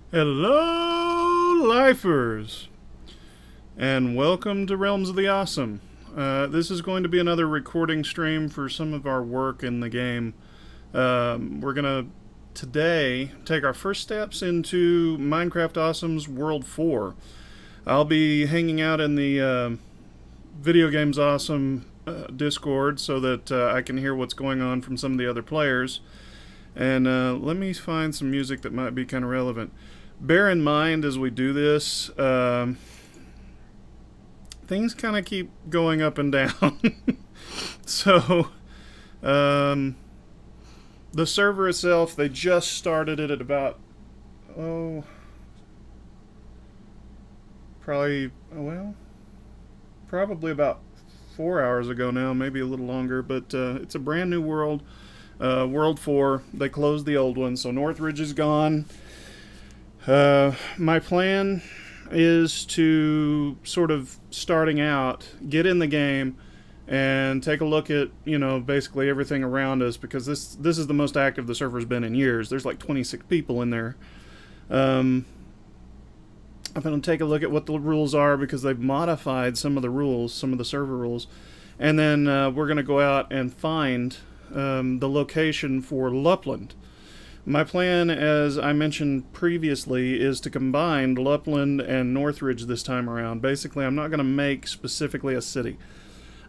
Hello, lifers, and welcome to Realms of the Awesome. This is going to be another recording stream for some of our work in the game. We're going to today take our first steps into Minecraft Awesome's World 4. I'll be hanging out in the Video Games Awesome Discord so that I can hear what's going on from some of the other players. And let me find some music that might be kind of relevant. Bear in mind as we do this, things kind of keep going up and down. So, the server itself, they just started it at about, probably about 4 hours ago now, maybe a little longer, but it's a brand new world, World 4. They closed the old one, so Northridge is gone. My plan is to sort of starting out, get in the game and take a look at, you know, basically everything around us, because this is the most active the server's been in years. There's like 26 people in there. I'm going to take a look at what the rules are, because they've modified some of the rules, some of the server rules, and then we're going to go out and find the location for Lupland. My plan, as I mentioned previously, is to combine Lupland and Northridge this time around. Basically, I'm not going to make specifically a city.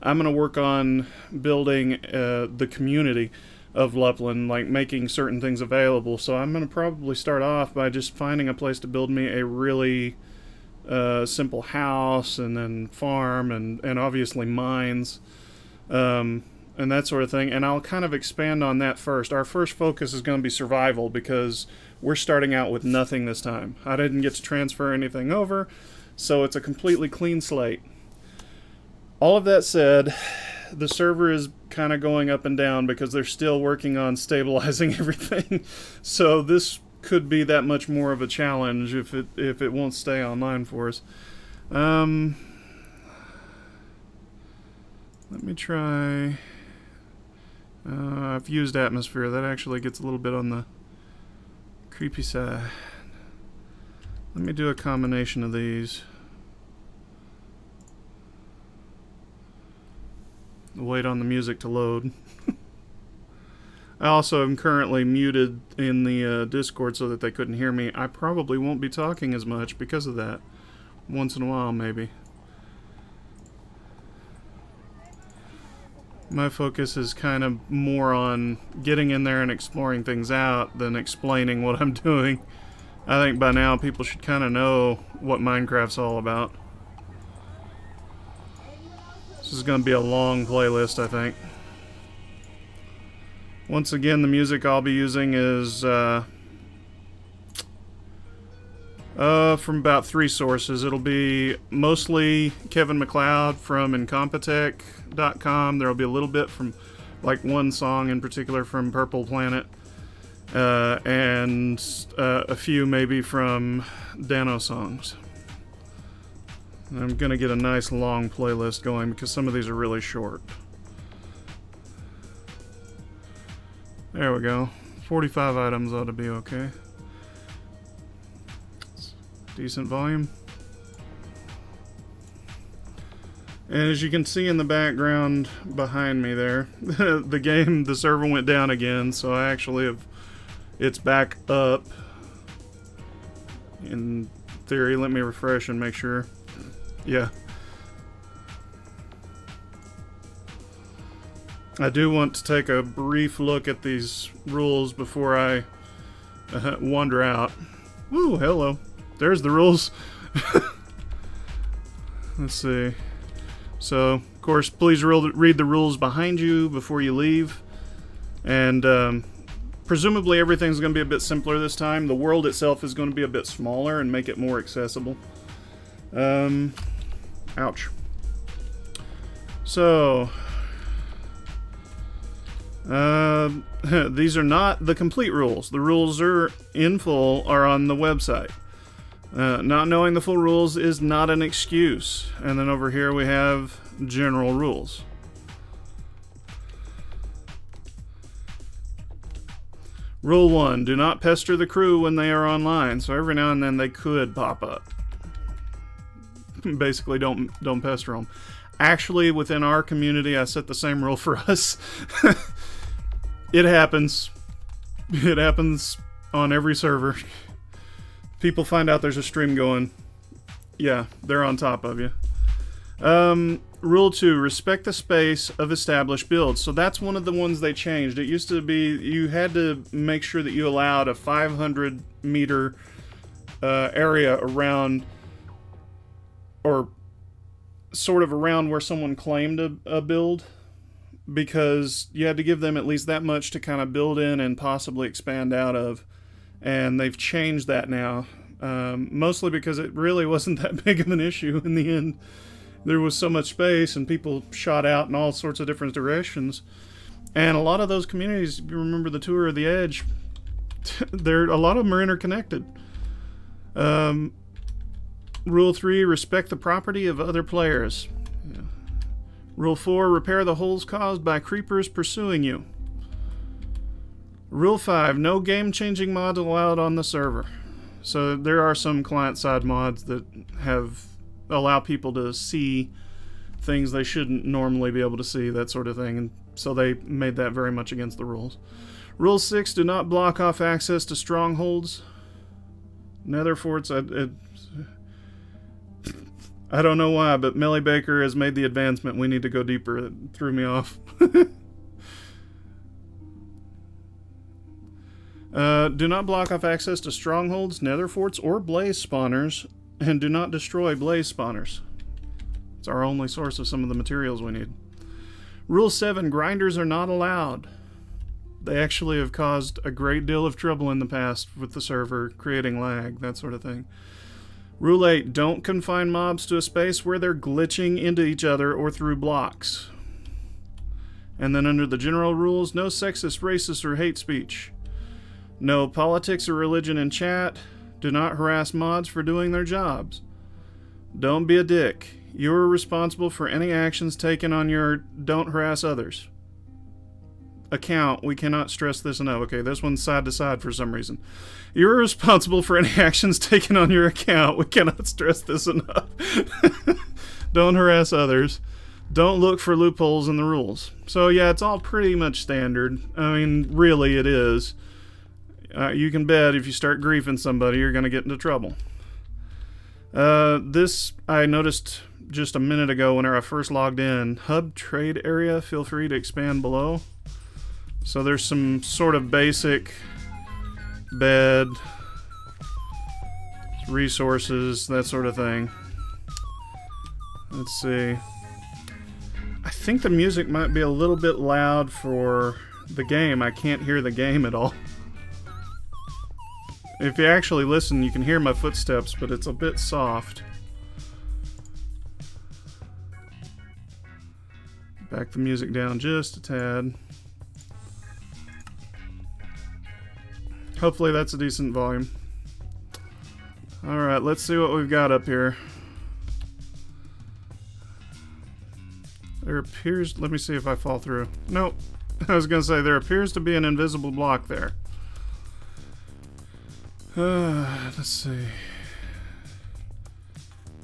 I'm going to work on building the community of Lupland, like making certain things available. So I'm going to probably start off by just finding a place to build me a really simple house, and then farm, and obviously mines. And that sort of thing, and I'll kind of expand on that first. Our first focus is going to be survival, because we're starting out with nothing this time. I didn't get to transfer anything over, so it's a completely clean slate. All of that said, the server is kind of going up and down because they're still working on stabilizing everything. So this could be that much more of a challenge if it won't stay online for us. Let me try... I've used atmosphere. That actually gets a little bit on the creepy side. Let me do a combination of these. Wait on the music to load. I also am currently muted in the Discord so that they couldn't hear me. I probably won't be talking as much because of that. Once in a while, maybe. My focus is kind of more on getting in there and exploring things out than explaining what I'm doing. I think by now people should kind of know what Minecraft's all about. This is going to be a long playlist, I think. Once again, the music I'll be using is From about 3 sources. It'll be mostly Kevin MacLeod from Incompetech.com. There'll be a little bit from, like, one song in particular from Purple Planet. And a few maybe from Dano songs. I'm gonna get a nice long playlist going because some of these are really short. There we go. 45 items ought to be okay. Decent volume. And as you can see in the background behind me there, the server went down again, so I actually have, it's back up. In theory, let me refresh and make sure. Yeah. I do want to take a brief look at these rules before I wander out. Woo, hello. There's the rules. Let's see. So, of course, please read the rules behind you before you leave. And presumably everything's going to be a bit simpler this time. The world itself is going to be a bit smaller and make it more accessible. Ouch. So, these are not the complete rules. The rules are in full are on the website. Not knowing the full rules is not an excuse. And then over here we have general rules. Rule 1, do not pester the crew when they are online. So every now and then they could pop up. Basically, don't pester them. Actually, within our community, I set the same rule for us. It happens. It happens on every server. People find out there's a stream going. Yeah, they're on top of you. Rule 2, respect the space of established builds. So that's one of the ones they changed. It used to be you had to make sure that you allowed a 500 meter area around, or sort of around where someone claimed a build, because you had to give them at least that much to kind of build in and possibly expand out of. And they've changed that now, mostly because it really wasn't that big of an issue in the end. There was so much space and people shot out in all sorts of different directions. And a lot of those communities, if you remember the Tour of the Edge, a lot of them are interconnected. Rule 3, respect the property of other players. Yeah. Rule 4, repair the holes caused by creepers pursuing you. Rule 5, no game-changing mods allowed on the server. So there are some client-side mods that allow people to see things they shouldn't normally be able to see, that sort of thing, and so they made that very much against the rules. Rule 6, do not block off access to strongholds. Nether forts, I don't know why, but Melly Baker has made the advancement. We need to go deeper. It threw me off. Do not block off access to strongholds, nether forts, or blaze spawners, and do not destroy blaze spawners. It's our only source of some of the materials we need. Rule 7, grinders are not allowed. They actually have caused a great deal of trouble in the past with the server, creating lag, that sort of thing. Rule 8, don't confine mobs to a space where they're glitching into each other or through blocks. And then under the general rules, no sexist, racist, or hate speech. No politics or religion in chat. Do not harass mods for doing their jobs. Don't be a dick. You are responsible for any actions taken on your don't harass others account. We cannot stress this enough. Okay, this one's side to side for some reason. You're responsible for any actions taken on your account. We cannot stress this enough. Don't harass others. Don't look for loopholes in the rules. So yeah, it's all pretty much standard. I mean, really it is. You can bet if you start griefing somebody, you're going to get into trouble. This I noticed just a minute ago whenever I first logged in. Hub trade area, feel free to expand below. So there's some sort of basic bed, resources, that sort of thing. Let's see. I think the music might be a little bit loud for the game. I can't hear the game at all. If you actually listen, you can hear my footsteps, but it's a bit soft. Back the music down just a tad. Hopefully that's a decent volume. Alright, let's see what we've got up here. There appears... Let me see if I fall through. Nope. I was going to say, there appears to be an invisible block there. Let's see.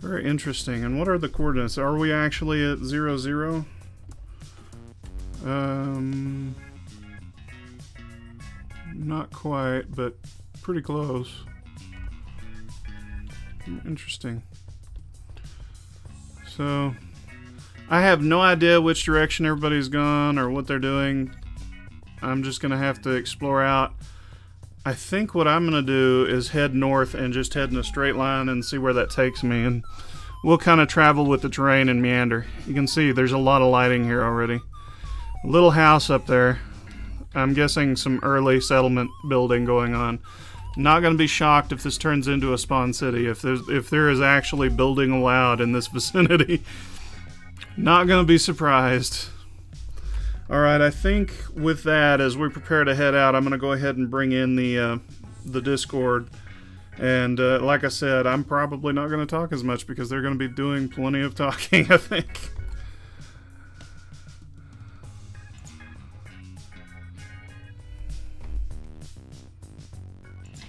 Very interesting. And what are the coordinates? Are we actually at 0, 0? Not quite, but pretty close. Interesting. So, I have no idea which direction everybody's gone or what they're doing. I'm just gonna have to explore out. I think what I'm gonna do is head north and just head in a straight line and see where that takes me, and we'll kind of travel with the terrain and meander. You can see there's a lot of lighting here already. A little house up there. I'm guessing some early settlement building going on. Not going to be shocked if this turns into a spawn city, if there is actually building allowed in this vicinity. Not going to be surprised. Alright, I think with that, as we prepare to head out, I'm going to go ahead and bring in the Discord. And like I said, I'm probably not going to talk as much because they're going to be doing plenty of talking, I think.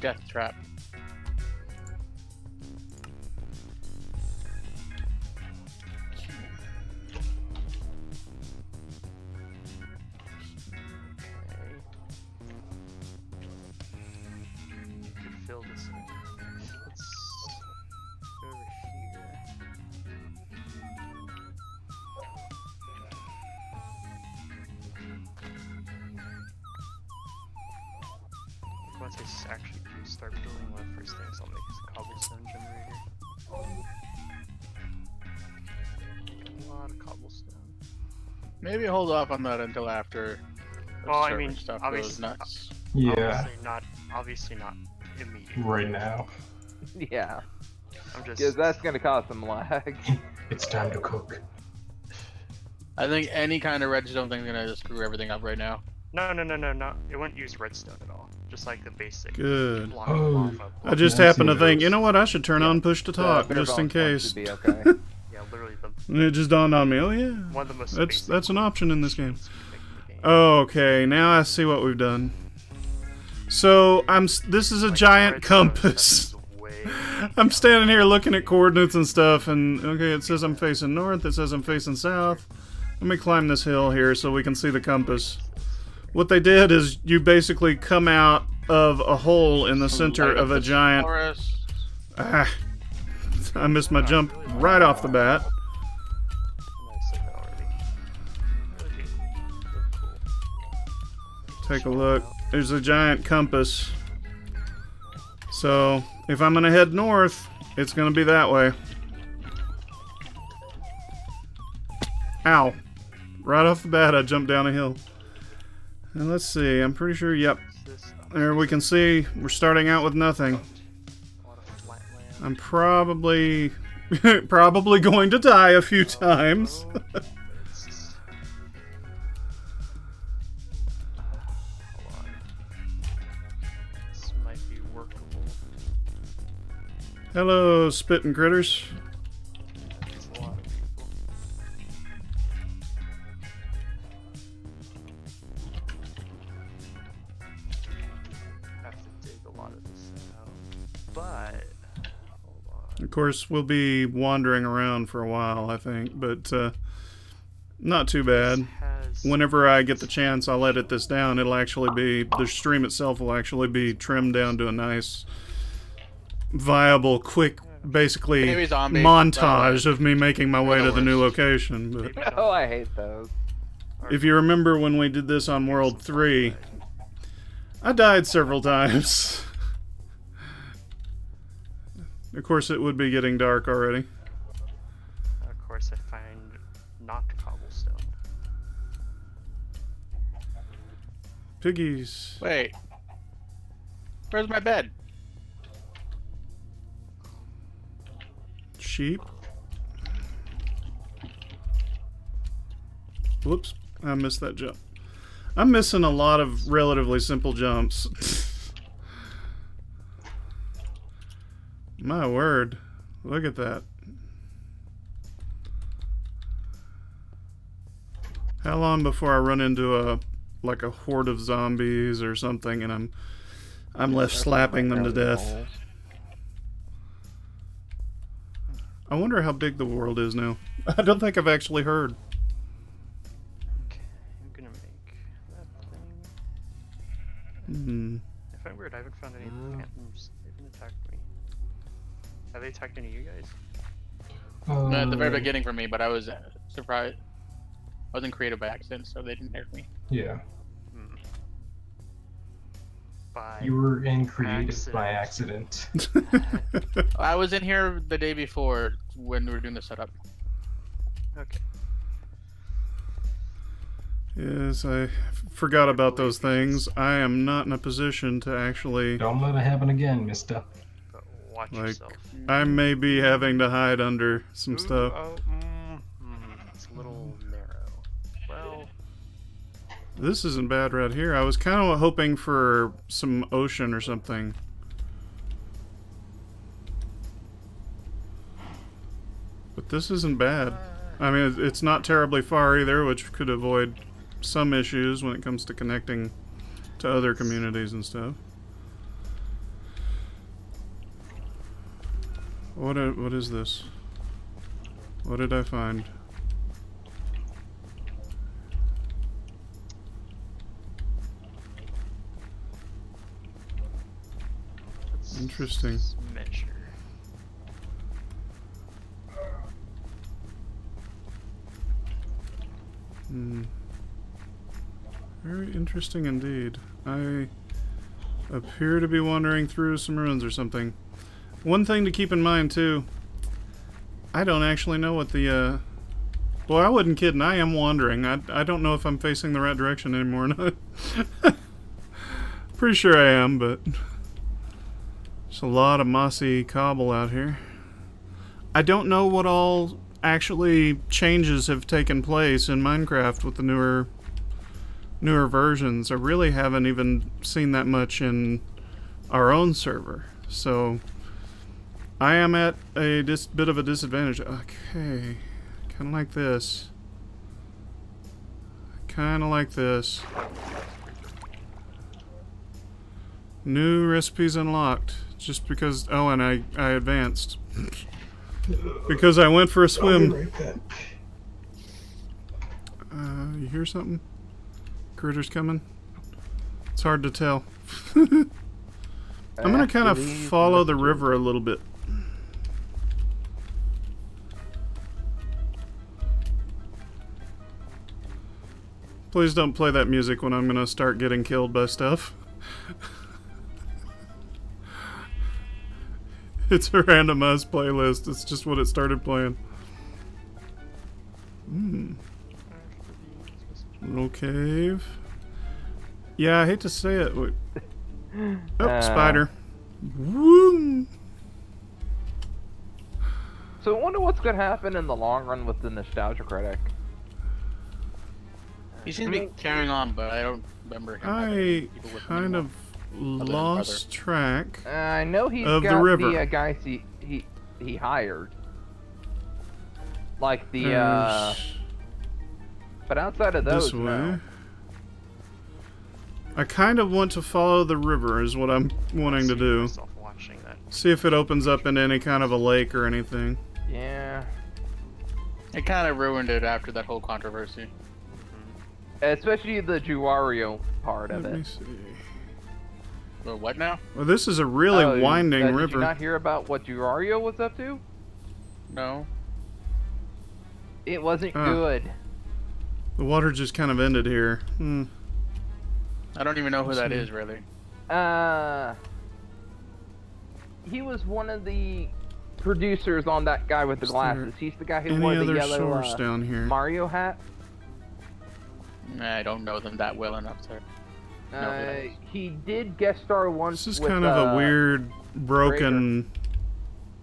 Death trap. Fill this in. Let's go over here. Once I actually do start building, one of the first things I'll make is a cobblestone generator. A lot of cobblestone. Maybe hold off on that until after. Well, I mean, stuff obviously, goes nuts. Yeah, obviously not immediately. right now. Yeah, I'm just. because that's gonna cause some lag. It's time to cook. I think any kind of redstone thing's gonna just screw everything up right now. No. It wouldn't use redstone at all. Just like the basic. Good. Block Oh. of lava, block I just Yeah, I've happened to seen think, those. you know what, I should turn on push to talk, Bare just in bones one case. should be okay. Yeah, literally And it just dawned on me, oh yeah, one of the most. that's basic an option in this game. things you can make in the game. Okay, now I see what we've done. So, this is a Like, giant redstone compass. stuff is way- I'm standing here looking at coordinates and stuff, and okay, it says I'm facing north, it says I'm facing south. Let me climb this hill here so we can see the compass. What they did is you basically come out of a hole in the center Light up of a the giant... forest. Ah, I missed my jump right off the bat. I said that already. Okay. Cool. Take a look. There's a giant compass. So, if I'm gonna head north, it's gonna be that way. Ow. Right off the bat, I jumped down a hill. And let's see, I'm pretty sure, yep. What's this? There we can see, we're starting out with nothing. A lot of flat land. I'm probably... probably going to die a few times. Hold on. This might be workable. Hello, spitting critters. It's a lot of people. Have to dig a lot of this out. But hold on. Of course, we'll be wandering around for a while, I think, but not too bad. Has Whenever I get the chance, I'll edit this down. It'll actually be, the stream itself will actually be trimmed down to a nice, viable, quick, basically Maybe zombie. montage of me making my way They're to the the new worst. location. But maybe Oh, I hate those. if you remember when we did this on World 3, I died several times. Of course, it would be getting dark already. Of course, I find not cobblestone. Piggies. Wait. Where's my bed? sheep. Whoops, I missed that jump. I'm missing a lot of relatively simple jumps. My word, look at that. How long before I run into a horde of zombies or something and I'm left slapping them to death? I wonder how big the world is now. I don't think I've actually heard. Okay, I'm gonna make that thing. I find weird, I haven't found any phantoms. They haven't attacked me. Have they attacked any of you guys? At the very beginning for me, but I was surprised. I wasn't creative by accident, so they didn't hurt me. Yeah. By You were in creative by accident. I was in here the day before when we were doing the setup. Okay. Yes, I forgot about those things. I am not in a position to actually... Don't let it happen again, mister. But watch Like, yourself. I may be having to hide under some Ooh, stuff. Oh, it's a little narrow. Well, This isn't bad right here. I was kind of hoping for some ocean or something. But this isn't bad. I mean, it's not terribly far either, which could avoid some issues when it comes to connecting to other communities and stuff. What is this? What did I find? let's Interesting. measure. Very interesting indeed. I appear to be wandering through some ruins or something. One thing to keep in mind too, I don't actually know what the well, I wasn't kidding, I am wandering. I don't know if I'm facing the right direction anymore or not. Pretty sure I am, but there's a lot of mossy cobble out here. I don't know what all actually changes have taken place in Minecraft with the newer versions. I really haven't even seen that much in our own server, so I am at a bit of a disadvantage. Okay, kind of like this. Kind of like this. New recipes unlocked. Just because... Oh, and I advanced. Because I went for a swim. I'll be right back. You hear something? Critters coming? It's hard to tell. I'm gonna kind of follow the river a little bit. Please don't play that music when I'm gonna start getting killed by stuff. It's a randomized playlist. It's just what it started playing. Little cave. Yeah, I hate to say it. Wait. Oh, spider. Woo! So I wonder what's gonna happen in the long run with the nostalgia critic. He seems to be carrying on, but I don't remember him. I kind of lost track. I know he's Of the got river. the guys he hired. Like the but outside of those, This way. no. I kind of want to follow the river is what I'm wanting to do. Myself watching that. See if it opens up into any kind of a lake or anything. Yeah. It kind of ruined it after that whole controversy. Especially the Juario part of Let me it. see. Well, what now? Well, this is a really Oh, winding Did you river. not hear about what Juario was up to? No. It wasn't Ah. good. The water just kind of ended here. I don't even know who that is, really. He was one of the producers on that guy with the Is glasses. there He's the guy who Any wore the other yellow source down here? Mario hat. I don't know them that well enough to know who that is. He did guest star once. This is with, kind of a weird, broken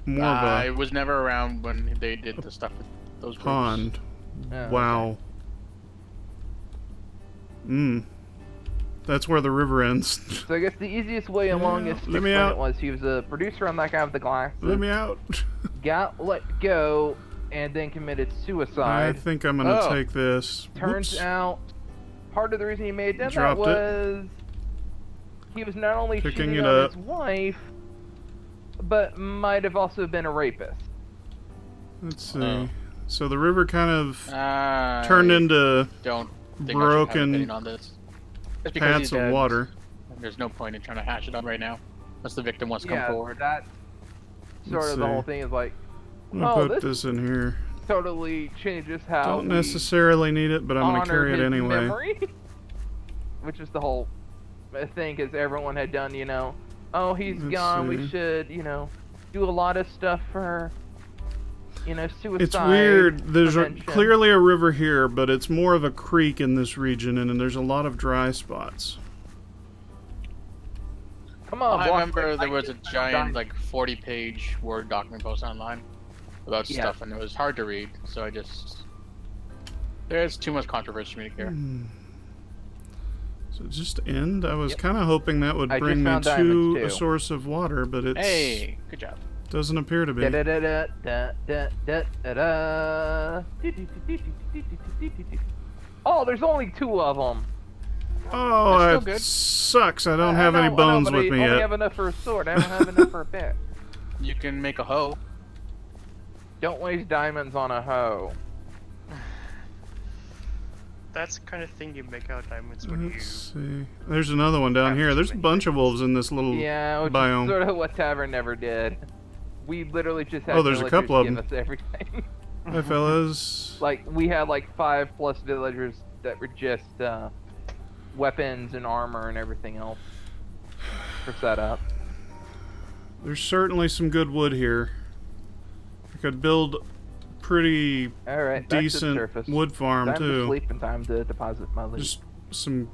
more of I a was never around when they did the stuff with those groups. pond. Oh, Wow. That's where the river ends. So I guess the easiest way along is to let me explain out. it was he was a producer on that guy with the glasses. Let me out. Got let go and then committed I suicide. think I'm gonna Oh. take this. Turns Whoops. out part of the reason he may have done that Dropped it. was he was not only Picking cheating it on up. his wife, but might have also been a rapist. Let's see. Oh. So the river kind of I turned into don't think I should have an broken opinion on this. Just because he's paths of dead, water. There's no point in trying to hash it out right now, unless the victim wants to come Yeah, forward. that sort Let's of the whole see. thing is like I'm gonna Oh, put this- this in here. totally changes how Don't we necessarily need it, but I'm gonna honor carry it his anyway. memory. Which is the whole thing, because everyone had done, you know, oh, he's Let's gone, see. we should, you know, do a lot of stuff for, you know, suicide. It's weird. There's prevention. clearly a river here, but it's more of a creek in this region, and there's a lot of dry spots. Come on, I Block remember Break, there was a like, giant, like, 40-page Word document post online about Yeah. stuff, and it was hard to read, so I just... There's too much controversy for me to care. So just end. I was Yep. kind of hoping that would I bring just me found to diamonds, a too. source of water, but it Hey, good job. doesn't appear to be. Da-da-da-da-da-da-da. Oh, there's only 2 of them. Oh, That's still it good. sucks. I don't have any bones but with I me only yet. have enough for a sword. I don't have enough for a pick. You can make a hoe. Don't waste diamonds on a hoe. That's the kind of thing you make out diamonds when Let's you. see. There's another one down Have here. too There's a many bunch of wolves in this little Yeah, which biome. is sort of what Tavern never did. We literally just had Oh, there's a villagers couple of give them. us everything. Hi, fellas. Like, we had like 5+ villagers that were just weapons and armor and everything else for setup. There's certainly some good wood here. I could build pretty Alright, back to the decent surface. wood farm Time to too. sleep and time to deposit my loot. Just some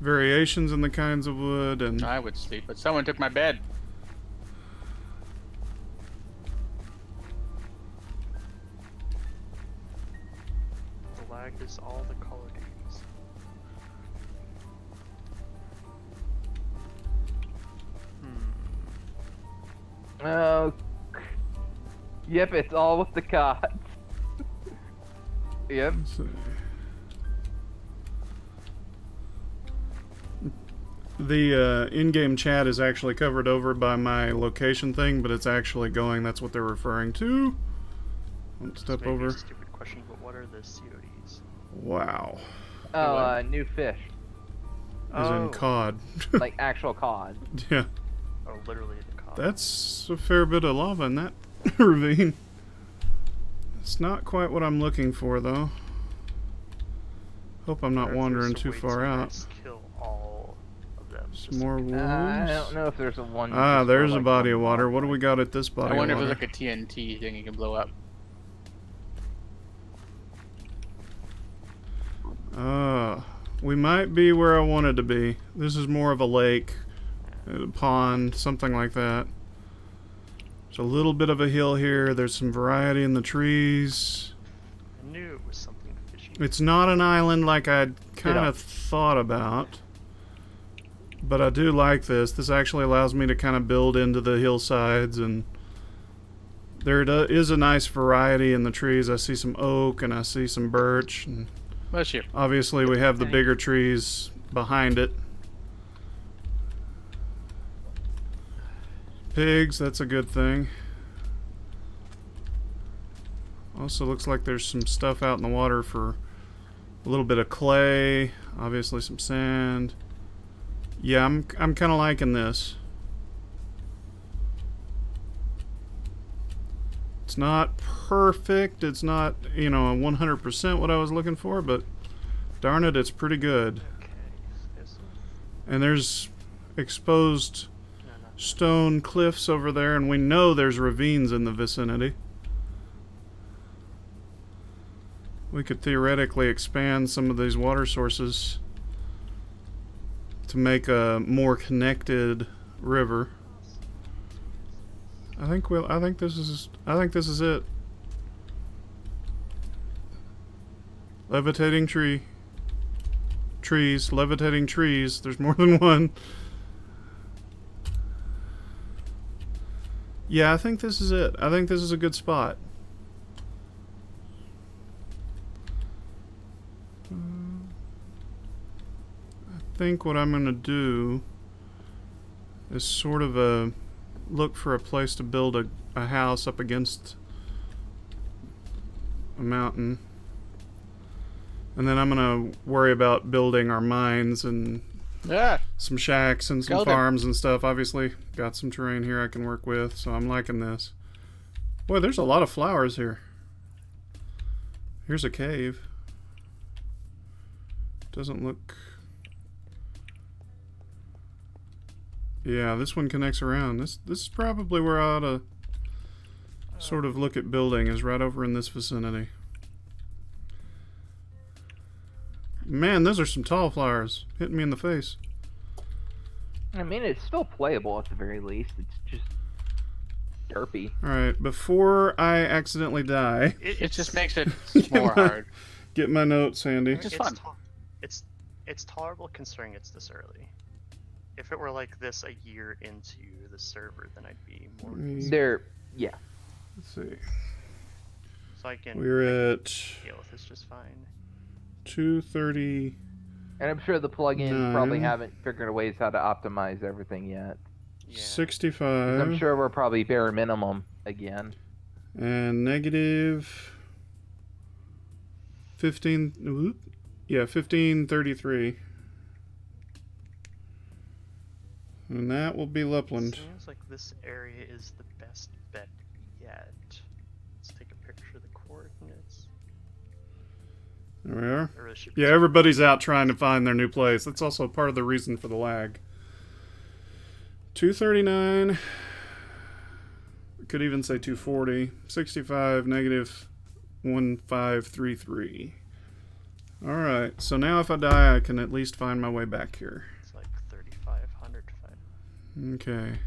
variations in the kinds of wood and I would sleep, but someone took my bed. The lag is all the color games. Oh, yep, it's all with the cots. Yep. let's see. The in-game chat is actually covered over by my location thing, but it's actually going. That's what they're referring to. Don't step Maybe a over. stupid question, but what are the CODs? Wow. Oh, new fish. As in cod. Like actual cod. Yeah. Oh, literally the cod. That's a fair bit of lava in that ravine. It's not quite what I'm looking for, though. Hope I'm not Wonder if wandering there's a too way far to out. mass kill all of them. Some just more in case. wolves. I don't know if there's a one. Ah, just for, there's a like, body one of water. block. What do we got at this body I wonder of if water? there's like a TNT thing you can blow up. We might be where I wanted to be. This is more of a lake, a pond, something like that. There's a little bit of a hill here. There's some variety in the trees. I knew it was something fishy. It's not an island like I'd kind Ditto. of thought about. But I do like this. This actually allows me to kind of build into the hillsides, and there is a nice variety in the trees. I see some oak and I see some birch, and Bless you. obviously we have the bigger trees behind it. Pigs, that's a good thing. Also looks like there's some stuff out in the water for a little bit of clay, obviously some sand. Yeah, I'm kind of liking this. It's not perfect. It's not, you know, 100% what I was looking for, but darn it, it's pretty good. Okay. Yes. And there's exposed No, no. stone cliffs over there, and we know there's ravines in the vicinity. We could theoretically expand some of these water sources to make a more connected river. I think this is it. Levitating trees, levitating trees. There's more than one. Yeah, I think this is it. I think this is a good spot. I think what I'm gonna do is sort of look for a place to build a house up against a mountain. And then I'm gonna worry about building our mines and some shacks and some farms and stuff. Obviously, got some terrain here I can work with, so I'm liking this. Boy, there's a lot of flowers here. Here's a cave. Doesn't look... Yeah, this one connects around. This is probably where I ought to sort of look at building, is right over in this vicinity. Man, those are some tall flowers hitting me in the face. I mean, it's still playable at the very least. It's just derpy. Alright, before I accidentally die... It just makes it more hard. Get my notes, Sandy. It's just fun. It's tolerable considering it's this early. If it were like this a year into the server, then I'd be more... Yeah. Let's see. So I can... We're at... deal with this just fine. 230. And I'm sure the plugins probably haven't figured out ways how to optimize everything yet. Yeah. 65. I'm sure we're probably bare minimum again. And negative 15. Yeah, 1533. And that will be Lapland. Seems like this area is the best bet yet. Let's take a picture of the coordinates. There we are. Yeah, everybody's out trying to find their new place. That's also part of the reason for the lag. 239. Could even say 240. 65, negative 1533. Alright, so now if I die, I can at least find my way back here. It's like 3,500 to find. Okay.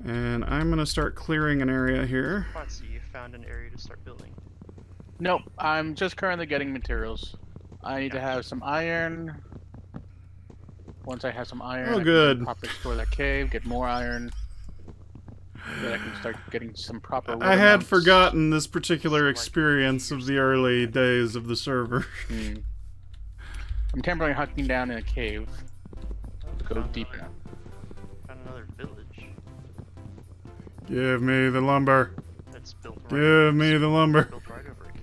And I'm going to start clearing an area here. So you found an area to start building. Nope, I'm just currently getting materials. I need to have some iron. Once I have some iron, I can properly explore that cave, get more iron. Then I can start getting some proper... I had forgotten this particular experience of the early days of the server. I'm temporarily hunting down in a cave. Go deeper. Found another village. Give me the lumber. That's built right Give me the lumber. Built right over a cave.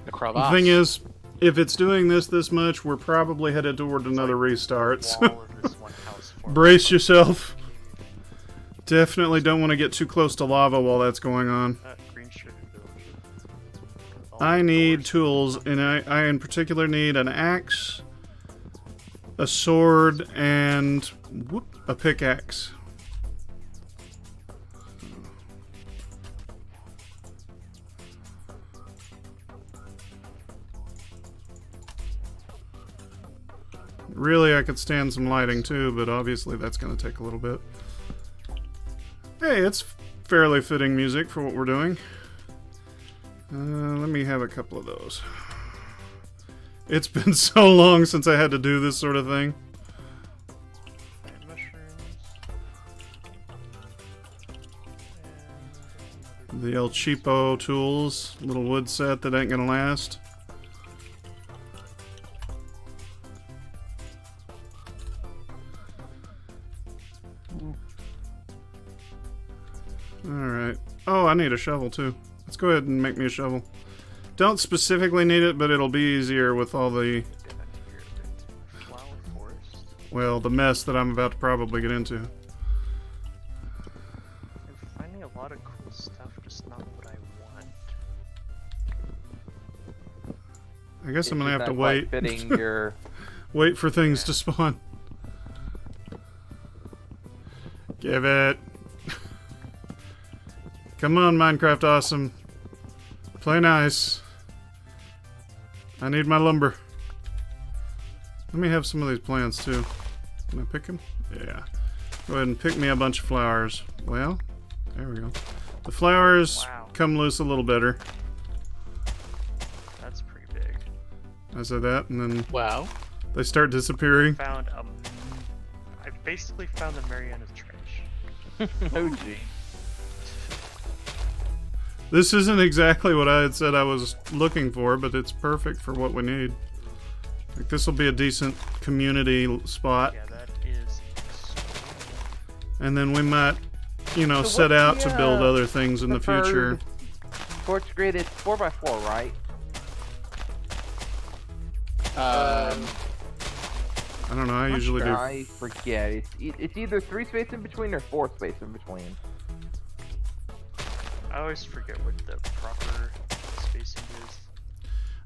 A crevice. The thing is, if it's doing this much, we're probably headed toward another restart. So brace yourself. Definitely don't want to get too close to lava while that's going on. I need tools, and I in particular need an axe, a sword, and a pickaxe. Really, I could stand some lighting too, but obviously that's going to take a little bit. Hey, it's fairly fitting music for what we're doing. Let me have a couple of those. It's been so long since I had to do this sort of thing. The El Cheapo tools, little wood set that ain't gonna last. Alright. Oh, I need a shovel too. Let's go ahead and make me a shovel. Don't specifically need it, but it'll be easier with all the... well, the mess that I'm about to probably get into. I'm finding a lot of cool stuff, just not what I want. I guess I'm gonna have to wait. Fitting your... wait for things to spawn. Give it. Come on, Minecraft Awesome. Play nice. I need my lumber. Let me have some of these plants too. Can I pick them? Yeah. Go ahead and pick me a bunch of flowers. Well, there we go. The flowers come loose a little better. That's pretty big. I said that, and then they start disappearing. I basically found the Mariana's trash. Oh gee. This isn't exactly what I had said I was looking for, but it's perfect for what we need. I think this will be a decent community spot. Yeah, that is. And then we might, you know, set out to build other things in the future. Torch grid is 4x4, right? I don't know. I usually do. I forget. It's either 3 space in between or 4 space in between. I always forget what the proper spacing is.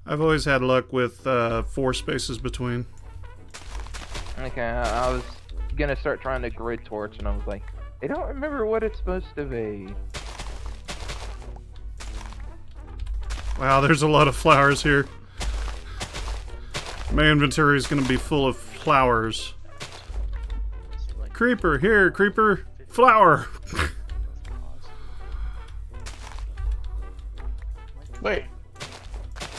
I've always had luck with 4 spaces between. Okay, I was gonna start trying to grid torch, and I was like, I don't remember what it's supposed to be. Wow, there's a lot of flowers here. My inventory is going to be full of flowers. Creeper, here, creeper, flower. Wait,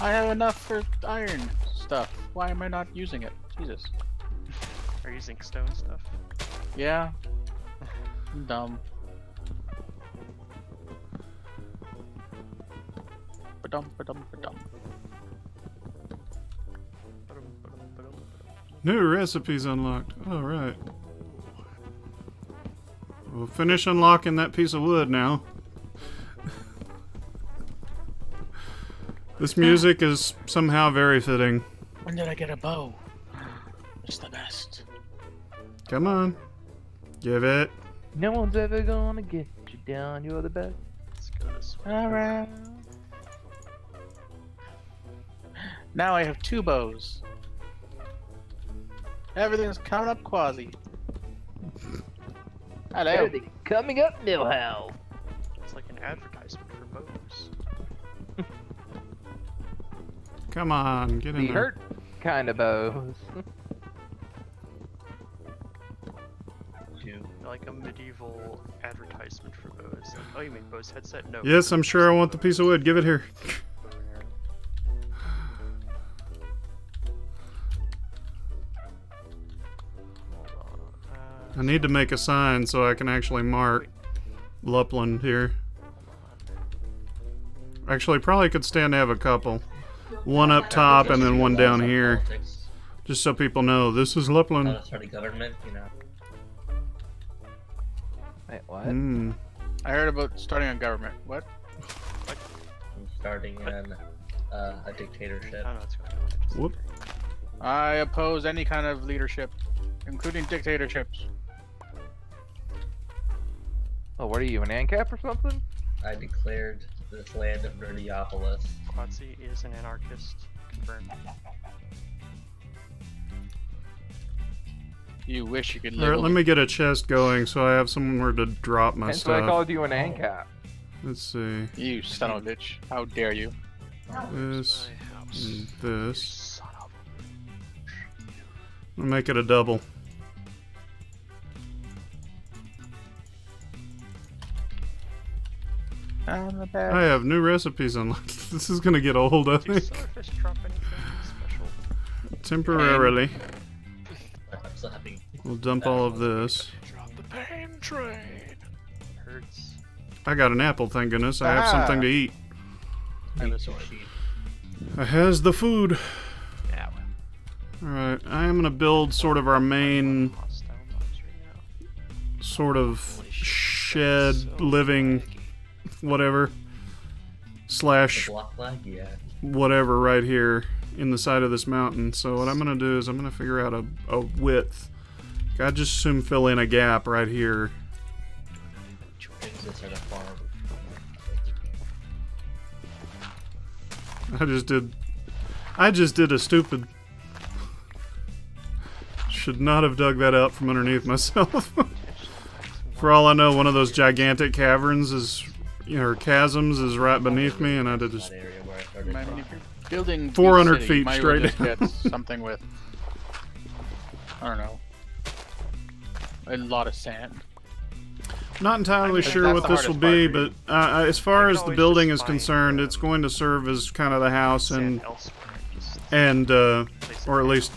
I have enough for iron stuff. Why am I not using it? Jesus. Are you using stone stuff? Yeah. I'm dumb. Ba-dum. New recipes unlocked. All right. We'll finish unlocking that piece of wood now. This music is somehow very fitting. When did I get a bow? It's the best. Come on. Give it. No one's ever gonna get you down. You're the best. Let's go this way. Alright. Now I have 2 bows. Everything's coming up quasi. Hello. Everything coming up, Millhouse. It's like an advertisement for bows. Come on, get in The there. hurt kind of bows. Like a medieval advertisement for bows. Like, oh, you make bows headset? No. Yes, I'm sure I want the piece of wood. Give it here. I need to make a sign so I can actually mark Lupland here. Actually, probably could stand to have a couple. One up top and then one down here. Just so people know, this is Lupland. Start a government, you know. Wait, what? I heard about starting a government. What? I'm starting a dictatorship. I don't know what's going on. Whoop. I oppose any kind of leadership, including dictatorships. Oh, what are you, an ANCAP or something? I declared this land of Nerdiopolis. Quatsi is an anarchist. Confirmed. You wish you could live. Alright, let me get a chest going so I have somewhere to drop my Hence why I stuff. called you an ANCAP. Let's see. You son of a bitch. How dare you? This and this. Son of I'll make it a double. I have new recipes unlocked. This is gonna get old, I Do think. Silverfish drop anything special? Temporarily. I'm so happy. We'll dump all of this. Drop the pain train. Hurts. I got an apple, thank goodness. I have something to eat. And a sword. I has the food. Yeah, Alright, I am gonna build sort of our main hostile mobs right now. sort of shed living whatever slash Block flag, yeah. whatever right here in the side of this mountain. So what I'm gonna do is I'm gonna figure out a width. I just assume fill in a gap right here. Things that sort of farm. I just did a stupid. Should not have dug that out from underneath myself. For all I know, one of those gigantic caverns is, you know, or chasms is right beneath me, and I did just. That area where I started I mean, if farming. you're building 400 Beach City, feet might as straight well just down. get something with. I don't know. a lot of sand. Not entirely think sure that's what the this will hardest be, part but as far I as can the always building just is find, concerned, it's going to serve as kind of the house Sand elsewhere. Just and place it or at there. least,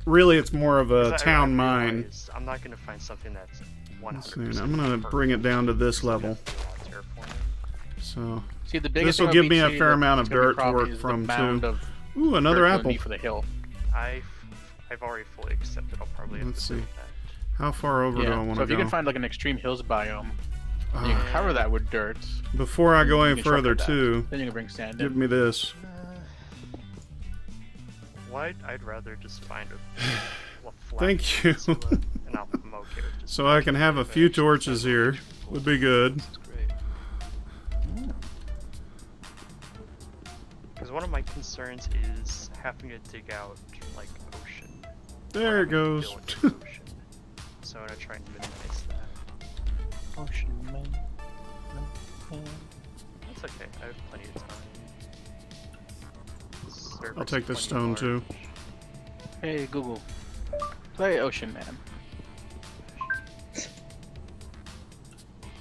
really, it's more of 'Cause a I town mine. realize I'm not gonna find something that's 100%. Let's see, I'm gonna bring it down to this level. Terraforming. So, See, the biggest This will thing give about me a BC fair that's amount of gonna be a dirt to problem work is the from, mound too. of Ooh, another dirt apple. underneath for the hill. I've already fully accepted. I'll probably have Let's to see. do that. How far over do I Yeah. want So to if you go? can find like an extreme hills biome, you Uh, can cover that with dirt. before I go You any can further, shortcut that. too, Then you can bring sand give in. me this. Well, I'd rather just find a flat Thank you. peninsula, and I'm okay with just So I can have a making few it. torches here. Would be good. That's great. Because one of my concerns is having to dig out like ocean. There it goes. Ocean. So I'm gonna try and minimize that. Ocean man. That's okay. I have plenty of time. I'll take this Server's stone, plenty too. Hey Google, play Ocean Man. large.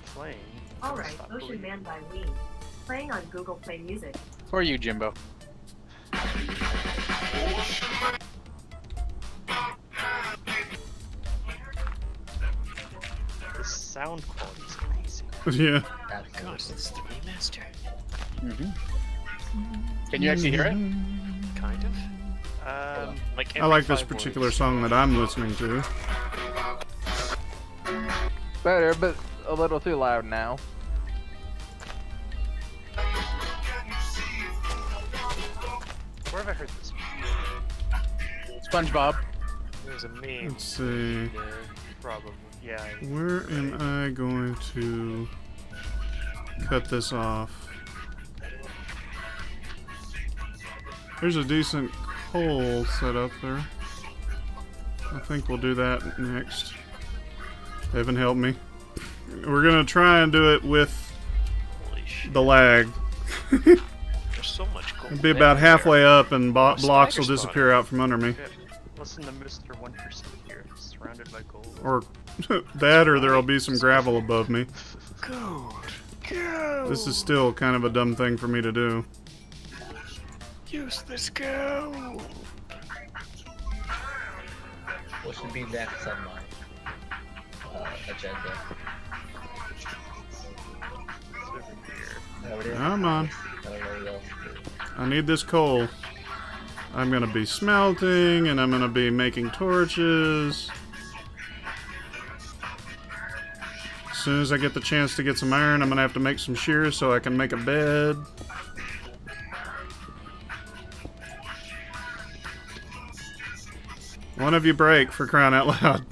Playing. Alright, Stop Ocean believing. Man by Ween. Playing on Google Play Music. For you, Jimbo. The sound quality is crazy. Yeah. Gosh, it's the remaster. Can you actually hear it? Kind of. Like I like this particular song that I'm listening to. Better, but a little too loud now. Where have I heard this? SpongeBob. There's a meme. Let's see. There. Probably. Yeah. Where am I going to cut this off? There's a decent hole set up there. I think we'll do that next. Evan, help me. We're gonna try and do it with Holy shit. the lag. There's so much gold. It'll be about halfway up and blocks will spider disappear out from under me. Good. Listen to Mr. 1% here, surrounded by gold. Or that, or there'll be some gravel above me. Gold. Go. This is still kind of a dumb thing for me to do. Use this gold. What should be next on my agenda? It's over here. I already have Come on. I don't know what else to do. I need this coal. I'm gonna be smelting, and I'm gonna be making torches. As soon as I get the chance to get some iron, I'm gonna have to make some shears so I can make a bed. One of you break, for crying out loud.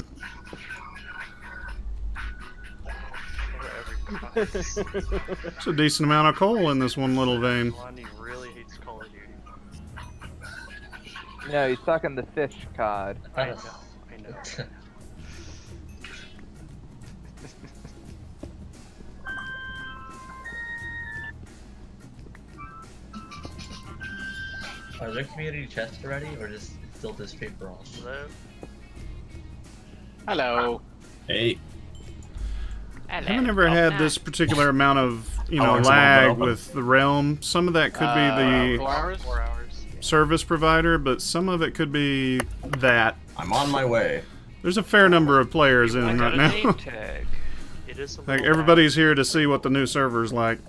For every cost. There's a decent amount of coal in this one little vein. Lonnie really hates Call of Duty. No, he's talking the fish cod. I know. Are there community chests already, or just still just paper all? Hello? Hello. Hey. I haven't ever had this particular amount of, How long's the lag one been with the realm. Some of that could be 4 hours? 4 hours. Yeah. the service provider, but some of it could be that. I'm on my way. There's a fair number of players I in got right a now. name tag. It is a Like little everybody's here to see what the new server's like.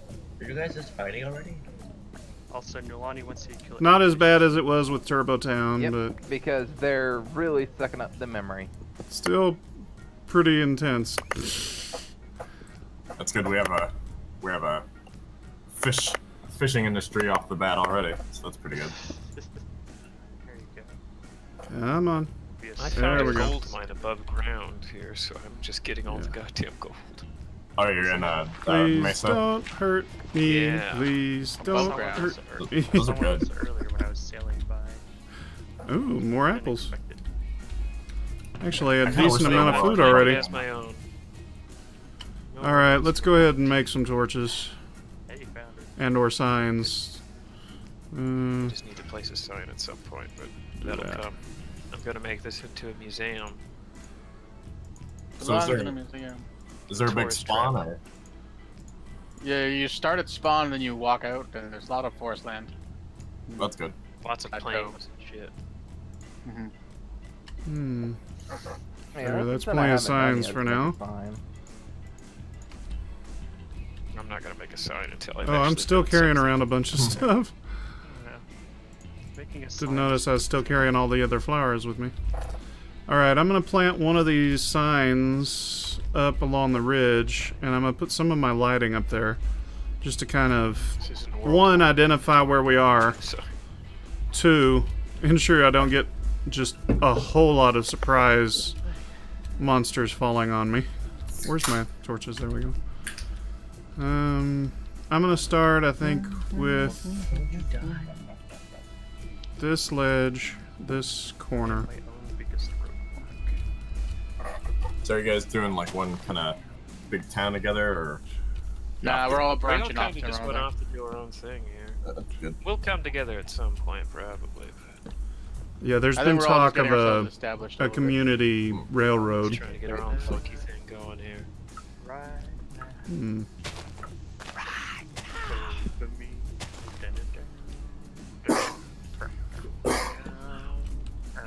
Are you guys just fighting already? loud. Also, Nulani wants you to kill it. Not as bad as it was with Turbo Town, Yep, but because they're really sucking up the memory. still pretty intense. That's good. We have a fishing industry off the bat already, so that's pretty good. There you go. Come on. Be a I There found we a go. gold mine above ground here, so I'm just getting all the goddamn gold. Oh, you're in Please Mesa. don't hurt me. Yeah. Please Above don't ground. hurt me. Those are Someone else good. earlier when I was sailing by. Ooh, more apples. Unexpected. Actually, a I kinda wish decent they amount of were food more already. Has my own. No Alright, one's- let's go ahead and make some torches. Hey, you found it. And or signs. Just need to place a sign at some point, but Do that'll that. come. I'm gonna make this into a museum. So is there a big spawn? Or? Yeah, you start at spawn, then you walk out, and there's a lot of forest land. That's good. Lots of plains and shit. There, that's plenty of signs for now. I'm not gonna make a sign until I. Oh, I'm still carrying around a bunch of stuff. Making a Didn't notice I was still carrying all the other flowers with me. Alright, I'm going to plant one of these signs up along the ridge, and I'm going to put some of my lighting up there, just to kind of, one, identify where we are, two, ensure I don't get just a whole lot of surprise monsters falling on me. Where's my torches? There we go. I'm going to start, I think, with this ledge, this corner. So are you guys doing like one kind of big town together, or? Nah, we're all branching off. We just went off to do our own thing here. That's good. We'll come together at some point, probably. But... Yeah, there's been talk of a community railroad. Trying to get our own funky thing going here.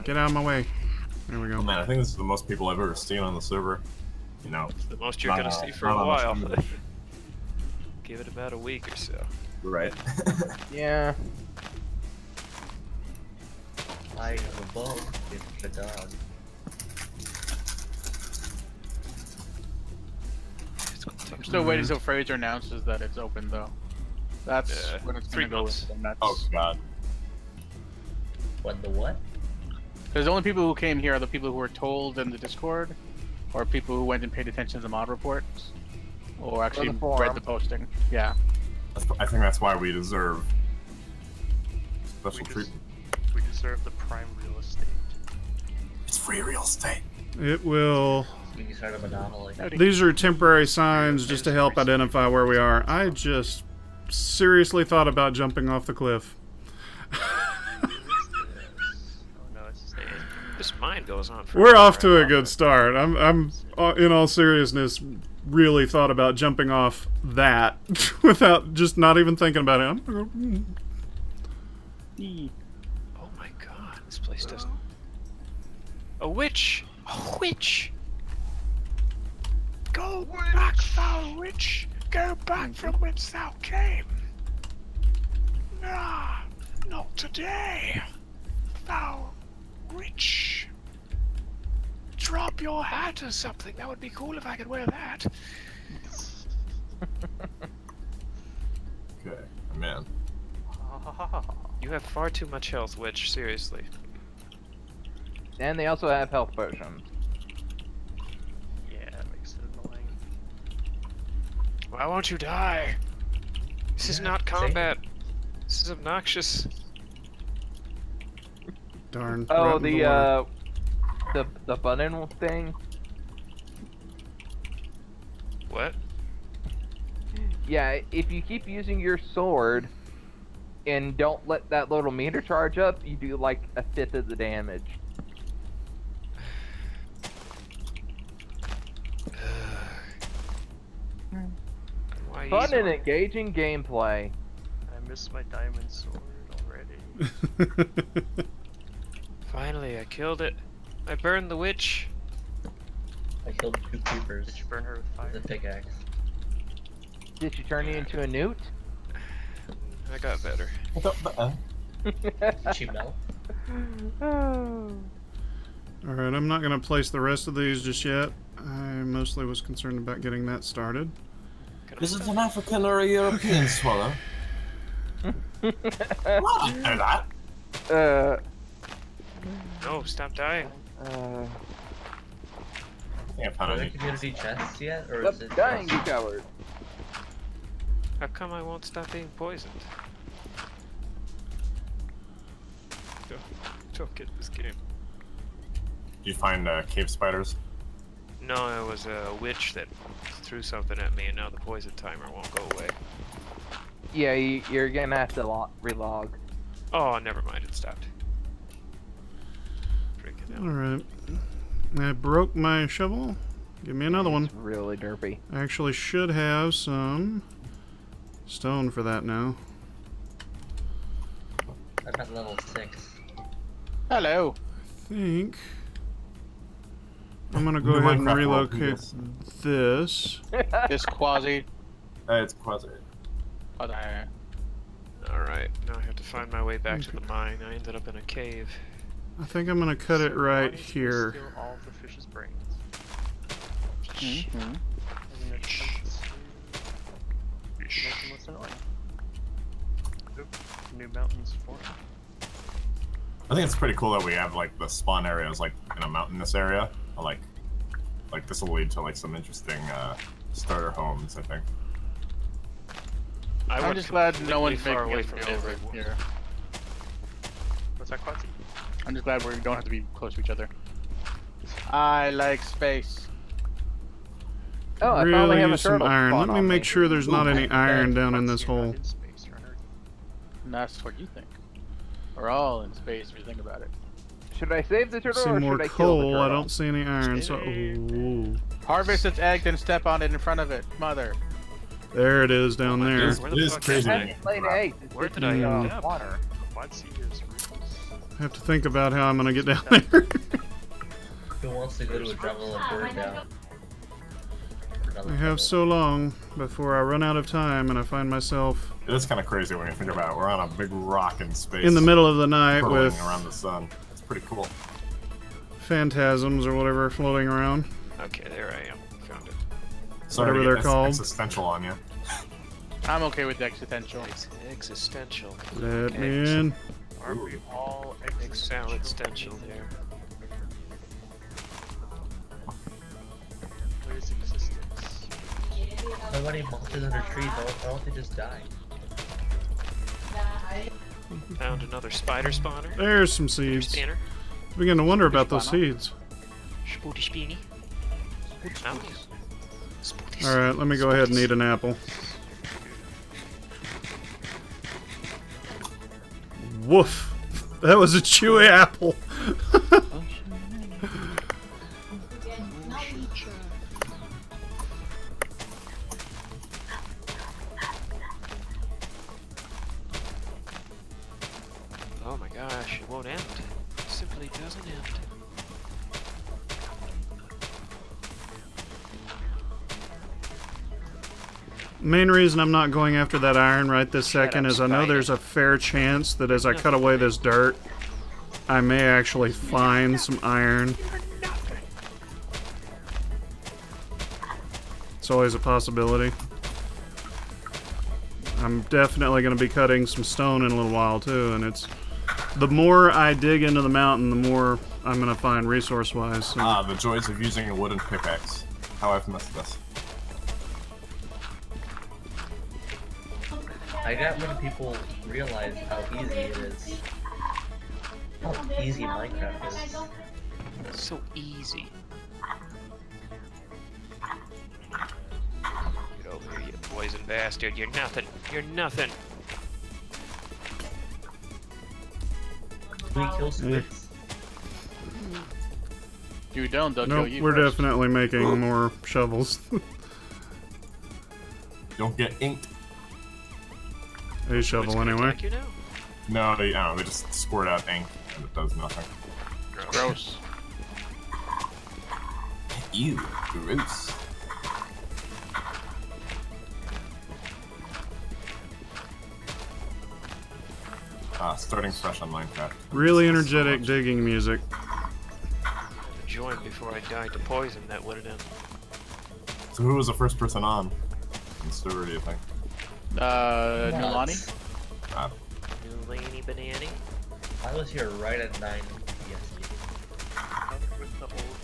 Get out of my way. There we go. Oh, man, I think this is the most people I've ever seen on the server. You know, it's the most you're gonna see for a while. Give it about a week or so. Right. Yeah. I have a bow with the dog. I'm still waiting until Fraser announces that it's open, though. That's when it's 3 months. Oh god. When the what? Because the only people who came here are the people who were told in the Discord, or people who went and paid attention to the mod reports, or actually read the posting. Yeah. I think that's why we deserve special treatment. We deserve the prime real estate. It's free real estate. It will. We can start a monopoly. These are temporary signs just to help identify where we are. I just seriously thought about jumping off the cliff. This mine goes on. We're off to a good start. I'm in all seriousness, really thought about jumping off that without just not even thinking about it. Oh my god, this place doesn't. A witch! A witch! Go back, thou witch! Go back from whence thou came! Ah, not today, thou witch! Drop your hat or something. That would be cool if I could wear that. Okay, man. You have far too much health, witch. Seriously. And they also have health potions. Yeah, it makes it annoying. Why won't you die? This is not combat. This is obnoxious. Darn. Oh, the button thing. What? Yeah, if you keep using your sword and don't let that little meter charge up, you do like a fifth of the damage. Fun and engaging gameplay. I miss my diamond sword already. Finally, I killed it. I burned the witch. I killed 2 creepers. Did you burn her with fire? With a pickaxe. Did you turn you into a newt? I got better. Did she melt? Alright, I'm not going to place the rest of these just yet. I mostly was concerned about getting that started. Is it an African or a European swallow? What? Know that? No, stop dying. I think I found Are there any. community chests yet? Or Stop is it dying, you coward. How come I won't stop being poisoned? Don't get this game. Did you find cave spiders? No, it was a witch that threw something at me, and now the poison timer won't go away. Yeah, you're gonna have to relog. Oh, never mind, it stopped. Alright. I broke my shovel. Give me another one. It's really derpy. I actually should have some stone for that now. I'm at level 6. Hello. I think I'm gonna go ahead and relocate this. This quasi. It's quasi. Alright, now I have to find my way back to the mine. I ended up in a cave. I think I'm gonna cut it right Steal here. all the fish's brains. Mm-hmm. And then it's make them less annoying. Oop, new mountains form. I think it's pretty cool that we have like the spawn areas like in a mountainous area. Like this will lead to like some interesting starter homes, I think. I'm just glad no one's far making away us from build right everyone. here. What's that, Quatsi? I'm just glad we don't have to be close to each other. I like space. Oh, I finally Really have a use some turtle iron. spawn Let me on make sure there's not any iron down in this hole. In space, you're on Earth. And that's what you think. We're all in space if you think about it. Should I save the turtle See or more should I kill the coal. turtle? I don't see any iron. So, ooh. Harvest its egg, then step on it in front of it. Mother. There it is down there. Where It the is fuck crazy. am I haven't laid eggs. It's Where just did I in, end up? water. Quatsi is ruthless. I have to think about how I'm gonna get down there. Who wants to go to a jungle and burn down? I have so long before I run out of time and I find myself It is kind of crazy when you think about it. We're on a big rock in space. in the middle of the night curling with around the sun. It's pretty cool. phantasms or whatever floating around. Okay, there I am. Found it. Sorry Whatever to they're get called. existential on you. I'm okay with the existential. It's existential. Let Okay, me in. Are we all Big sound existential there. What is existence? Nobody monsters under trees, why don't they just die? Found another spider spawner. There's some seeds. Spanner. I begin to wonder about those seeds. Spooty Speeny. Oh. Spooty Alright, let me go ahead and eat an apple. Woof! That was a chewy apple. Oh my gosh, it won't end. It simply doesn't end. Main reason I'm not going after that iron right this Shut second up, is I know spider. there's a fair chance that as I cut away this dirt, I may actually find some iron. It's always a possibility. I'm definitely going to be cutting some stone in a little while too, and it's the more I dig into the mountain, the more I'm going to find resource-wise. So. Ah, the joys of using a wooden pickaxe. How I've missed this. I got when people realize how easy it is. How easy Minecraft is. It's so easy. Get over here, you poison bastard. You're nothing. You're nothing. We kill squids. You don't, they'll kill Nope, you we're first. definitely making more shovels. Don't get inked. A shovel anyway. Attack you now. No, they, I don't know, they just squirt out ink and it does nothing. Gross. Ew, gross. Starting fresh on Minecraft. Really energetic digging music. To join before I died to poison, that would have done. So who was the first person on? In server, do you think? Nulani? New Laney Banani. I was here right at 9 PST. With the old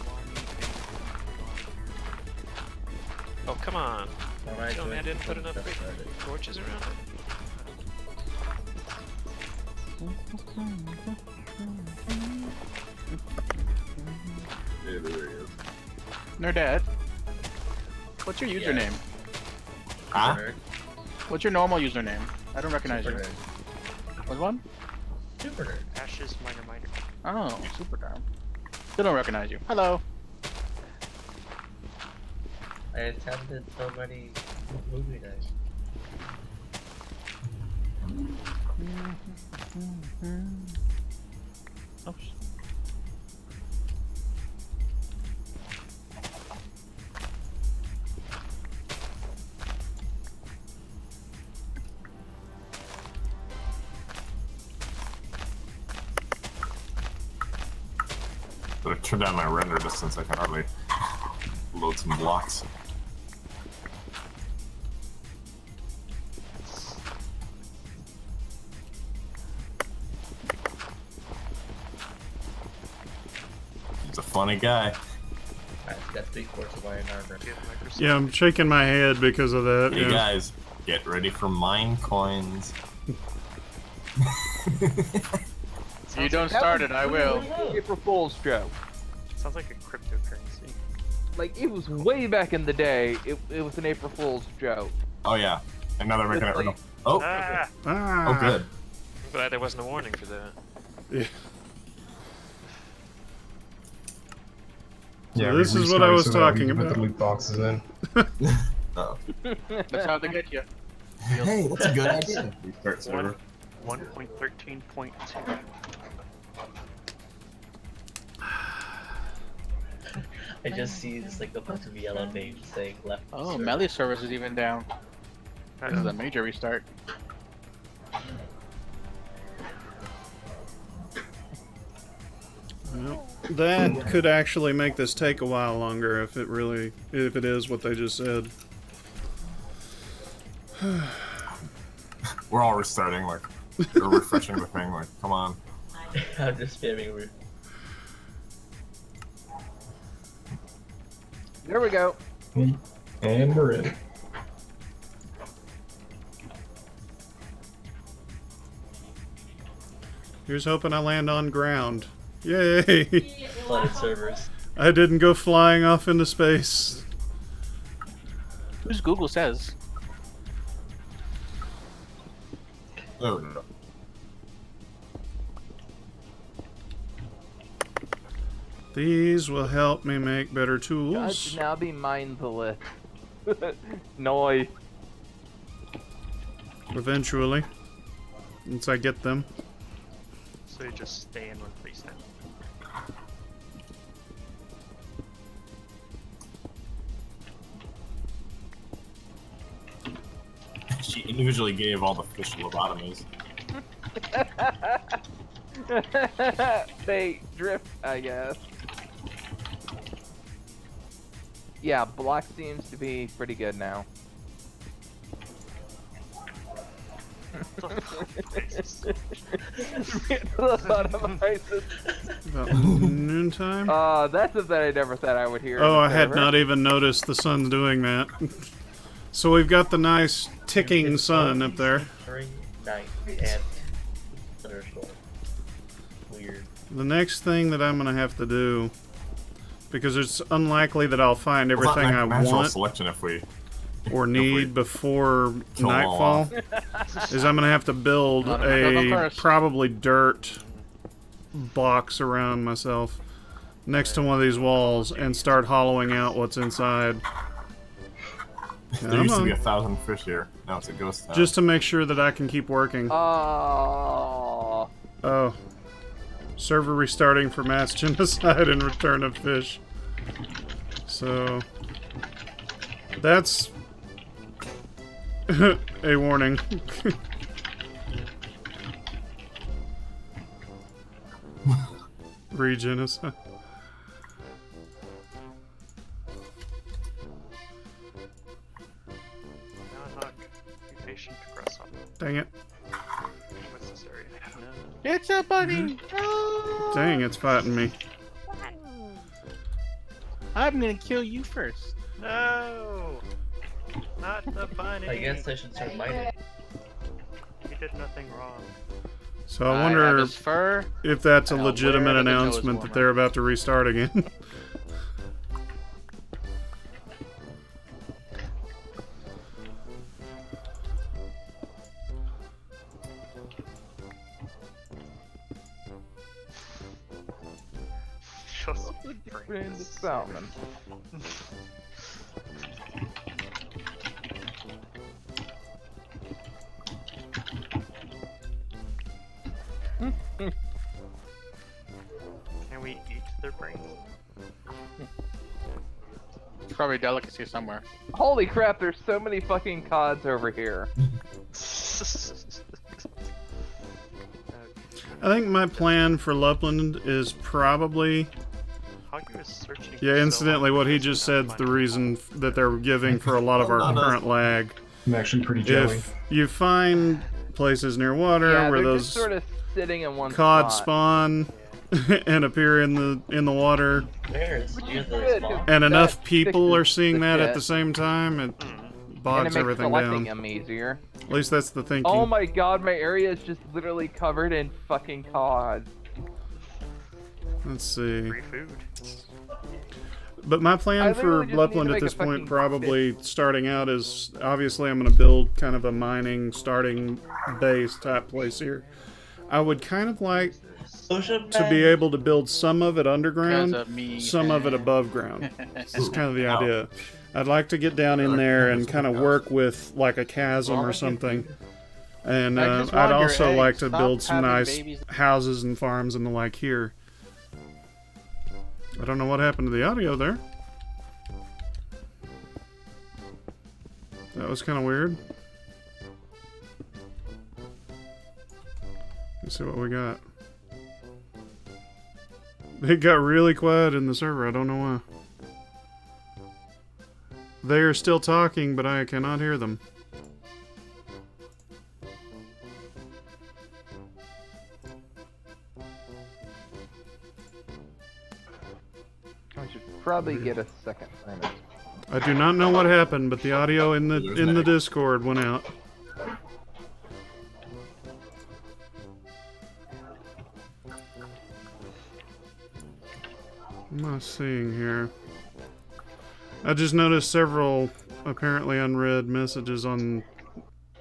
Oh, come on. When I Tell me I joined, didn't put the enough stuff freaking started. torches around it. Yeah, there he is. Nerdad. What's your Yeah. username? Huh? Super nerd. What's your normal username? I don't recognize Super you. nerd. What one? Super nerd. Ashes, minor. Oh, super dumb. Still don't recognize you. Hello. I attended so many movie nights. Oh, But I turned down my render distance. I can hardly load some blocks. He's a funny guy. I've got 3/4 of iron armor. Yeah, I'm shaking my head because of that. Hey yeah. guys, get ready for mine coins. You don't start it, I will. April Fool's joke. Sounds like a cryptocurrency. Like, it was way back in the day, it was an April Fool's joke. Oh yeah, and now they're making it real. Like- Oh, Ah! oh good. I'm glad there wasn't a warning for that. Yeah. Yeah, So this we is what I was restarted so that we talking can Put about. the loot boxes in. Oh. That's how they get you. Hey, that's a good idea. Restart server. 1.13.2. I just see this like a bunch of yellow names saying left. Oh, server. melee service is even down. This is a major restart. Well, that could actually make this take a while longer if it is what they just said. We're all restarting, like, we're refreshing the thing, like, come on. I'm just spamming. There we go. And we're in. Here's hoping I land on ground. Yay! Flooded servers. I didn't go flying off into space. Who's Google says? Oh no. These will help me make better God tools. should now be mindful. Noise. Eventually. Once I get them. So you just stay in one place now. She individually gave all the fish lobotomies. They drift, I guess. Yeah, block seems to be pretty good now. About noontime? That's something I never thought I would hear. Oh, I had not even noticed the sun's doing that. So we've got the nice ticking sun up there. Night and thunderstorm. Weird. The next thing that I'm going to have to do, because it's unlikely that I'll find everything I want selection if we or need before kill them all nightfall, off. is I'm going to have to build Go a first. probably dirt box around myself next to one of these walls and start hollowing out what's inside. There used to be 1,000 fish here. Now it's a ghost town. Just to make sure that I can keep working. Oh. Oh. Server restarting for mass genocide and return of fish. So... that's... a warning. Regenocide. Be patient, progress up. Dang it. What's this area? No. It's a bunny! Dang, it's fighting me. I'm gonna kill you first. No! Not the bunny! I guess I should start mining. He did nothing wrong. So I have wonder his fur. if that's a and I'll legitimate wear it until it's announcement that warmer. they're about to restart again. Just Brand of salmon. their brains. It's probably a delicacy somewhere. Holy crap, there's so many fucking cods over here. I think my plan for Lupland is probably... Hoggy was searching Yeah, incidentally, what he just said is the reason that they're giving for a lot of our current lag. I'm actually pretty jelly. If you find places near water Yeah, where they're those just sort of sitting in one cod spot. spawn and appear in the water, There's Which near is the good, spawn. and enough That people fixes are seeing the that at shit. the same time, it And bogs it makes everything selecting down. them easier. At least that's the thinking. Oh my god, my area is just literally covered in fucking cod. Let's see. Free food. But my I plan for literally just need to Lupland at make a this point, fucking probably starting out, is obviously I'm going to build kind of a mining starting base type place here. I would kind of like to be able to build some of it underground, Because of me. some of it above ground. This is kind of the idea. I'd like to get down in there and kind of work with like a chasm or something. And I just I'd want your also eggs. like to Stop build some having nice babies. houses and farms and the like here. I don't know what happened to the audio there. That was kind of weird. Let's see what we got. It got really quiet in the server. I don't know why. They are still talking, but I cannot hear them. I should probably get a second furnace. I do not know what happened, but the audio in the Discord went out. What am I seeing here? I just noticed several apparently unread messages on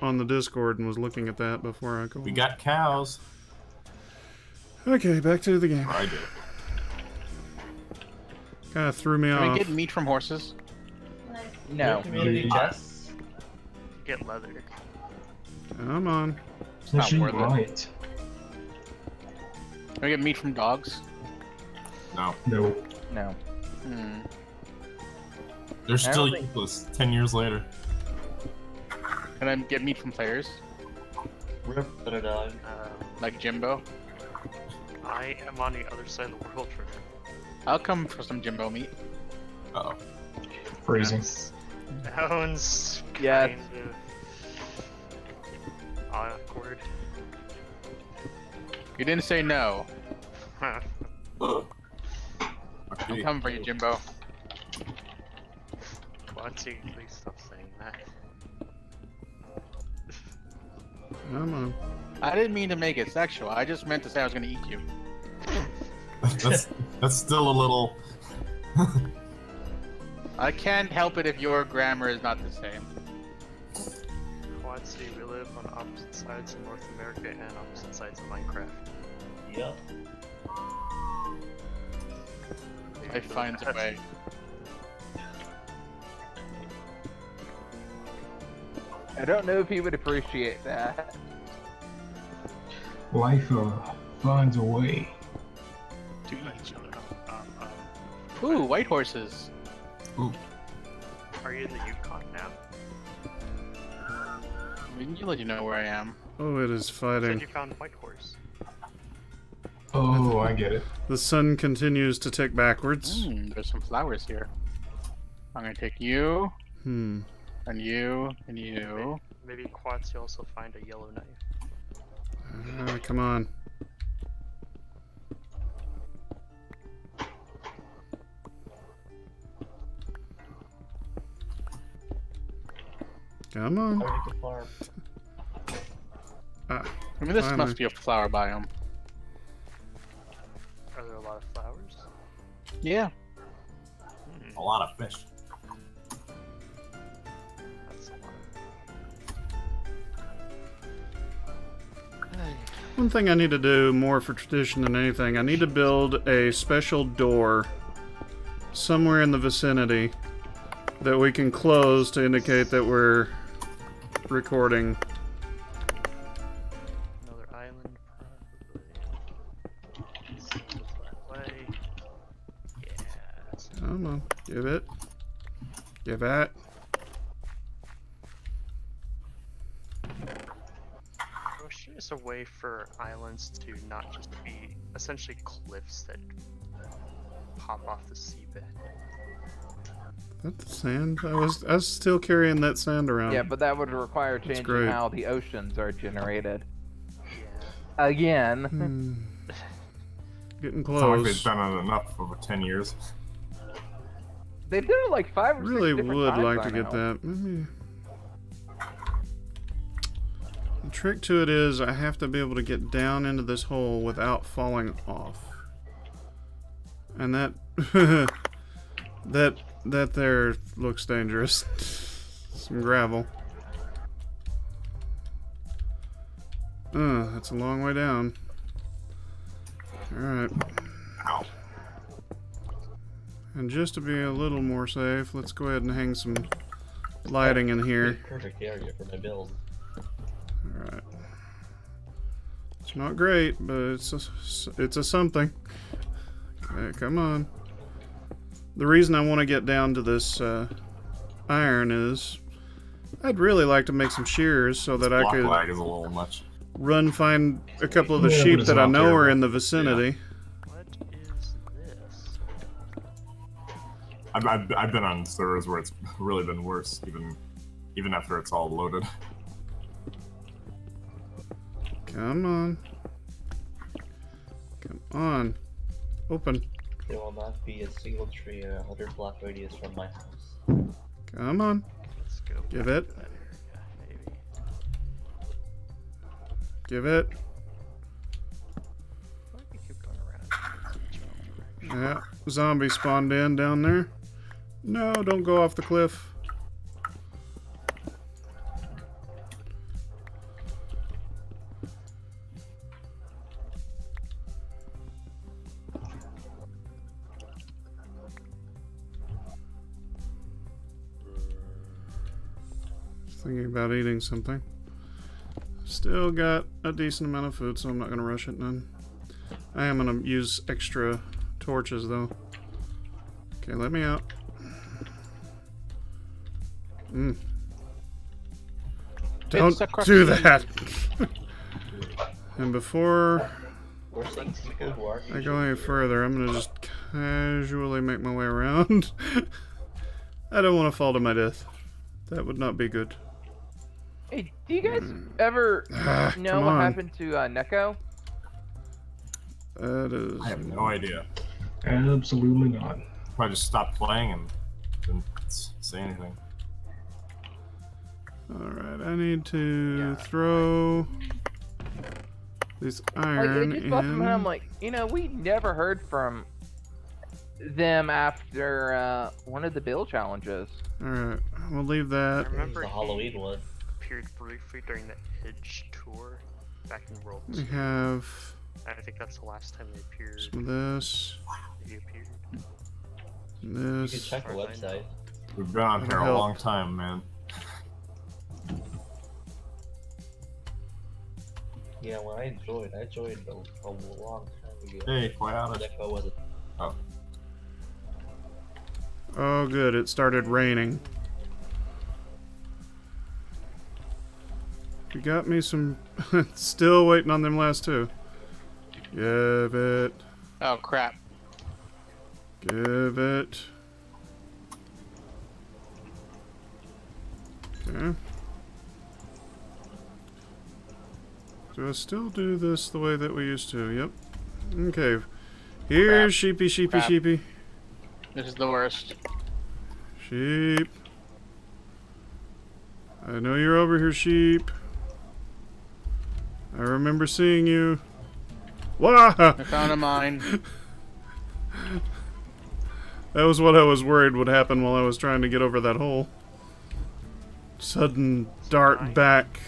the Discord and was looking at that before I go. We got cows. Okay, back to the game. I did. Kind of threw me Can off. we get meat from horses? No. Community chests. Get leather. Come on. It's not Pushing worth it. right. Can we get meat from dogs? No. No. No. Hmm. They're still Apparently- useless 10 years later. Can I get meat from players? Rip the dog. Like Jimbo? I am on the other side of the world for I'll come for some Jimbo meat. Uh-oh. Freezing. Sounds Yes. kind of awkward. You didn't say no. Huh. I'm Okay. coming for you, Jimbo. Quanti, please stop saying that. Come on. I didn't mean to make it sexual. I just meant to say I was gonna eat you. That's still a little... I can't help it if your grammar is not the same. Quad City, we live on opposite sides of North America and opposite sides of Minecraft. Yep. Life finds a way. I don't know if he would appreciate that. Life finds a way. To eat each other. Ooh, white horses. Ooh. Are you in the Yukon now? We can let you know where I am. Oh, it is Said fighting. you found White Horse. Oh, I get it. The sun continues to tick backwards. There's some flowers here. I'm gonna take you, Hmm. and you, and you. Maybe Quatsy also find a yellow knife. Come on. Come on. Or you can farm. Ah, I mean, this finally. must be a flower biome. Are there a lot of flowers? Yeah. A lot of fish. That's a lot. One thing I need to do more for tradition than anything, I need to build a special door somewhere in the vicinity that we can close to indicate that we're recording. Another island, probably. Seems that way. Give it. I wish there's a way for islands to not just be essentially cliffs that pop off the seabed. That the sand? I was still carrying that sand around. Yeah, but that would require changing great. how the oceans are generated. Again. Getting It's not like close. they've done it enough over 10 years. They've done it like 5 or 6 Really different would times like by to get now. that. Maybe. The trick to it is I have to be able to get down into this hole without falling off. And that that there looks dangerous. Some gravel. That's a long way down. Alright. Ow. And just to be a little more safe, let's go ahead and hang some lighting in here. Perfect area for my build. Alright. It's not great, but it's a something. Okay, come on. The reason I want to get down to this iron is I'd really like to make some shears so that I Block could lag is a little much. run find a couple of the Yeah, but sheep it's that I not know are terrible. in the vicinity. What is this? I've been on servers where it's really been worse, even after it's all loaded. Come on. Come on. Open. There will not be a single tree a 100 block radius from my house. Come on. Let's go. Give back it. to that area, maybe. Give it. Why do we keep going around? Yeah. Zombie spawned in down there. No, don't go off the cliff. Thinking about eating something. Still got a decent amount of food, so I'm not going to rush it none. I am going to use extra torches, though. Okay, let me out. Don't do that! And before We're seeing people who are I go any further, I'm going to just casually make my way around. I don't want to fall to my death. That would not be good. Hey, do you guys ever know come what on. happened to Neko? That is... I have no idea. Absolutely not. I just stopped playing and didn't say anything. Alright, I need to throw this iron Like, it just busted my head. I'm in. like, you know, we never heard from them after one of the build challenges. Alright, we'll leave I that. It was remember the he Halloween one. appeared briefly during the Edge tour back in World We 2. have I think that's the last time they appeared. some of this, He appeared. You can this. check the Far as I website. We've been on here a That'll long help. time, man. Yeah, when I joined a long time ago. Hey, quiet out. Neko wasn't. Oh, Oh good, it started raining. You got me some... Still waiting on them last two. Give it. Oh crap. Give it. Okay. Do I still do this the way that we used to? Yep. Okay. Here's sheepy, sheepy, Crap. sheepy. This is the worst. Sheep. I know you're over here, sheep. I remember seeing you. Wah! I found a mine. That was what I was worried would happen while I was trying to get over that hole. Sudden dart back.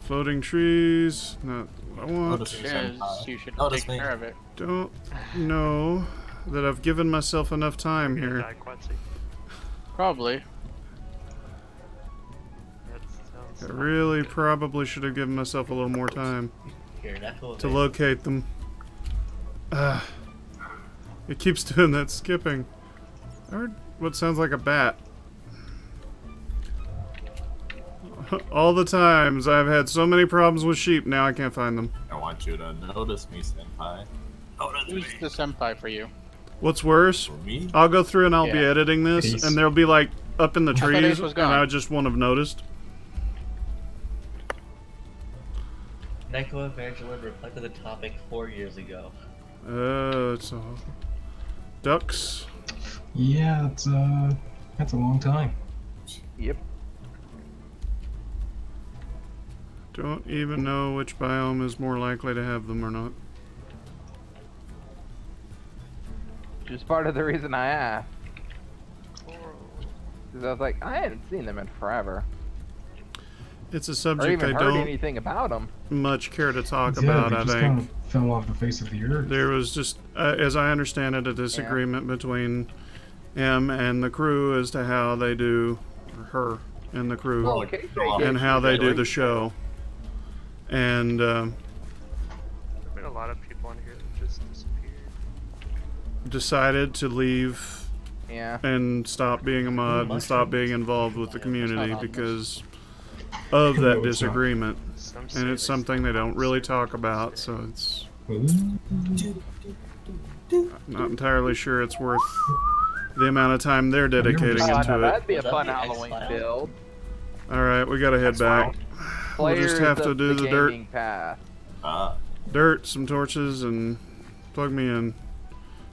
Floating trees. Not what I want. Notice me, Yes, senpai. you should Notice take me. care of it. Don't know that I've given myself enough time You're gonna here. die, Quincy. Probably. That I sounds really probably should have given myself a little more time Here, Neko. to locate them. It keeps doing that skipping. what sounds like a bat? All the times I've had so many problems with sheep, now I can't find them. I want you to notice me, senpai. Who's the senpai for you? What's worse? For me? I'll go through and I'll be Yeah. editing this, Ace. and there'll be like up in the thought trees, Ace was and gone. I just won't have noticed. Neko Evangeline reflected the topic 4 years ago. It's ducks. Yeah, that's a long time. Yep. Don't even know which biome is more likely to have them or not. Which is part of the reason I asked. Because I was like, I hadn't seen them in forever. It's a Or subject even I heard don't anything about them. much care to talk Yeah, about, they I just think. kind of fell off the face of the earth. There was just, as I understand it, a disagreement between him and the crew as to how they do, or her and the crew, Well, okay, and how they do the show. And There's been a lot of people on here that just disappeared. decided to leave Yeah. and stop being a mod and stop being involved with the community not because of No, that it's not. disagreement. Some say And it's they something they don't stopped really serving talk about, today. so it's Ooh. not entirely sure it's worth the amount of time they're dedicating Oh, I know, into it. that'd be a Was that fun the Halloween X-Files? build. Alright, we gotta head back. We'll just Players have to of do the dirt. gaming path. Dirt, some torches, and plug me in.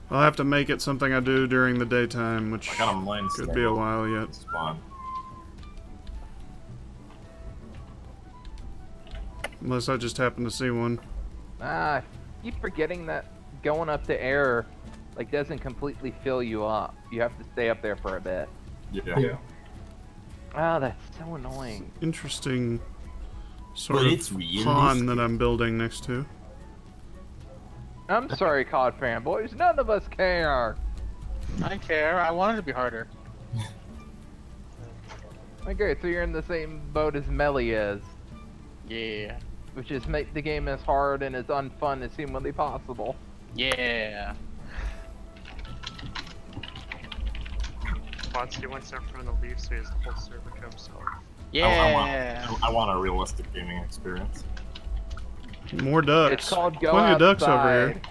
I'll have to make it something I do during the daytime, which I got a mine could be a while yet. Spawn. Unless I just happen to see one. Ah, I keep forgetting that going up to air like doesn't completely fill you up. You have to stay up there for a bit. Yeah. Yeah. Ah, that's so annoying. Interesting sort But of it's realistic. pond that I'm building next to. I'm sorry, COD fanboys. None of us care. I care. I want it to be harder. Okay, so you're in the same boat as Melly is, Yeah. which is make the game as hard and as unfun as humanly possible. Yeah. Watsy wants everyone to leave so he has the whole server to himself. Yeah. I want a realistic gaming experience. More ducks. It's called Go Plenty of ducks over Outside. here.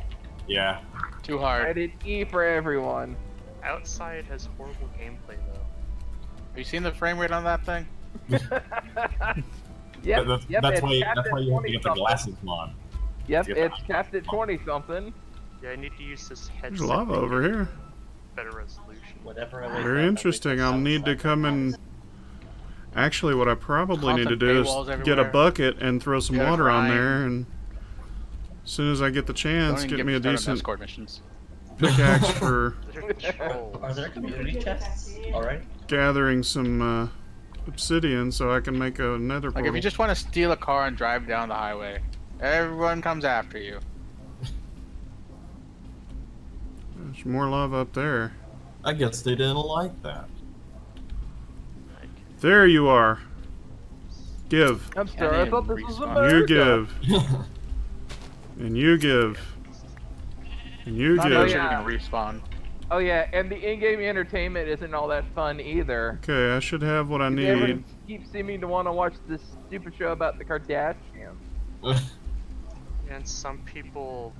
Yeah. Too hard. Rated E for everyone. Outside has horrible gameplay though. Have you seen the frame rate on that thing? Yep, That's yep, why it's you, capped that's at why you have to get the 20-something. glasses on. Yep, Yeah. it's capped at 20 something. Yeah, I need to use this headset. There's lava to over get here. Better resolution. Whenever I wake Very up, interesting. I'll need to come and... Actually, what I probably need to Constant do is paywalls get a everywhere. bucket and throw some Gotta water on grind. there, and as soon as I get the chance, Don't even get me a started on decent escort missions. pickaxe for They're trolls. Are there community chests? Alright. gathering some obsidian so I can make a nether Like portal. if you just want to steal a car and drive down the highway, everyone comes after you. There's more lava up there. I guess they didn't like that. There you are. Give. I'm sorry, I thought this was respawn. America. You give. And you give. And you Not give. sure you yeah. can respawn. Oh yeah, and the in-game entertainment isn't all that fun either. Okay, I should have what I Everyone need. keeps seeming to want to watch this stupid show about the Kardashians. And some people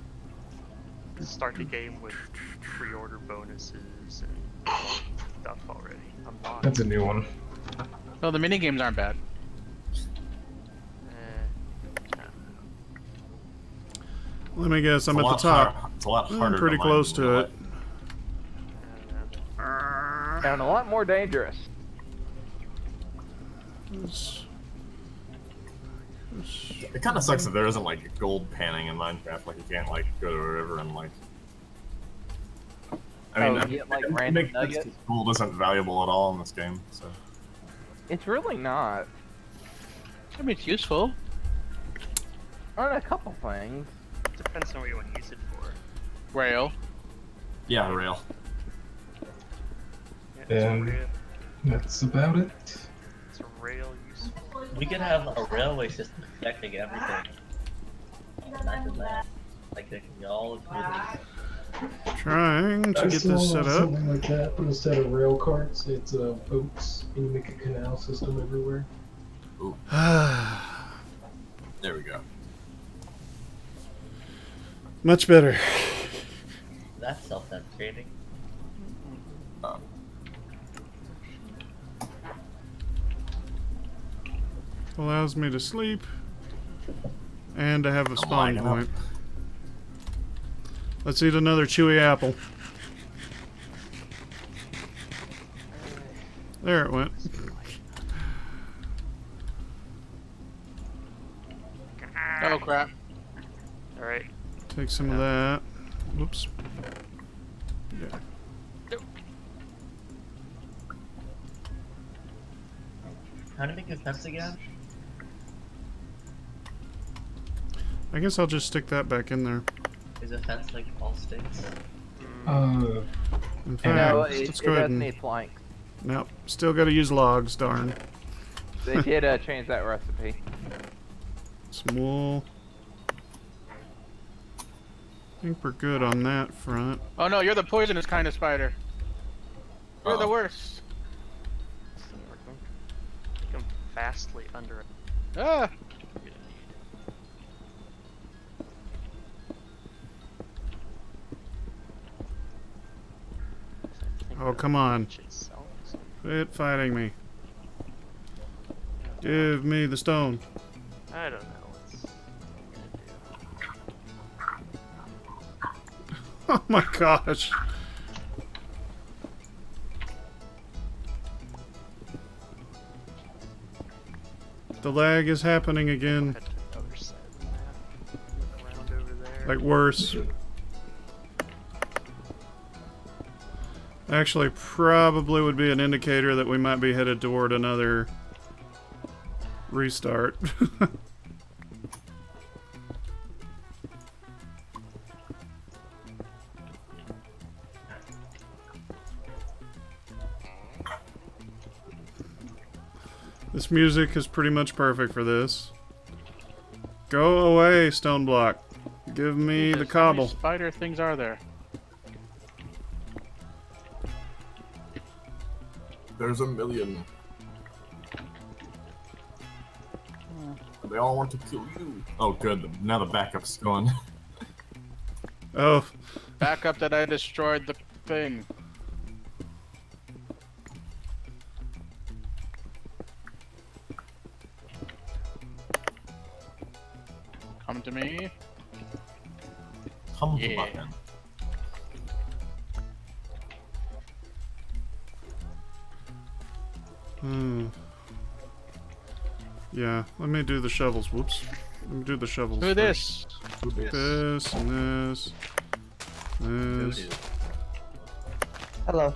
start the game with pre-order bonuses and stuff already. I'm not. That's a new one. No, the mini games aren't bad. Let me guess, I'm It's a at the lot top. It's a lot harder. I'm pretty to mine close than to real it. life. And a lot more dangerous. It kind of sucks that there isn't like gold panning in Minecraft. Like you can't like go to a river and like. I mean, Oh, get, like, it random makes sense nuggets? 'cause gold isn't valuable at all in this game. So It's really not. I mean, it's useful. On a couple things. Depends on what you want to use it for. Rail. yeah, rail. Yeah, And- that's about it. it's a rail useful. We could have a railway system connecting everything. Imagine that. Like they can be all included. Trying to I get saw this set up. something like that, but instead of rail carts, it's boats, and you make a canal system everywhere. Ooh. There we go. Much better. That's self-deprecating. Oh. Allows me to sleep and to have a spawn point. Let's eat another chewy apple. There it went. Oh crap. Alright. Take some of that. Whoops. Yeah. How to make a fence again? I guess I'll just stick that back in there. Is a fence like all sticks? In fact, No, let's it go ahead does and... need planks. Nope. Still gotta use logs, darn. They did change that recipe. Some wool. I think we're good on that front. Oh no, you're the poisonous kind of spider. You're the worst. I'm vastly under it. Ah! Oh, come on. Quit fighting me. Give me the stone. I don't know what's Oh my gosh. The lag is happening again. Like worse. Actually, probably would be an indicator that we might be headed toward another restart. This music is pretty much perfect for this. Go away, stone block. Give me the cobble. How many spider things are there? There's a million. They all want to kill you. Oh, good. Now the backup's gone. Oh. Back up that I destroyed the thing. Come to me. Come to Yeah. button. Yeah, let me do the shovels. Whoops. Let me do the shovels. Do this. This and this. This. Hello.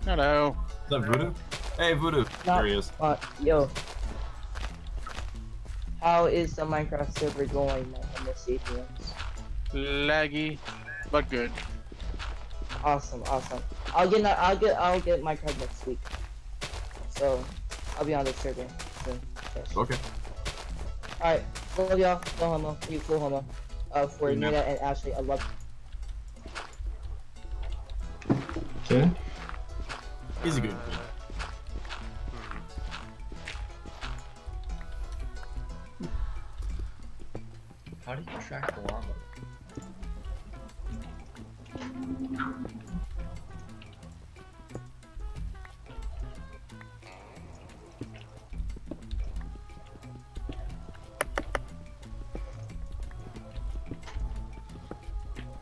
Hello. Is that Voodoo? Hey, Voodoo. There he is. Yo. How is the Minecraft server going in the Sapiens? Laggy, but good. Awesome, awesome. I'll get Minecraft next week. So I'll be on the server soon. Yes. Okay. Alright, love y'all. No homo. You full homo. For Nina and Ashley, I love. Okay. He's a good kid. How do you track the llama?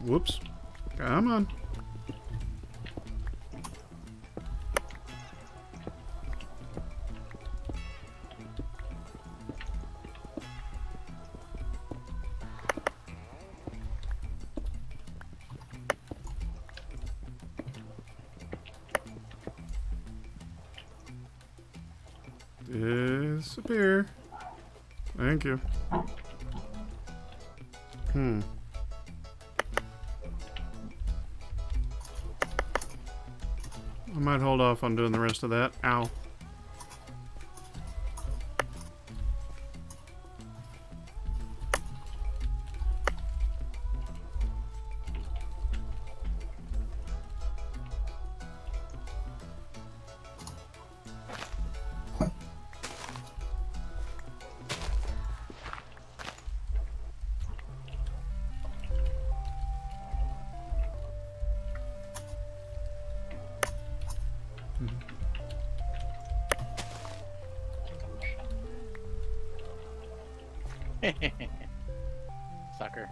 Whoops. Come on. Disappear. Thank you. I might hold off on doing the rest of that. Ow. Sucker.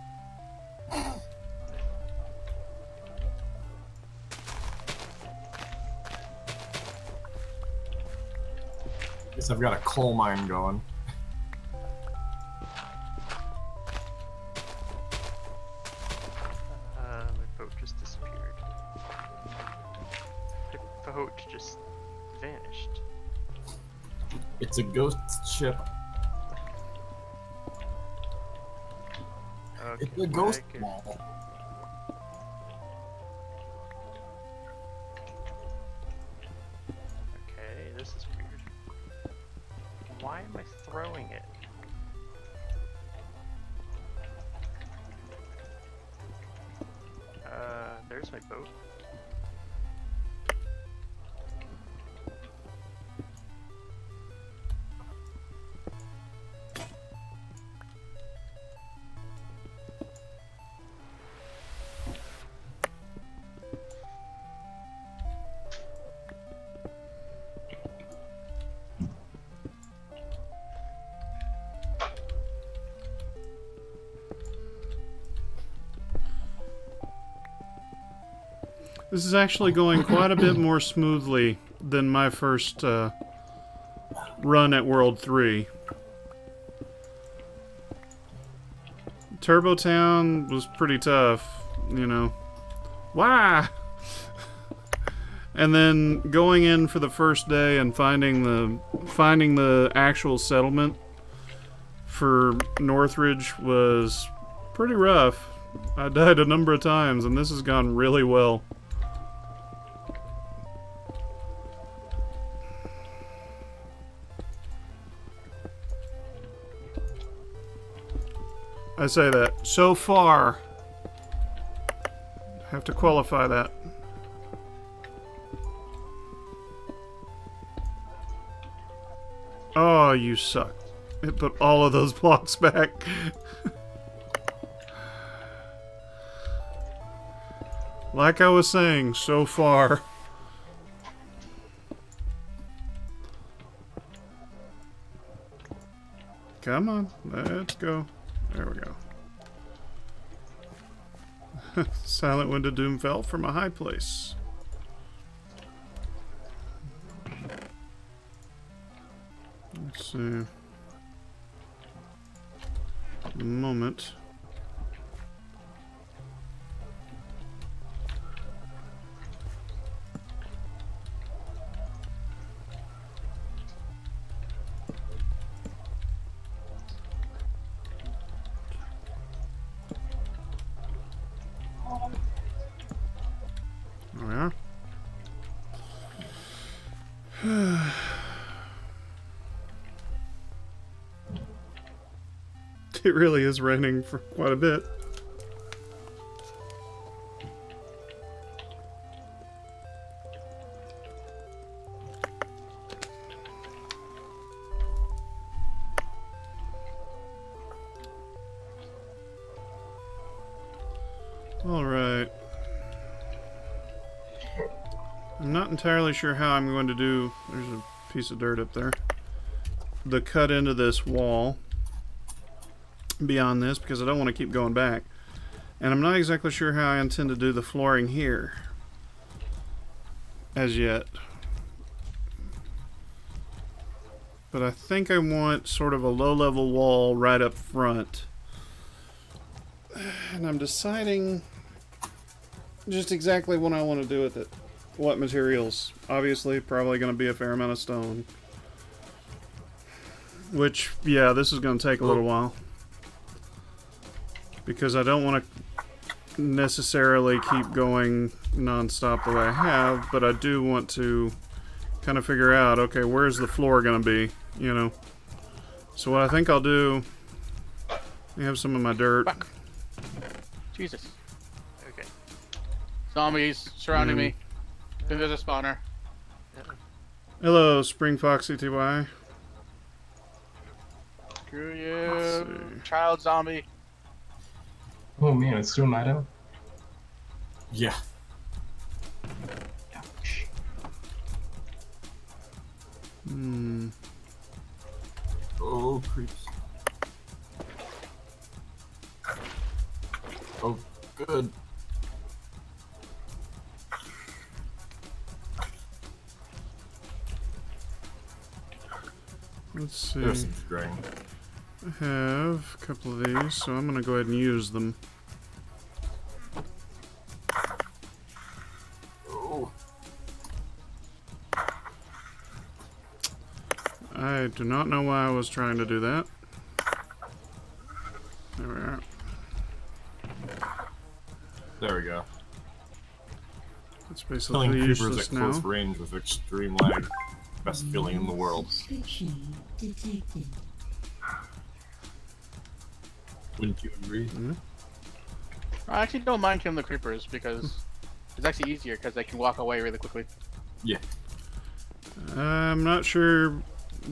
Guess I've got a coal mine going. My boat just disappeared. The boat just vanished. It's a ghost ship. Okay, It's a ghost ball. Okay, this is weird. Why am I throwing it? There's my boat. This is actually going quite a bit more smoothly than my first run at World 3. Turbo Town was pretty tough, you know. Why? And then going in for the first day and finding the actual settlement for Northridge was pretty rough. I died a number of times, and this has gone really well. I say that. So far. Have to qualify that. Oh, you suck. It put all of those blocks back. Like I was saying, so far. Come on, let's go. There we go. Silent Wind of Doom fell from a high place. Let's see. A moment. Oh, yeah. It really is raining for quite a bit. All right. I'm not entirely sure how I'm going to do. There's a piece of dirt up there. The cut into this wall beyond this, because I don't want to keep going back. And I'm not exactly sure how I intend to do the flooring here as yet. But I think I want sort of a low-level wall right up front. And I'm deciding just exactly what I want to do with it. What materials. Obviously, probably going to be a fair amount of stone. Which, yeah, this is going to take a little while. Because I don't want to necessarily keep going non-stop the way I have, but I do want to kind of figure out, okay, where's the floor going to be, you know? So what I think I'll do, I have some of my dirt. Fuck. Jesus. Okay. Zombies surrounding me. I think there's a spawner. Hello, Spring Foxy TY. Screw you, child zombie. Oh man, it's still night out? Yeah. Ouch. Hmm. Oh, creeps. Good. Let's see. There's some string. I have a couple of these, so I'm gonna go ahead and use them. Oh. I do not know why I was trying to do that. There we are. There we go. That's basically Killing creepers useless at now. close range with extreme lag. Best feeling in the world. Wouldn't you agree? I actually don't mind killing the creepers because it's actually easier because they can walk away really quickly. Yeah. I'm not sure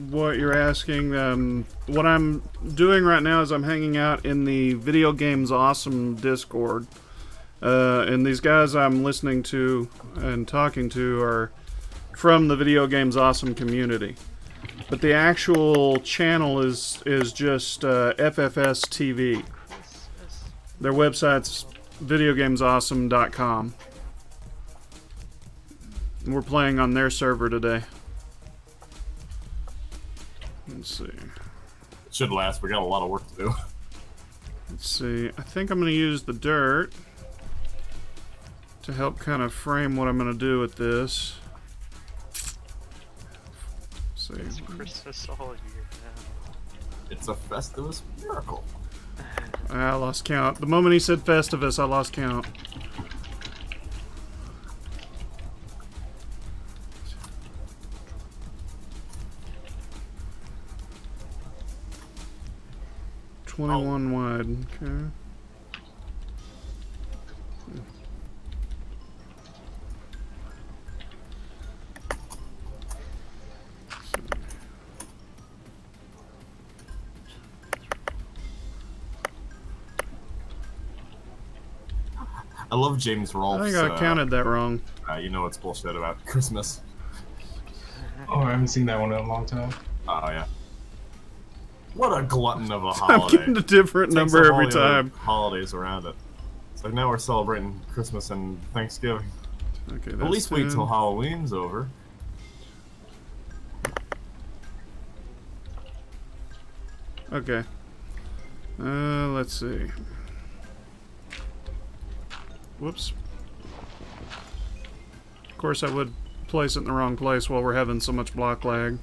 what you're asking. What I'm doing right now is I'm hanging out in the Video Games Awesome Discord. And these guys I'm listening to and talking to are from the Video Games Awesome community. But the actual channel is just FFS TV. Their website's videogamesawesome.com. We're playing on their server today. Let's see. It should last. We got a lot of work to do. Let's see. I think I'm going to use the dirt to help kind of frame what I'm going to do with this. See. It's Christmas all year now. It's a Festivus miracle. I lost count. The moment he said Festivus, I lost count. Oh. 21 wide. Okay. I love James Rolfe's. I think I counted that wrong. You know it's bullshit about Christmas. Oh, I haven't seen that one in a long time. Oh, yeah. What a glutton of a I'm holiday. getting a different number every time. Holidays around it. So now we're celebrating Christmas and Thanksgiving. Okay, At least wait till Halloween's over. Okay. Let's see. Whoops. Of course, I would place it in the wrong place while we're having so much block lag.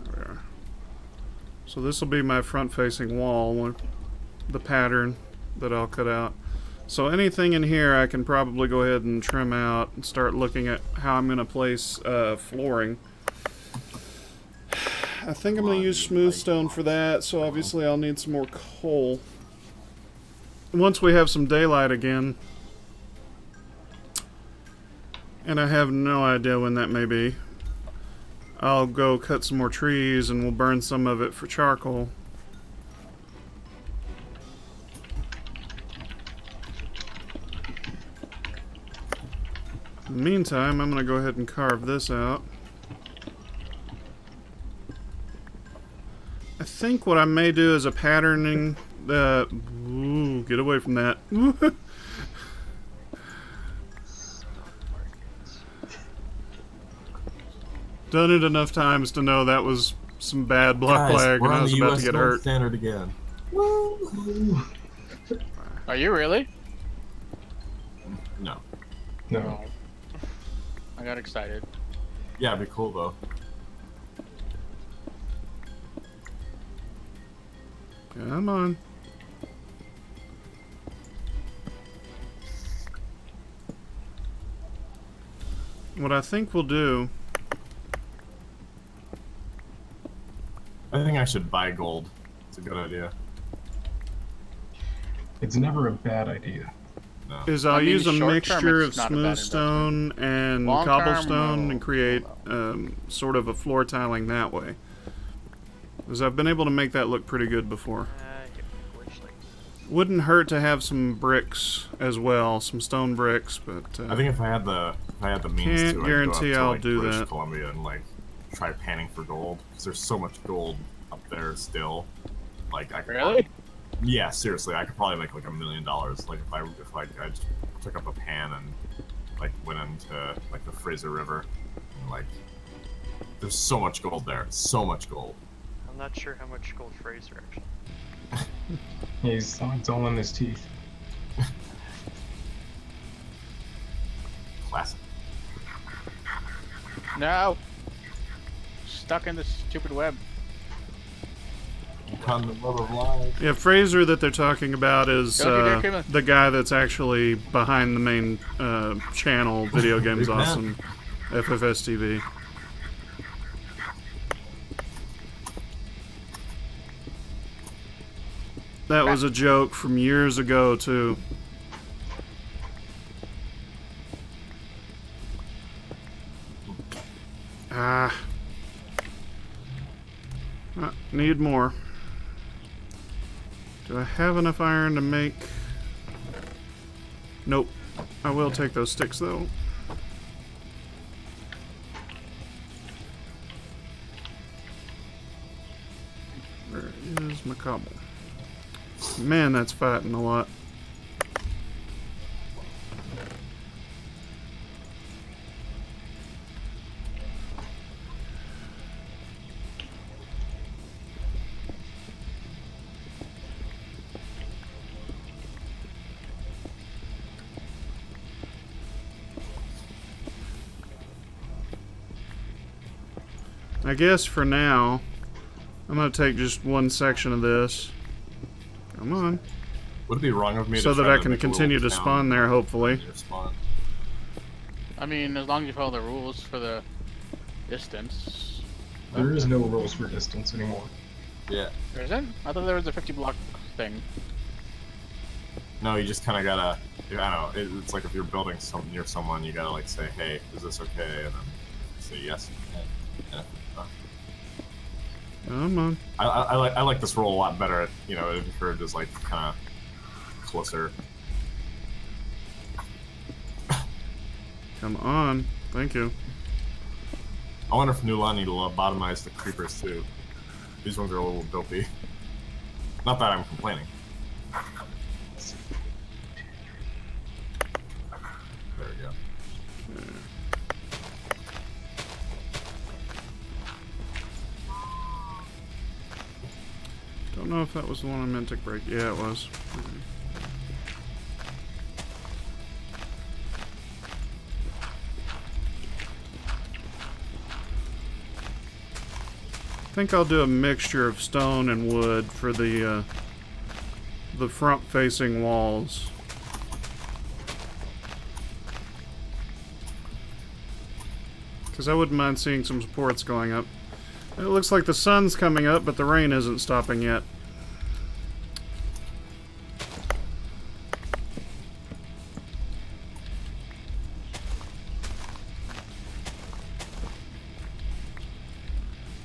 There. So this will be my front-facing wall, with the pattern that I'll cut out. So anything in here I can probably go ahead and trim out and start looking at how I'm going to place flooring. I think I'm going to use smooth stone for that, so obviously I'll need some more coal. Once we have some daylight again, and I have no idea when that may be, I'll go cut some more trees and we'll burn some of it for charcoal. In the meantime, I'm going to go ahead and carve this out. I think what I may do is a patterning. Ooh, get away from that. Done it enough times to know that was some bad block lag and I was about to get hurt. Standard again. Are you really? No. No. I got excited. Yeah, it'd be cool though. Come on. What I think we'll do... I think I should buy gold. It's a good idea. It's never a bad idea. No. Is I'll use a mixture of smooth stone and cobblestone and create sort of a floor tiling that way. Because I've been able to make that look pretty good before. Wouldn't hurt to have some bricks as well, some stone bricks, but I think if I had the means can't to, I'd guarantee go I'll up to, do British that. Columbia and like try panning for gold because there's so much gold up there still. Like I could Really? Yeah, seriously, I could probably make like $1 million. Like if I just took up a pan and like went into like the Fraser River, and, like there's so much gold there, so much gold. I'm not sure how much gold Fraser actually. It's all in his teeth. Classic. No! Stuck in this stupid web. On the web of life. Yeah, Fraser that they're talking about is the guy that's actually behind the main channel, Video Games Awesome, FFS TV. That was a joke from years ago, too. Need more. Do I have enough iron to make... Nope. I will take those sticks, though. Where is my cobble? Man, that's fighting a lot. I guess for now, I'm going to take just one section of this. Come on. Would it be wrong of me so to that I can continue to spawn there, hopefully. I mean, as long as you follow the rules for the distance. There is no rules for distance anymore. Yeah. There isn't? I thought there was a 50 block thing. No, you just kind of gotta. I don't know. It's like if you're building something near someone, you gotta like say, "Hey, is this okay?" And then say yes. Yeah. Come on. I like this role a lot better. It encourages like kind of closer. Come on. Thank you. I wonder if New Law need to lobotomize the creepers too. These ones are a little dopey. Not that I'm complaining. There we go. Don't know if that was the one I meant to break. Yeah, it was. I think I'll do a mixture of stone and wood for the front-facing walls. Because I wouldn't mind seeing some supports going up. It looks like the sun's coming up, but the rain isn't stopping yet.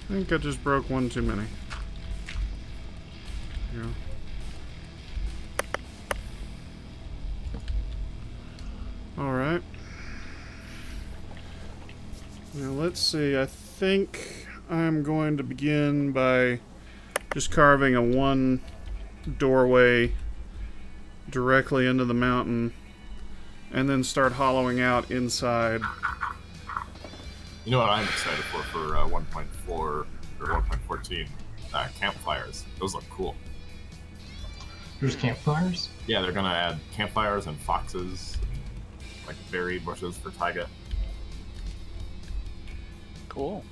I think I just broke one too many. Yeah. Alright. Now let's see, I think I'm going to begin by just carving a one doorway directly into the mountain and then start hollowing out inside. You know what I'm excited for 1.4 or 1.14? Campfires. Those look cool. There's campfires? Yeah, they're gonna add campfires and foxes, and, like berry bushes for taiga. Cool.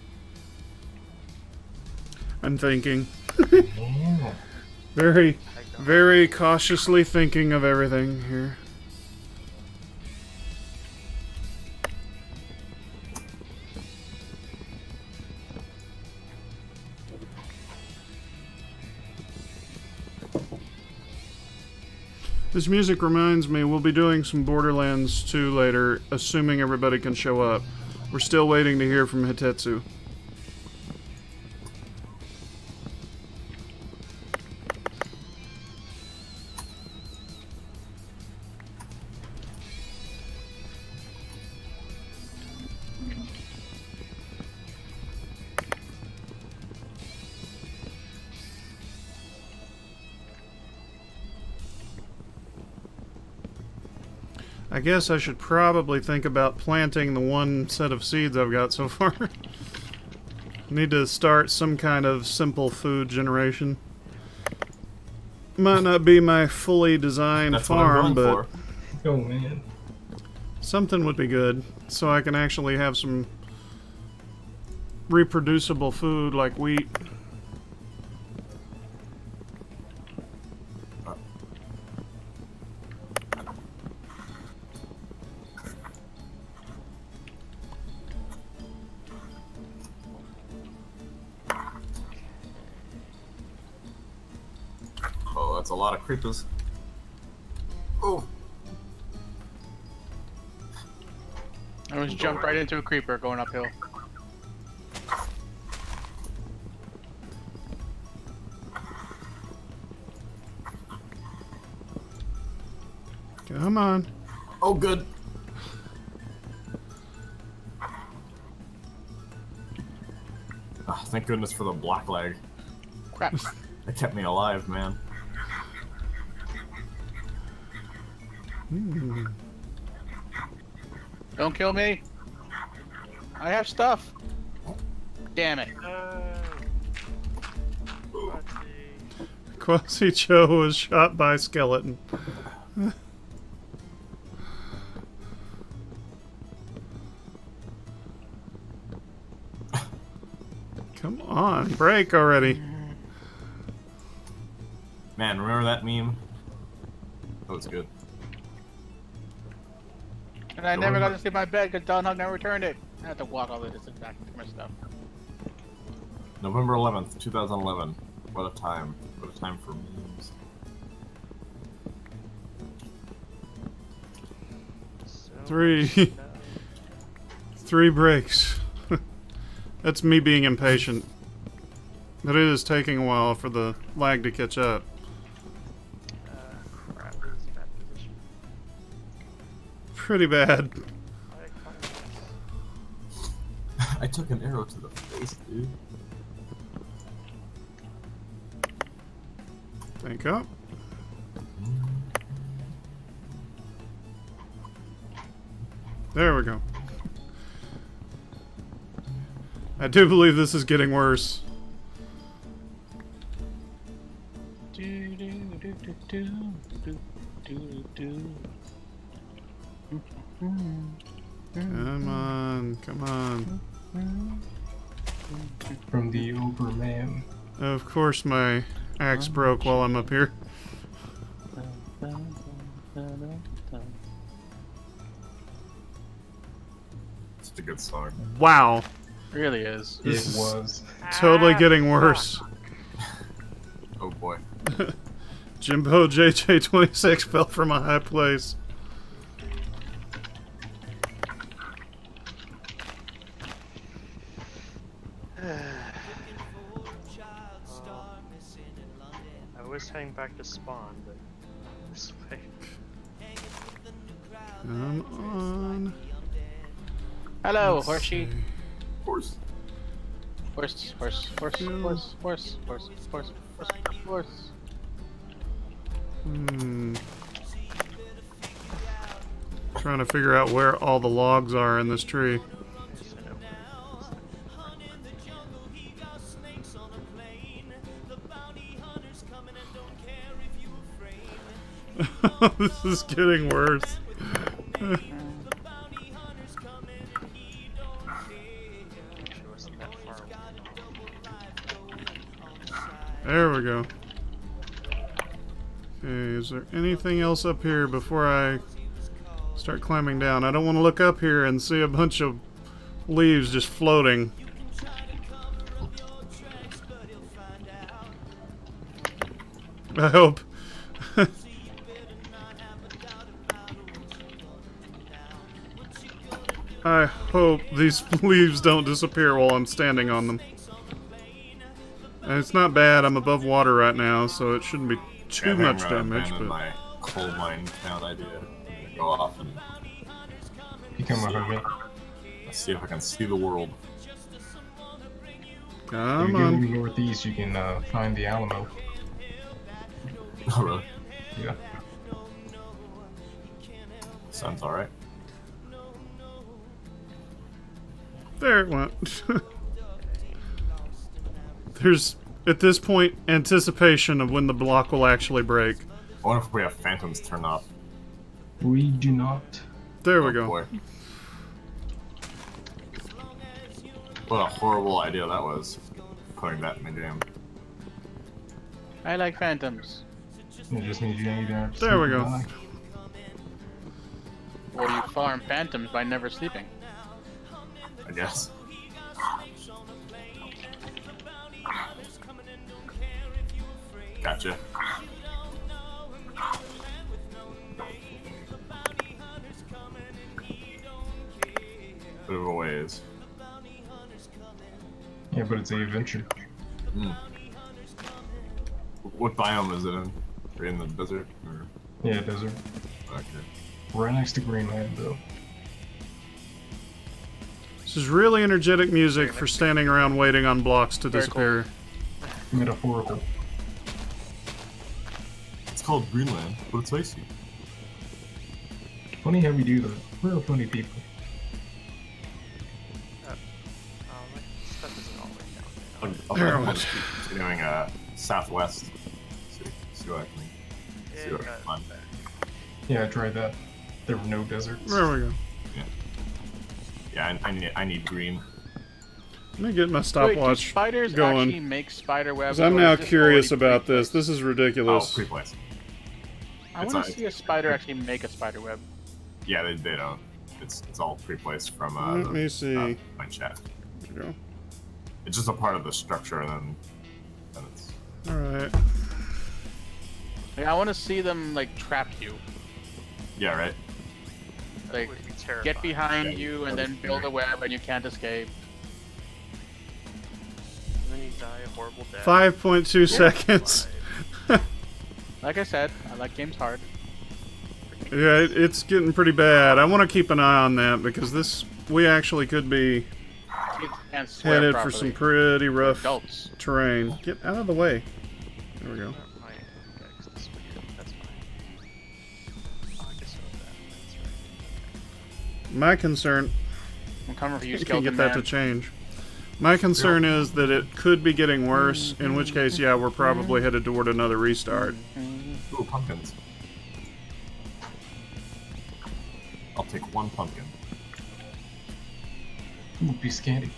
I'm thinking. Yeah. Very, very cautiously thinking of everything here. This music reminds me we'll be doing some Borderlands 2 later, assuming everybody can show up. We're still waiting to hear from Hitetsu. I guess I should probably think about planting the one set of seeds I've got so far. Need to start some kind of simple food generation. Might not be my fully designed That's farm, what I'm but Oh man. something would be good, so I can actually have some reproducible food like wheat. Oh, that's a lot of creepers. Oh. I almost jumped right into a creeper going uphill. Come on. Oh, good. Oh, thank goodness for the black leg. Crap. That kept me alive, man. Don't kill me. I have stuff. Damn it. Quasi Joe was shot by skeleton. Come on, break already. Man, remember that meme? That was good. And I never got to see my bed because Don Hug never returned it. I had to walk all the distance back to my stuff. November 11th, 2011. What a time. What a time for memes. Three breaks. That's me being impatient. But it is taking a while for the lag to catch up. Crap, this is a bad position. Pretty bad. I took an arrow to the face, dude. Think up. There we go. I do believe this is getting worse. Come on, come on. From the Overman. Of course my axe broke while I'm up here. It's a good song. Wow. Really is. It was. Totally getting worse. Oh boy. Jimbo JJ26 fell from a high place. I was heading back to spawn, but this way. Come on. Hello, horsey. Horse. Horse. Trying to figure out where all the logs are in this tree. This is getting worse. There we go. Okay, is there anything else up here before I start climbing down? I don't want to look up here and see a bunch of leaves just floating. I hope. I hope these leaves don't disappear while I'm standing on them. And it's not bad, I'm above water right now, so it shouldn't be too much damage. But my coal mine town idea. Go off and Become a hermit. let's see if I can see the world. Come If you on. go northeast, you can find the Alamo. Oh really? Yeah. Sounds alright. There it went. There's, at this point, anticipation of when the block will actually break. I wonder if we have phantoms turned off. We do not. There we go. Boy. What a horrible idea that was, putting that in the game. I like phantoms. I just need you to There we go. Or you farm phantoms by never sleeping. I guess. Gotcha. Bit of a ways. Yeah, but it's a adventure. Mm. What biome is it in? Are you in the desert? Or... Yeah, desert. Okay. Right next to Greenland, though. This is really energetic music for standing around waiting on blocks to disappear. Metaphorical. It's called Greenland, but it's icy. Funny how we do that. We're all funny people. I'll continuing southwest. See what I can see what I can find. Yeah, I tried that. There were no deserts. There we go. Yeah, I need green. Let me get my stopwatch do spiders going. actually make spider webs? I'm or now is this curious already about pre-placed? this. This is ridiculous. Oh, pre-placed. I want to see a spider actually make a spider web. Yeah, they don't. It's all pre-placed from Let me see. my chat. There you go. It's just a part of the structure, and then it's. All right. Like, I want to see them like trap you. Yeah, right. Like get behind you and then build a web and you can't escape. And then you die a horrible death. 5.2 seconds. Like I said, I like games hard. Yeah, it's getting pretty bad. I want to keep an eye on that because we actually could be headed for some pretty rough terrain. Get out of the way. There we go. My concern. I'm coming for you, I can't Skeleton get that to Man. change. My concern is that it could be getting worse, in which case, yeah, we're probably headed toward another restart. Ooh, pumpkins. I'll take one pumpkin. Ooh, piece of candy.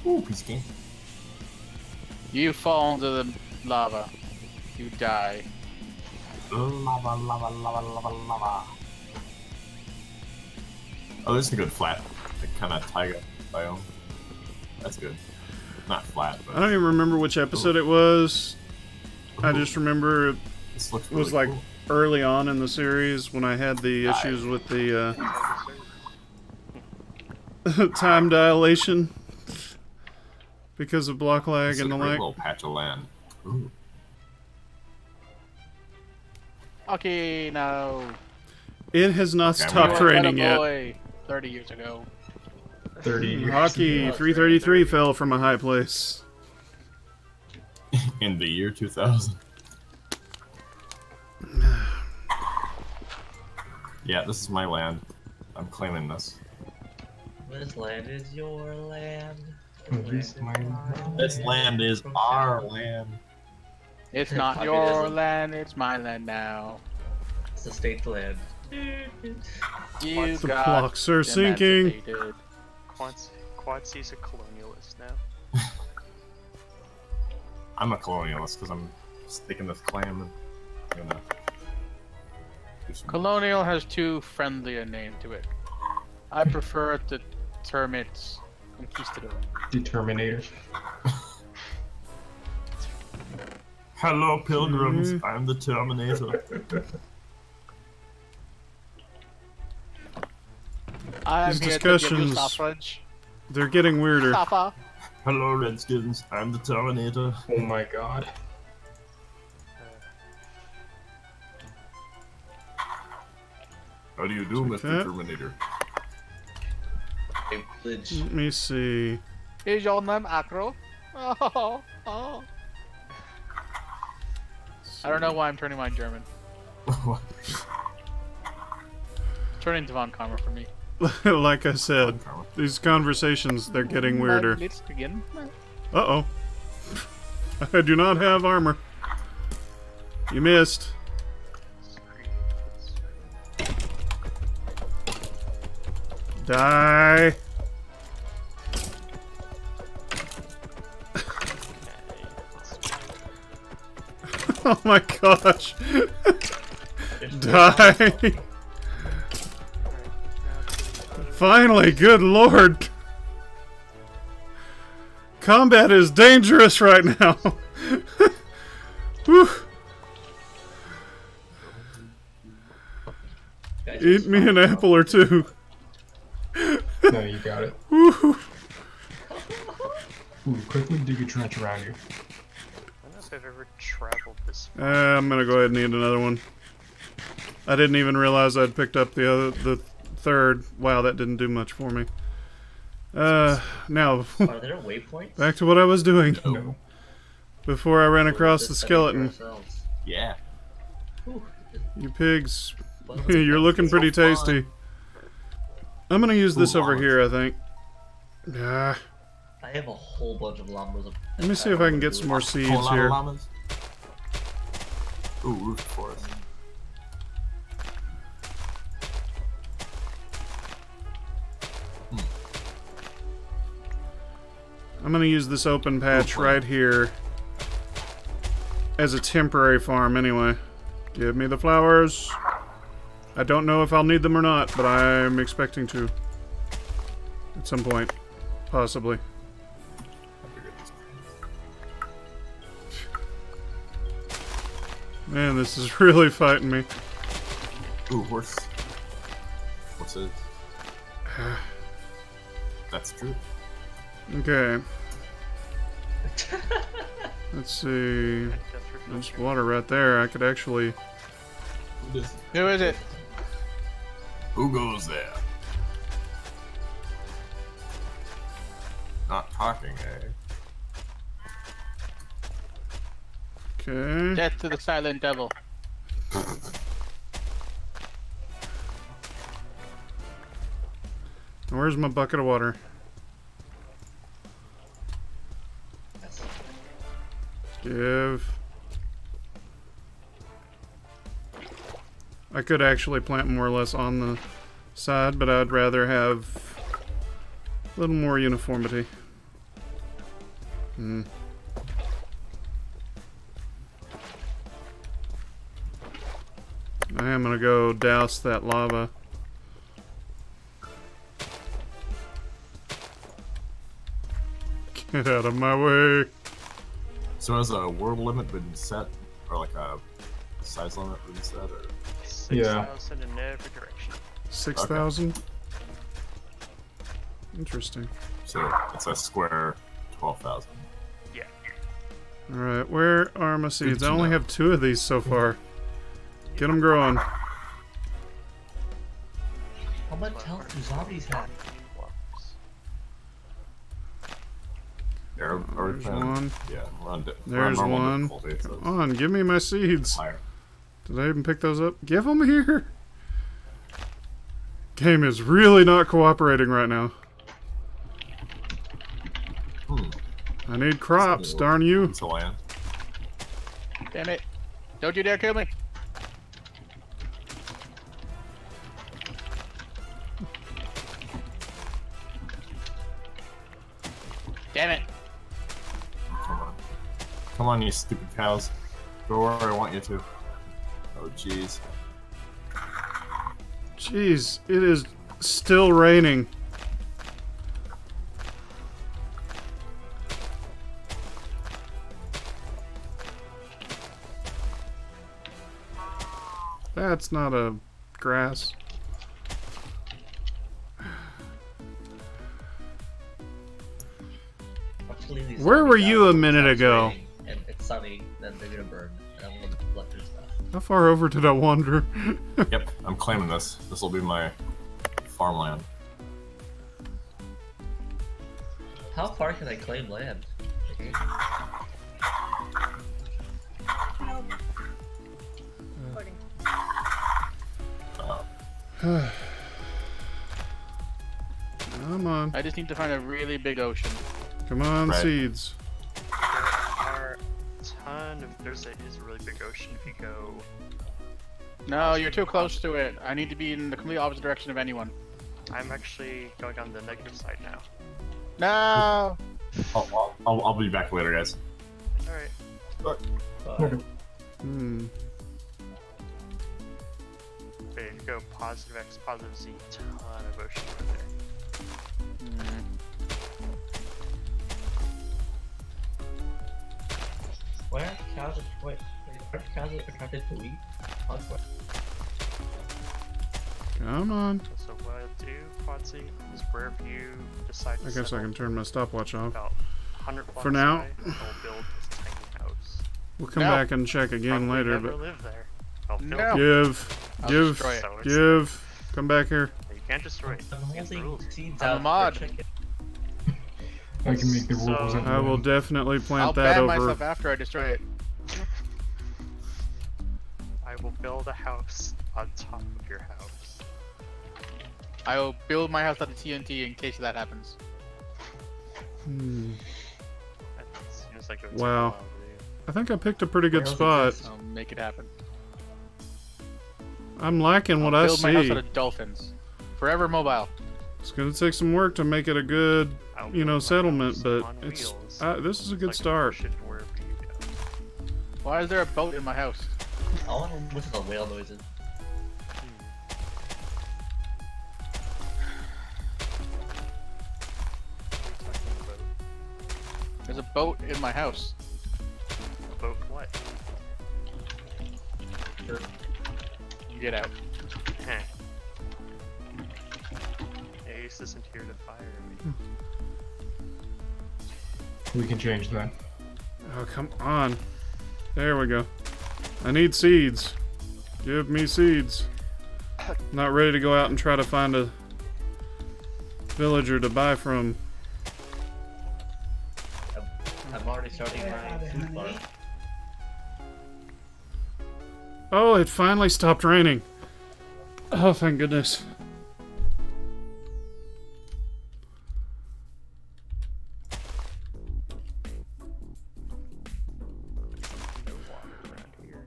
Ooh, piece of candy. You fall into the lava. You die. Lava, lava, lava, lava, lava. Oh, this is a good flat, like kind of taiga biome. That's good. Not flat, but. I don't even remember which episode it was. I just remember it looks was really like early on in the series when I had the issues with the time dilation because of block lag It's and a the great like. little patch of land. Ooh. Okay, no. It has not Okay, stopped raining yet. Boy, 30 years ago. 30 years. Hockey 333 fell from a high place. In the year 2000. Yeah, this is my land. I'm claiming this. This land is your land. This land is our land. It's not your land, it's my land now. It's the state's land. You The got blocks are sinking. emancipated. Quadsy's a colonialist now. I'm a colonialist because I'm sticking this claim and I'm gonna do some. Colonial has too friendly a name to it. I prefer to term it Conquistador. Determinator. Hello, pilgrims. I'm the Terminator. I'm These here to give you discussions, sausage. they're getting weirder. Safa. Hello, Redskins. I'm the Terminator. Oh my god. How do you do, Like Mr. that. Terminator? Let me see. Is your name Acro? Oh, oh. I don't know why I'm turning my German. turn into Von Karma for me. Like I said, these conversations, they're getting weirder. Let's begin. Uh-oh. I do not have armor. You missed. Die. Oh my gosh. Die. Finally, good lord. Combat is dangerous right now. Whew. Eat me an apple or two. No, you got it. Woo. Ooh, quickly dig a trench around you. I don't know if I've ever traveled this far. I'm gonna go ahead and eat another one. I didn't even realize I'd picked up the third. Wow, that didn't do much for me. Now, Are there waypoints? back to what I was doing. No. Before I ran across the skeleton. Yeah. You pigs. You're looking pretty tasty. I'm gonna use this over here, I think. Ah. I have a whole bunch of llamas. Let me see if I can get some more seeds here. Llamas. Ooh, roof forest. I'm gonna use this open patch right here as a temporary farm anyway. Give me the flowers. I don't know if I'll need them or not, but I'm expecting to. At some point. Possibly. Man, this is really fighting me. Ooh, horse. What's it? That's true. Okay. Let's see. There's water right there. I could actually... Who is it? Who goes there? Not talking, eh? Okay. Death to the silent devil. Where's my bucket of water? Give. I could actually plant more or less on the side, but I'd rather have a little more uniformity. I am gonna go douse that lava. Get out of my way. So has a world limit been set? Or like a size limit been set? Or? 6,000 in every direction. 6,000? Okay. Interesting. So it's a square 12,000. Yeah. Alright, where are my seeds? I only have 2 of these so far. Get them growing. How much health do zombies have? There's one. Yeah, we're on There's one. Come on, give me my seeds. Higher. Did I even pick those up? Give them here. Game is really not cooperating right now. I need crops, darn you. Damn it. Don't you dare kill me. Damn it. Come on, you stupid cows. Go where I want you to. Oh, jeez. Jeez, it is still raining. That's not a grass. Where were you a minute ago? And it's sunny, then they're gonna burn. And I'm gonna collect their stuff. How far over did I wander? Yep, I'm claiming this. This will be my farmland. How far can I claim land? Come on. I just need to find a really big ocean. Come on, Right. seeds. There are a ton of. It is a really big ocean if you go. No, you're too close to it. I need to be in the complete opposite direction of anyone. I'm actually going on the negative side now. No! I'll be back later, guys. Alright. Hmm. But if you go positive X, positive Z, ton of ocean over there. Why are cows? Wait, are cows attracted to wheat? Come on. So what I'll do, Quadzy, is wherever you decide to I guess I can turn my stopwatch off. about 100 blocks For now. away, I'll build this tiny house. We'll come back and check again Probably later, never but live there. I'll build No. it. Give. Come back here. You can't destroy it. It's against the rules. I'm a mod. I can make the rules. So- I will definitely plant I'll that ban over. myself after I destroy it. I will build a house on top of your house. I will build my house out of TNT in case that happens. Hmm. That seems like it would Wow. take a while to do. I think I picked a pretty good spot. I'll make it happen. I'm liking what I'll I build my house see. out of dolphins. Forever mobile. It's gonna take some work to make it a good, you know, settlement, but it's this is a good start. Why is there a boat in my house? I want to listen to whale noises. There's a boat in my house. Boat what? Get out. Heh. Ace isn't here to fire me. We can change that. Oh, come on. There we go. I need seeds. Give me seeds. Not ready to go out and try to find a villager to buy from. I'm already starting my food farm. Oh, it finally stopped raining. Oh, thank goodness.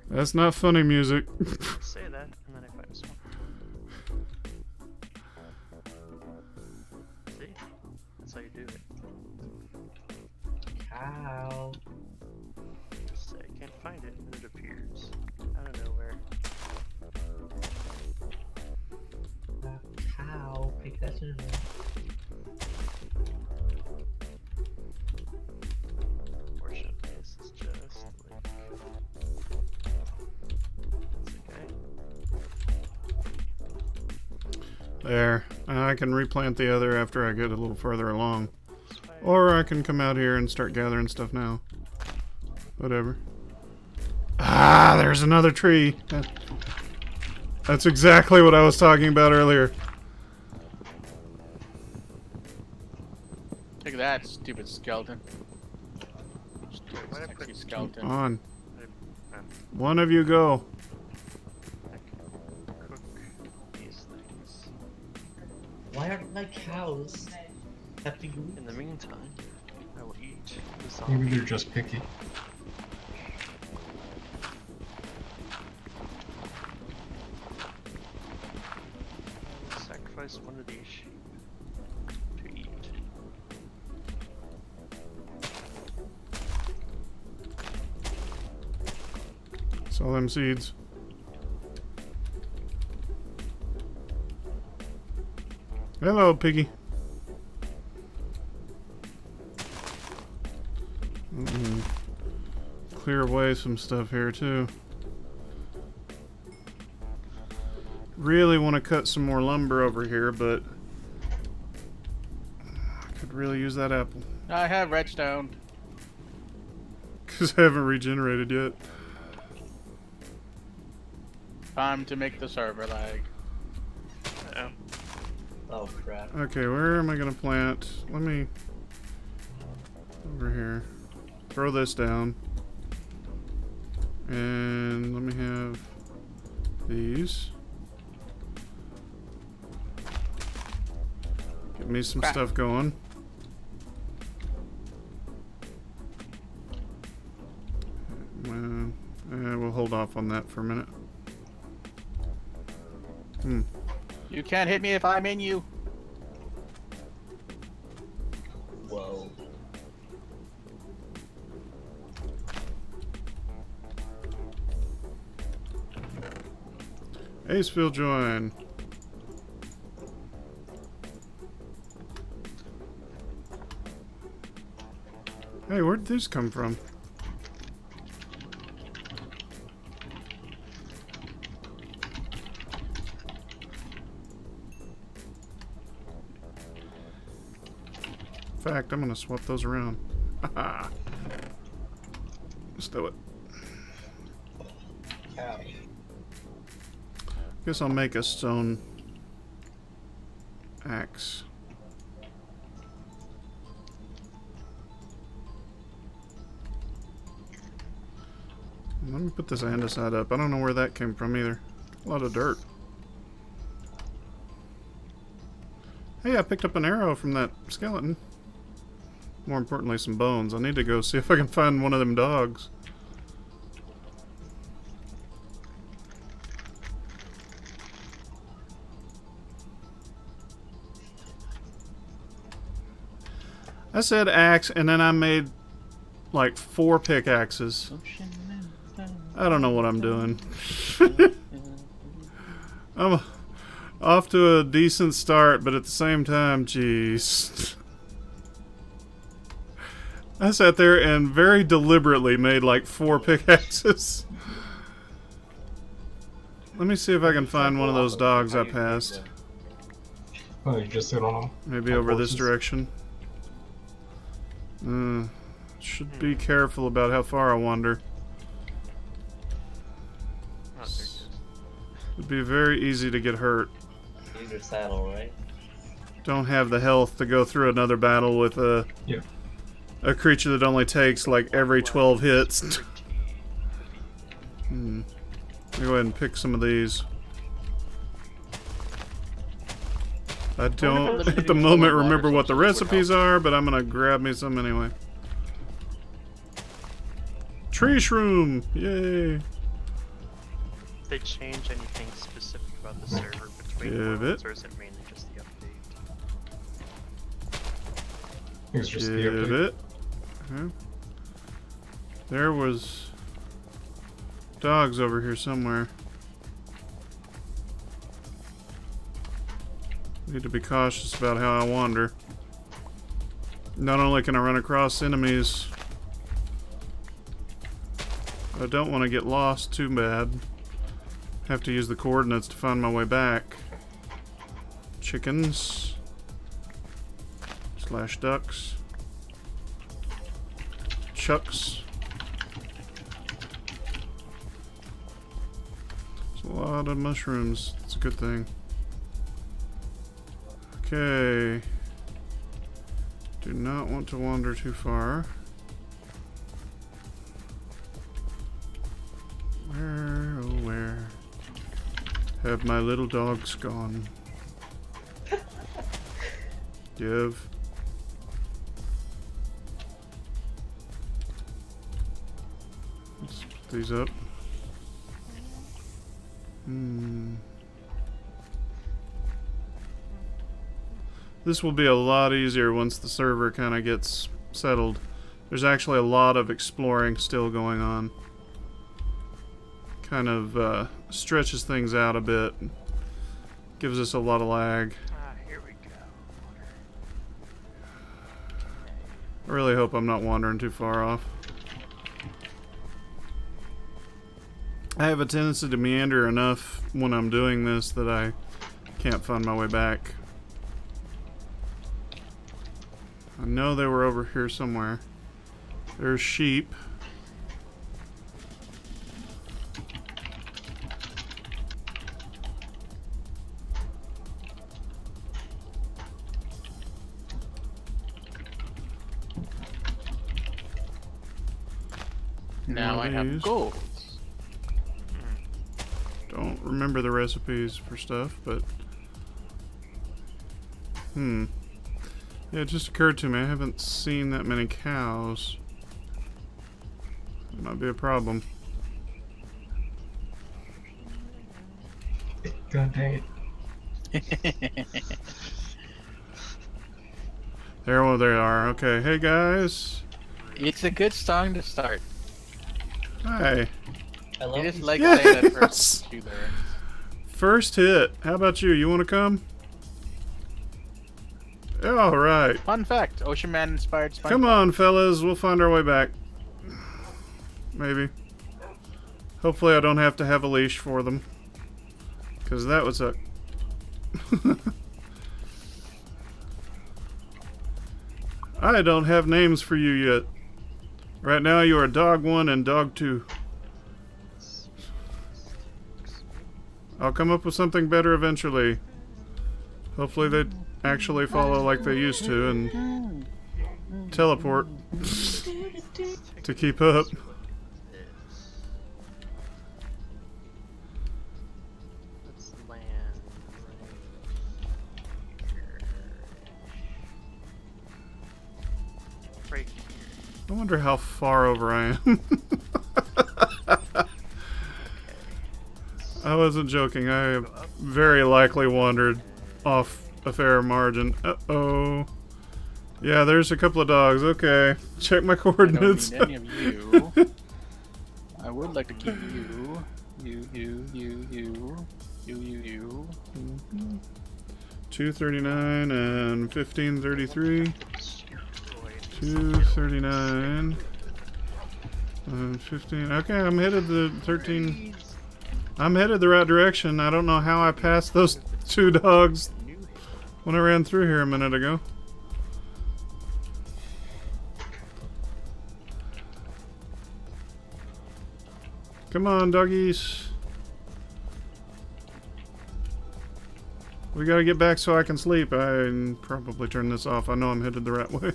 That's not funny music. Say that, and then I find a swamp. See? That's how you do it. Cow. Just say, I can't find it, and it appears out of nowhere. Cow. Pay attention. Unfortunately, this is just like. There. I can replant the other after I get a little further along. Or I can come out here and start gathering stuff now. Whatever. Ah, there's another tree. That's exactly what I was talking about earlier. Look at that stupid skeleton. Stupid sexy skeleton. Come on. One of you go. Why aren't my cows having to In the meantime, I will eat the Maybe zombie. they're just picky. Sacrifice one of these sheep to eat. Sell them seeds. Hello, piggy. Clear away some stuff here too. Really want to cut some more lumber over here, but I could really use that apple. I have redstone. Because I haven't regenerated yet. Time to make the server lag. Oh crap. Okay, where am I gonna plant? Let me over here. Throw this down. And let me have these. Get me some stuff going. We'll hold off on that for a minute. You can't hit me if I'm in you. Whoa. Acefield join. Hey, where'd this come from? In fact, I'm gonna swap those around. Let's do it. Cow. Guess I'll make a stone axe. Let me put this andesite up. I don't know where that came from either. A lot of dirt. Hey, I picked up an arrow from that skeleton. More importantly, some bones. I need to go see if I can find one of them dogs. I said axe, and then I made like 4 pickaxes. I don't know what I'm doing. I'm off to a decent start, but at the same time, jeez. I sat there and very deliberately made like 4 pickaxes. Let me see if I can find one of those dogs I passed. Oh, you just hit on them? Maybe over this direction. Should be careful about how far I wander. It'd be very easy to get hurt. Use your saddle, right? Don't have the health to go through another battle with a creature that only takes like every 12 hits. Let me go ahead and pick some of these. I don't at the moment remember what the recipes are, but I'm gonna grab me some anyway. Tree shroom! Yay! Did they change anything specific about the server between worlds, or is it mainly just the update? It's just the update. Okay. There was dogs over here somewhere. Need to be cautious about how I wander. Not only can I run across enemies, I don't want to get lost too bad. Have to use the coordinates to find my way back. Chickens. Slash ducks. Chucks. There's a lot of mushrooms. It's a good thing. Okay. Do not want to wander too far. Where, oh where have my little dogs gone? Give. Let's put these up. This will be a lot easier once the server kind of gets settled. There's actually a lot of exploring still going on. Kind of stretches things out a bit. Gives us a lot of lag. Here we go. I really hope I'm not wandering too far off. I have a tendency to meander enough when I'm doing this that I can't find my way back. I know they were over here somewhere. There's sheep. Now I have gold. Don't remember the recipes for stuff, but Yeah, it just occurred to me, I haven't seen that many cows. It might be a problem. God dang it. There they are. Okay, hey guys. It's a good song to start. Hi. I love You just these- like Yes! saying that first two there. First hit. How about you? You want to come? All right. Fun fact: Ocean Man inspired SpongeBob. Come on, fellas. We'll find our way back. Maybe. Hopefully I don't have to have a leash for them. Because that would suck. I don't have names for you yet. Right now you are Dog 1 and Dog 2. I'll come up with something better eventually. Hopefully they actually follow like they used to and teleport to keep up. Let's land right here. I wonder how far over I am. I wasn't joking. I have very likely wandered off a fair margin. Uh-oh. Yeah, there's a couple of dogs. Okay. Check my coordinates. I don't need any of you. I would like to keep you. You. 239 and 1533. 239 and 15. Okay, I'm headed the 13. I'm headed the right direction. I don't know how I passed those two dogs when I ran through here a minute ago. Come on, doggies. We gotta get back so I can sleep. I can probably turn this off. I know I'm headed the right way.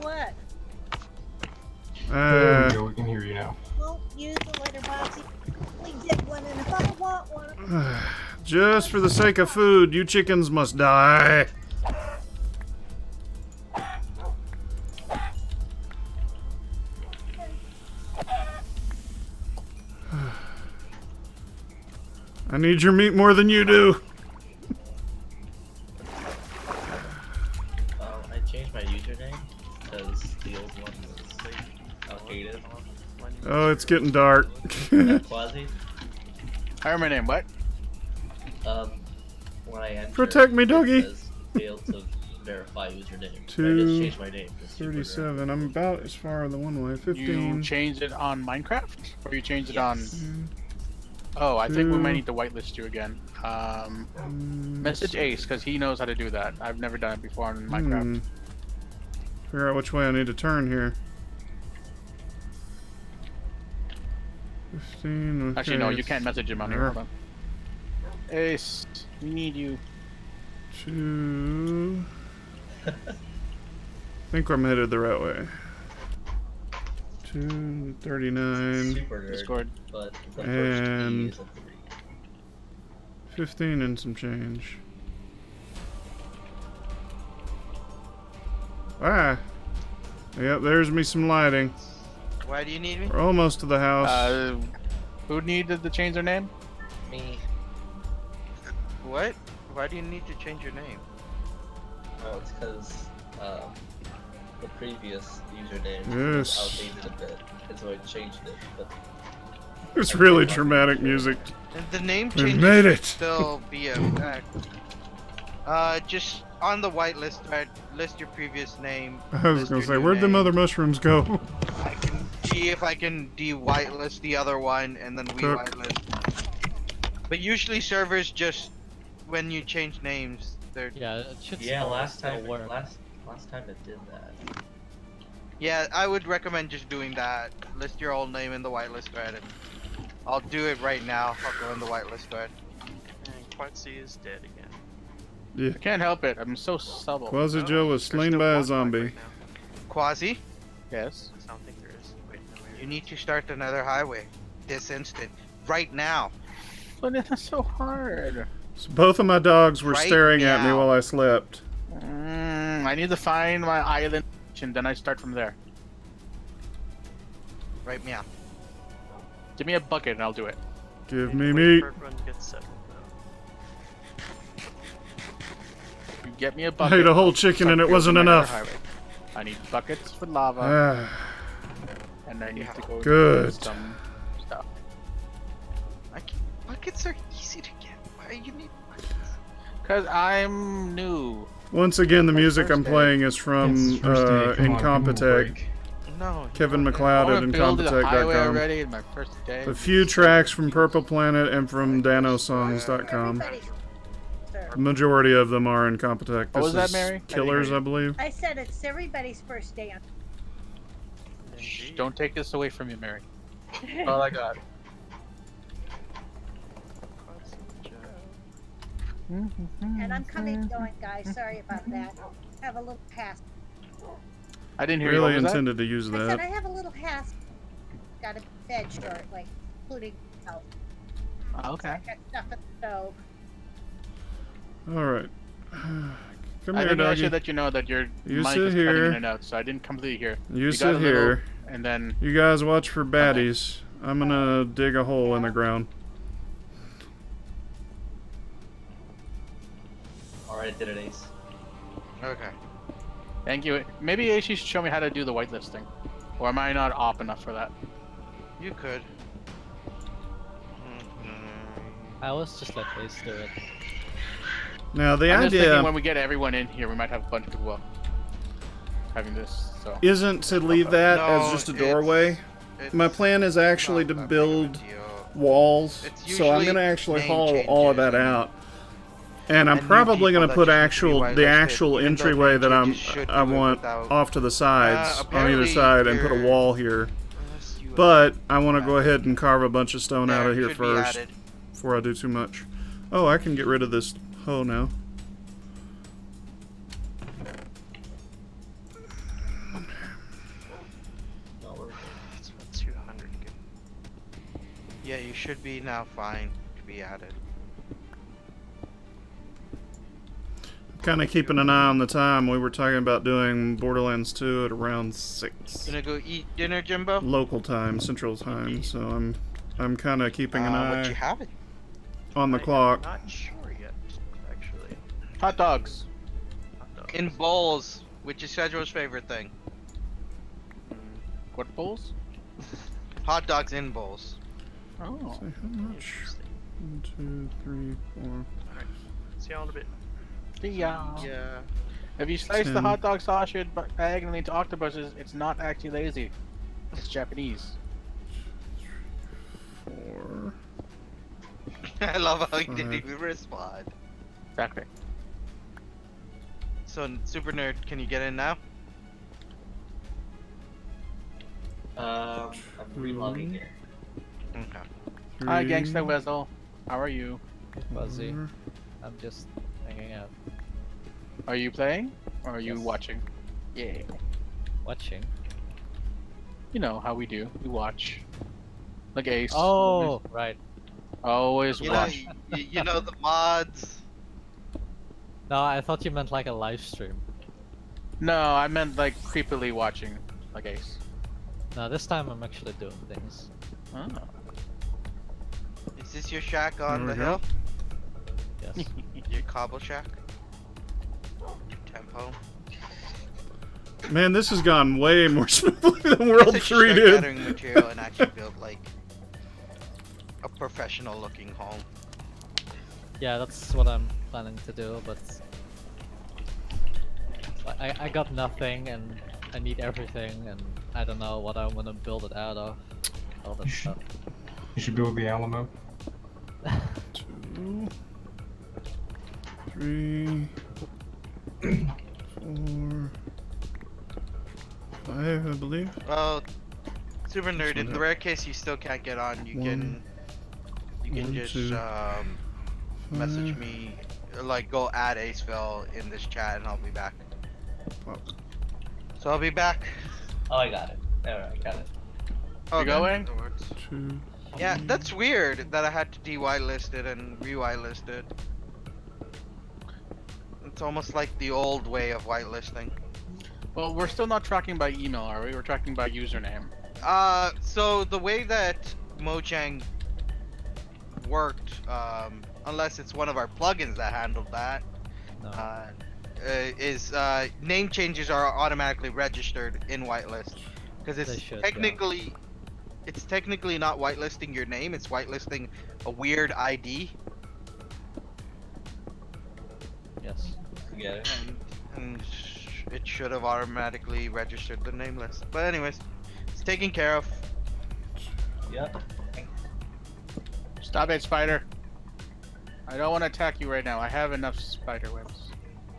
What? There we go, we can hear you now. Won't use the litter box. Please get one, and if I want one. Just for the sake of food, you chickens must die. I need your meat more than you do. I changed my username because the old one was outdated. Oh, it's getting dark. Quasi. I remember my name. What? When I entered, Protect me, doggy. it says failed to verify username. I just changed my name. to Super 37. I'm about as far the one way. 15. You changed it on Minecraft, or you changed it on? Oh, I think we might need to whitelist you again. Message Ace because he knows how to do that. I've never done it before on Minecraft. Figure out which way I need to turn here. 15. Okay. Actually, no, you can't message him on here. Hold on. Ace, we need you. 2. I think I'm headed the right way. 239. Super nerd, Discord. But the first And key is a 3. 15 and some change. Ah. Yep, there's me some lighting. Why do you need me? We're almost to the house. Who needed to change their name? Me. What? Why do you need to change your name? Oh, it's because the previous username Yes. was outdated a bit, and so I changed it. But It's really dramatic music. And the name We change made should it. still be a just on the whitelist, right? List your previous name. I was list gonna your say, new where'd them name. other mushrooms go? I can see if I can de-whitelist the other one, and then we Cook. whitelist. But usually servers just, when you change names, they're... Yeah, it should yeah, still- last still time work. last time it did that. Yeah, I would recommend just doing that. List your old name in the whitelist thread, and I'll do it right now. I'll go in the whitelist thread. And Quincy is dead again. Yeah. I can't help it. I'm so subtle. Quasi Joe was slain by a zombie. Quasi? Yes. I don't think there is. Wait, no, You need to start another highway. this instant, right now. But it's so hard. So both of my dogs were Right staring at me now. while I slept. I need to find my island, and then I start from there. Right meow. Give me a bucket, and I'll do it. Give me Wait meat. for everyone to get settled, You get me a I bucket. ate a whole I'll chicken start and it building wasn't my inner enough. highway. I need buckets for lava, Ah, and I need to go Good. do some stuff. Buckets are easy to get. Why you need buckets? Cause I'm new. once again, the music I'm Thursday. playing is from It's Thursday, come on, give 'em a Incompetech. break. No. Kevin I McLeod wanna at build the highway Incompetech.com. already in my first day. A few tracks from Purple Planet and from DanoSongs.com. The majority of them are Incompetech. What was This that, is Mary? Killers, I believe. I said it's everybody's first day on. Shh, don't take this away from me, Mary. All I got. And I'm coming and going, guys. Sorry about that. Have a little pass. I didn't hear Really you. What was that? intended to use I said I that. have a little pass. Got a bed short, like including health. Okay. I got stuff at the stove. Alright. Come I here, think I doggy. should let you know that your You mic sit is cutting here. in and out, so I didn't completely hear. You got sit a little, here. and then You guys watch for baddies. I'm gonna dig a hole in the ground. Alright, did it, Ace. Okay. thank you. Maybe you should show me how to do the whitelisting, or am I not op enough for that? You could. I always just let Ace do it. Now the I'm just idea thinking when we get everyone in here, we might have a bunch of people having this. So isn't to leave that No, as just a doorway. My plan is actually to build walls, so I'm gonna actually hollow all of that out. And I'm probably gonna put the actual entryway that I want off to the sides on either side and put a wall here. But I want to go ahead and carve a bunch of stone out of here first before I do too much. Oh, I can get rid of this hoe now. It's about 200. Yeah, you should be now fine to be added. Kind of keeping an eye on the time. We were talking about doing Borderlands 2 at around 6. Gonna go eat dinner, Jimbo? Local time, Central Time. So I'm kind of keeping an What you eye having? on the clock. Not sure yet, actually. hot dogs. In bowls, which is Schedule's favorite thing. What bowls? Hot dogs in bowls. Oh. Say how much? 1, 2, 3, 4. Alright. See y'all in a bit. Yeah. Yeah. If you slice the 10. hot dog sausage diagonally into octopuses, it's not actually lazy. It's Japanese. 4. I love how he didn't 5. even respond. Exactly. So, Super Nerd, can you get in now? I'm relogging here. Okay. Hi, Gangsta Weasel. How are you? Fuzzy. I'm just hanging out. Are you playing? Or are you Yes. watching? Yeah. Watching. You know how we do. We watch. Like Ace. Oh, right. Always You know, watch. you know the mods. No, I thought you meant like a live stream. No, I meant like creepily watching. Like Ace. No, this time I'm actually doing things. Oh. Is this your shack on There the we go. hill? Yes. Your cobble shack? Tempo? Man, this has gone way more smoothly than World Guess I should 3 start did. gathering material and actually build like a professional looking home. Yeah, that's what I'm planning to do, but I got nothing and I need everything and I don't know what I'm gonna build it out of. All that stuff. You should build the Alamo. 2, 3, 4, 5, I believe. Well, Super Nerd, in the rare case you still can't get on, you can just 2, message 5. me, like go add Aceville in this chat and I'll be back. Oh. So I'll be back. Oh, I got it. Alright, got it. Okay. going? That works. 2, Yeah, that's weird that I had to de-whitelist it and re-whitelist it. It's almost like the old way of whitelisting. Well, we're still not tracking by email, are we? We're tracking by username. So the way that Mojang worked, unless it's one of our plugins that handled that, is name changes are automatically registered in whitelist because it's it's technically not whitelisting your name, it's whitelisting a weird ID. Yes. Yeah. And it should have automatically registered the name list. But anyways, it's taken care of. Yep. Stop it, spider. I don't want to attack you right now. I have enough spider webs.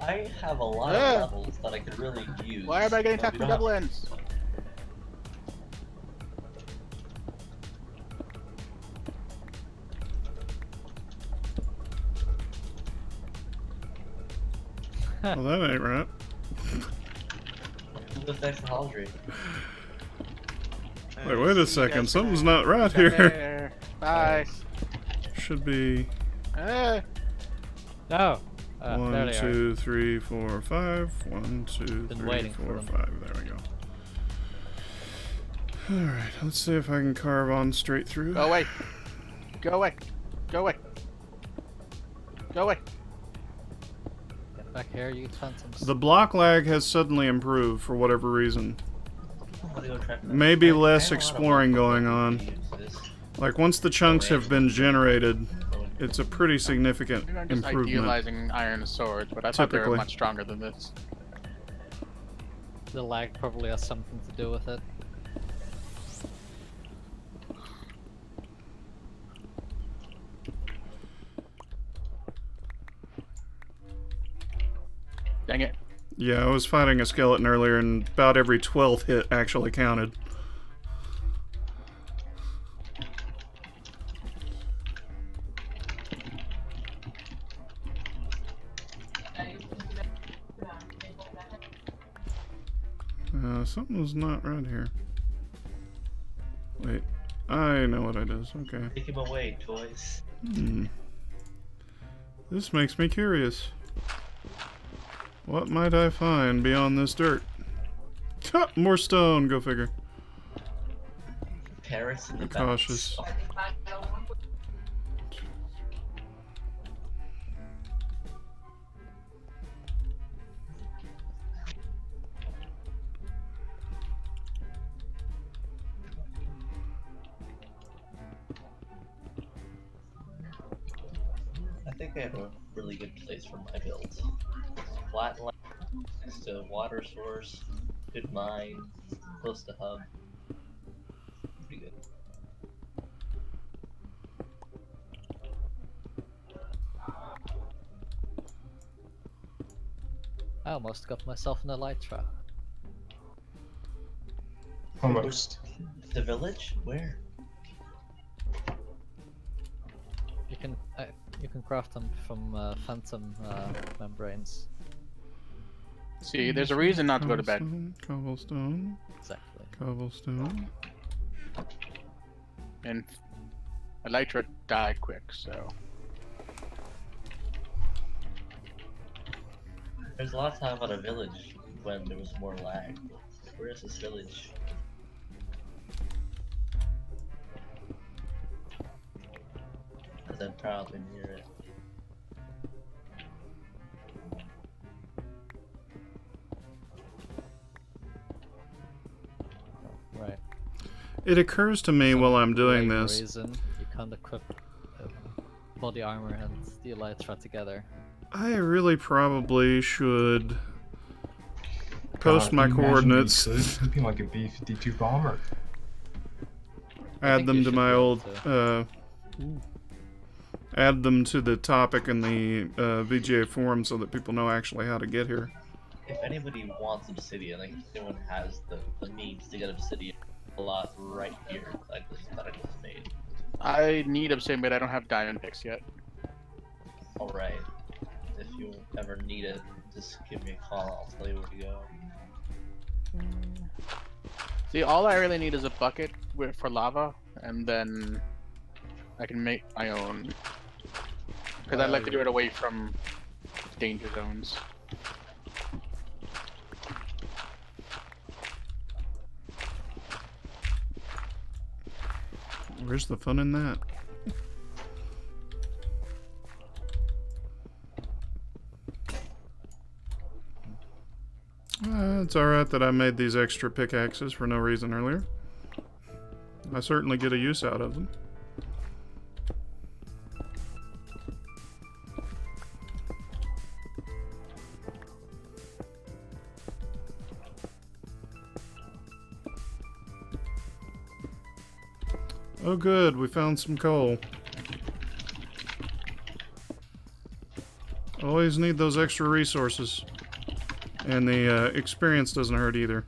I have a lot of levels that I could really use. Why am I getting attacked with goblins? Well, that ain't right. With extra Haldry. Wait a second. Something's not right here. Bye. Should be. No. 1, 2, 3, 4, 5. 1, 2, 3, 4, 5. There we go. Alright, let's see if I can carve on straight through. Go away. Go away. Go away. Go away. Get back here, you phantoms. The block lag has suddenly improved for whatever reason. Maybe less exploring going on. Like once the chunks have been generated, it's a pretty significant I'm just improvement. idealizing iron swords, but I thought they were much stronger than this. The lag probably has something to do with it. Dang it. Yeah, I was fighting a skeleton earlier and about every 12th hit actually counted. Something's not right here. Wait, I know what it is. Okay. Take him away, toys. This makes me curious. What might I find beyond this dirt? More stone, go figure. Carrots in the Be cautious. I think I have a really good place for my build. Flat land, next to water source, good mine, close to hub. Pretty good. I almost got myself in a light trap. Almost. The village? Where? You can craft them from phantom membranes. See, there's a reason not to go to bed. Cobblestone. Exactly. Cobblestone. And Elytra died quick, so. There's a lot of time about a village when there was more lag. Where is this village? Because I'm probably near it. Right. It occurs to me while I'm doing this. Reason you can't equip body armor and the Elytra together. I really probably should post my coordinates. Something like a B-52 bomber. Add them to my old. Add them to the topic in the VGA forum so that people know actually how to get here. If anybody wants obsidian, like if anyone has the means to get obsidian, a lot right here that I just made. I need obsidian, but I don't have diamond picks yet. Alright. If you ever need it, just give me a call, I'll tell you where to go. See, all I really need is a bucket for lava, and then I can make my own. Because I'd like to do it away from danger zones. Where's the fun in that? It's alright that I made these extra pickaxes for no reason earlier. I certainly get a use out of them. Oh good, we found some coal. Always need those extra resources. And the experience doesn't hurt either.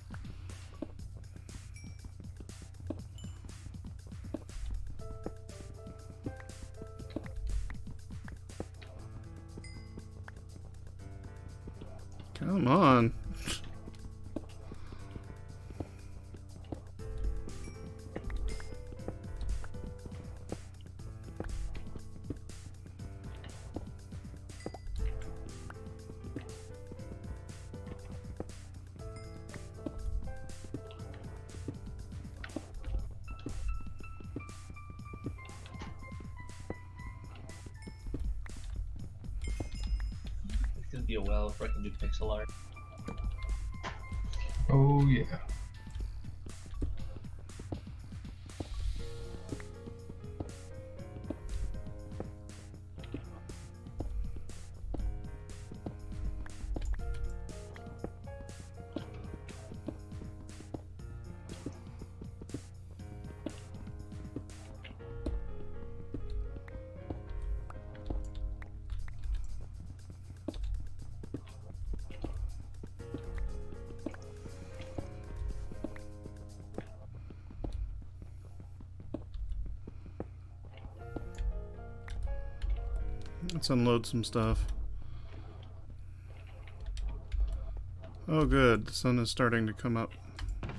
Come on. Be a while if I can do pixel art. Oh yeah. Let's unload some stuff. Oh good, the sun is starting to come up. Put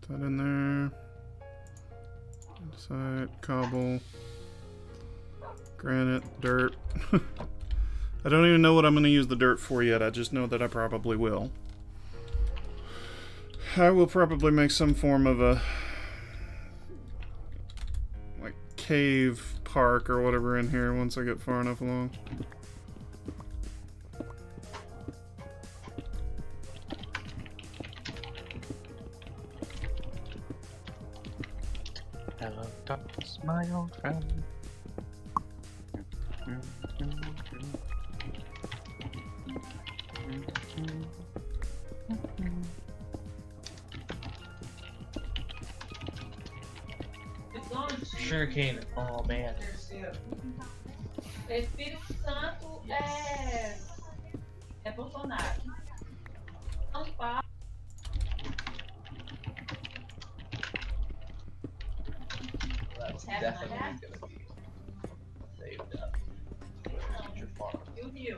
that in there. Site, cobble, granite, dirt. I don't even know what I'm going to use the dirt for yet, I just know that I probably will. I will probably make some form of a like cave park or whatever in here once I get far enough along. Hello, darkness, my old friend. Sugarcane. Oh man. Espírito Santo é Bolsonaro. São Paulo. That's definitely gonna be saved up. Future farm. You.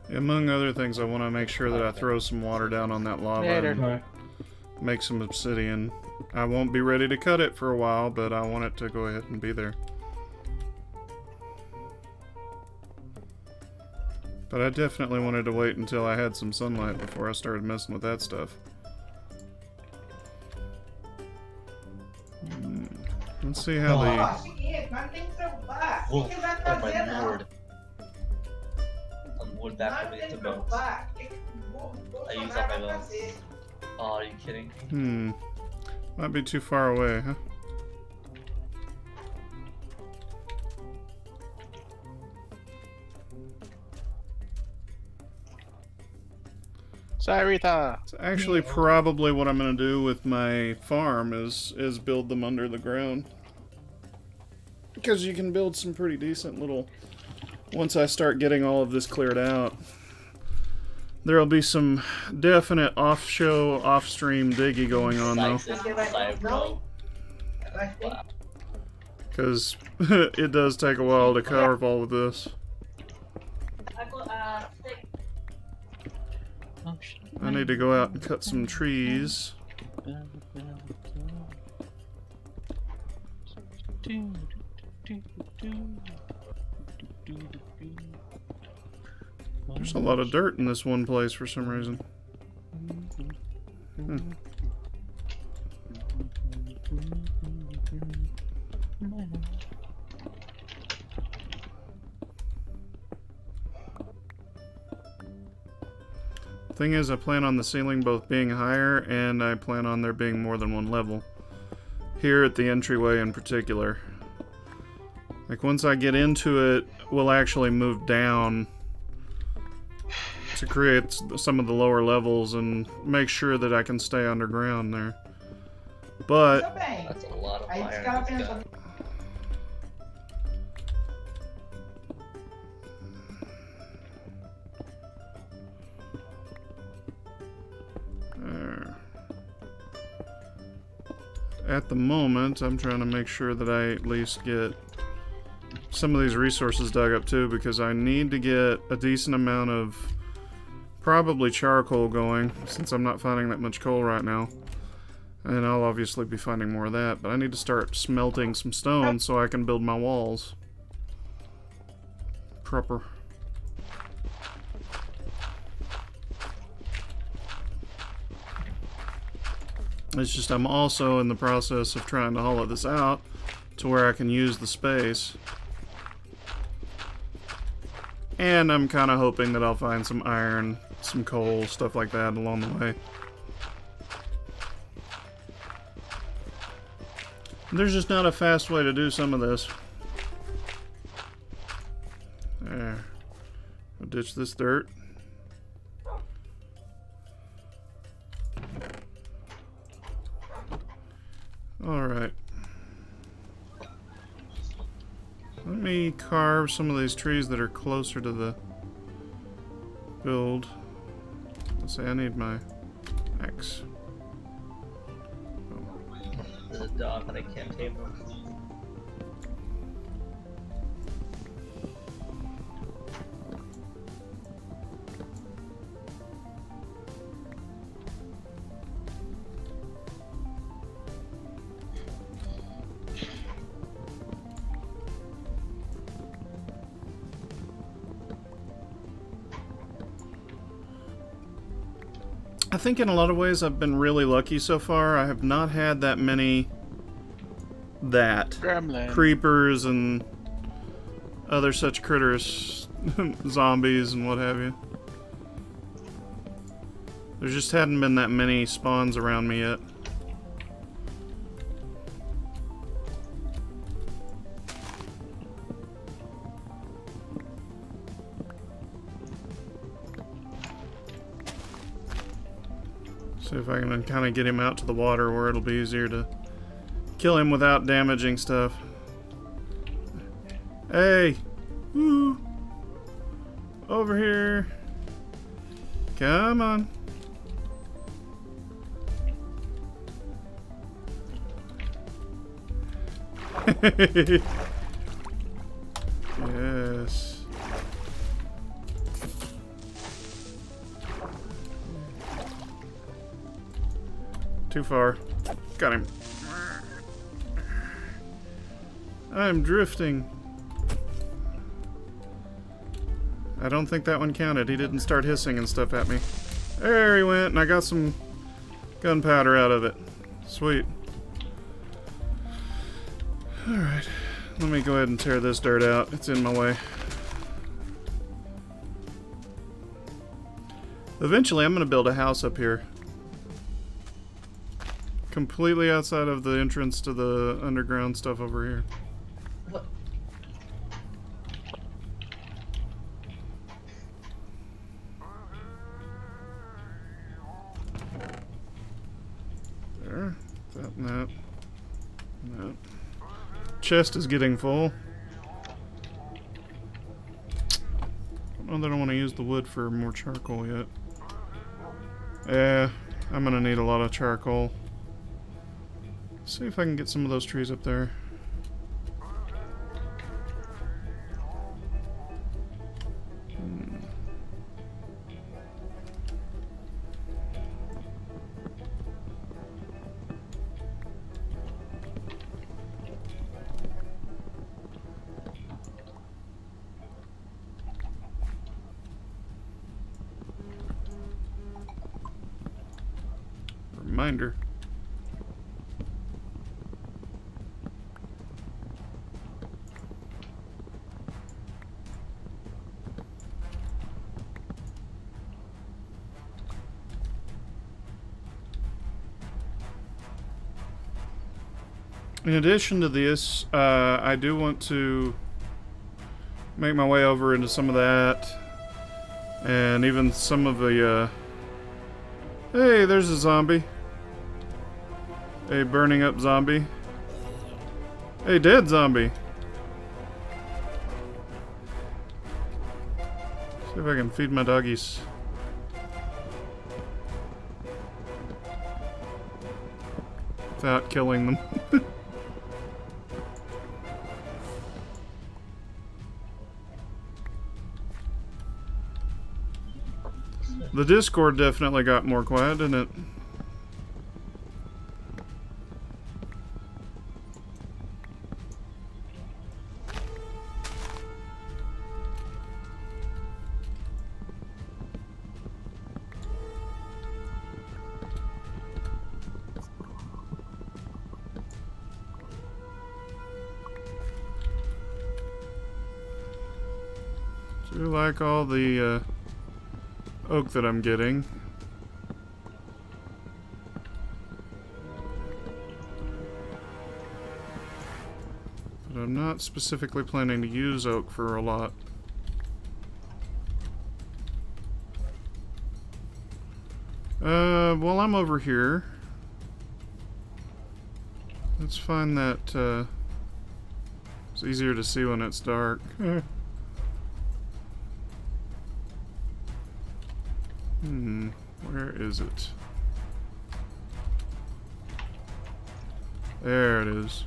Among other things, I want to make sure that I throw some water down on that lava and make some obsidian. I won't be ready to cut it for a while, but I want it to go ahead and be there. But I definitely wanted to wait until I had some sunlight before I started messing with that stuff. Let's see how the... Oh my lord. I'm going back to make the bones. I use all my bones. Oh, are you kidding me? Might be too far away, huh? Sarita! It's actually probably what I'm going to do with my farm is build them under the ground. Because you can build some pretty decent little... Once I start getting all of this cleared out, there'll be some definite off-show, off-stream diggy going on, though. Because it does take a while to carve all of this. I need to go out and cut some trees. There's a lot of dirt in this one place for some reason. Thing is, I plan on the ceiling both being higher, and I plan on there being more than one level. Here at the entryway in particular. Like, once I get into it, we'll actually move down to create some of the lower levels and make sure that I can stay underground there. But that's a lot of iron. At the moment, I'm trying to make sure that I at least get some of these resources dug up too, because I need to get a decent amount of probably charcoal going, since I'm not finding that much coal right now. And I'll obviously be finding more of that, but I need to start smelting some stone so I can build my walls proper. It's just I'm also in the process of trying to hollow this out to where I can use the space. And I'm kind of hoping that I'll find some iron, some coal, stuff like that along the way. There's just not a fast way to do some of this. There. I'll ditch this dirt. Alright. Let me carve some of these trees that are closer to the build. Let's say I need my axe. There's a dog on a camp table. I think in a lot of ways I've been really lucky so far. I have not had that many Gremlin. creepers and other such critters, zombies and what have you. There just hadn't been that many spawns around me yet. See if I can kind of get him out to the water where it'll be easier to kill him without damaging stuff. Hey! Woo! Over here! Come on! Yes. Too far. Got him. I'm drifting. I don't think that one counted. He didn't start hissing and stuff at me. There he went, and I got some gunpowder out of it. Sweet. Alright. Let me go ahead and tear this dirt out. It's in my way. Eventually, I'm going to build a house up here. Completely outside of the entrance to the underground stuff over here. What? There. That and that. And that. Chest is getting full. I don't know that I want to use the wood for more charcoal yet. Yeah, I'm gonna need a lot of charcoal. See if I can get some of those trees up there. reminder. In addition to this, I do want to make my way over into some of that, and even some of the, hey, there's a zombie. A burning up zombie. A dead zombie. See if I can feed my doggies. Without killing them. The Discord definitely got more quiet, didn't it? Do you like all the oak that I'm getting? But I'm not specifically planning to use oak for a lot. While I'm over here, let's find that, it's easier to see when it's dark. Where is it? There it is.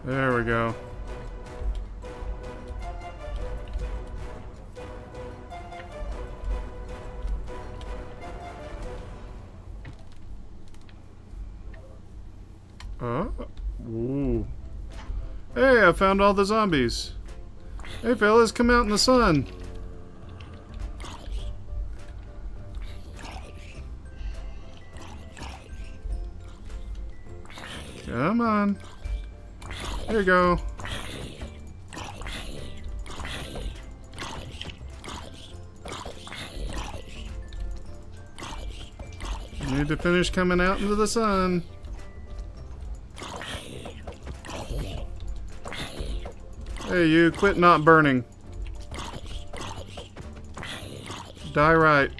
There we go. Ooh. Hey, I found all the zombies. Hey, fellas, come out in the sun. Come on. There you go. You need to finish coming out into the sun. Hey, you, quit not burning. Die right.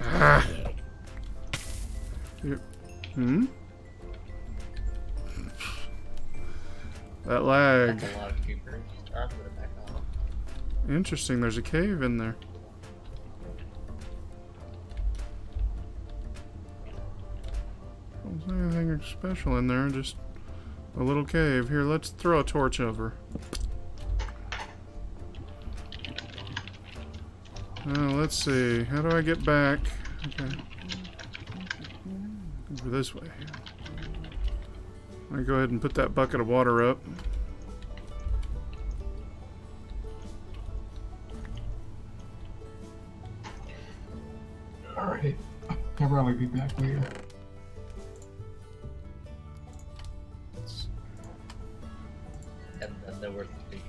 Ah. That lag. That's a lot of creepers. I'll put it back on. Interesting, there's a cave in there. Don't see anything special in there, just a little cave. Here, let's throw a torch over. Let's see. How do I get back? Okay. Over this way. I go ahead and put that bucket of water up. Alright. I'll probably be back later. And then there were three.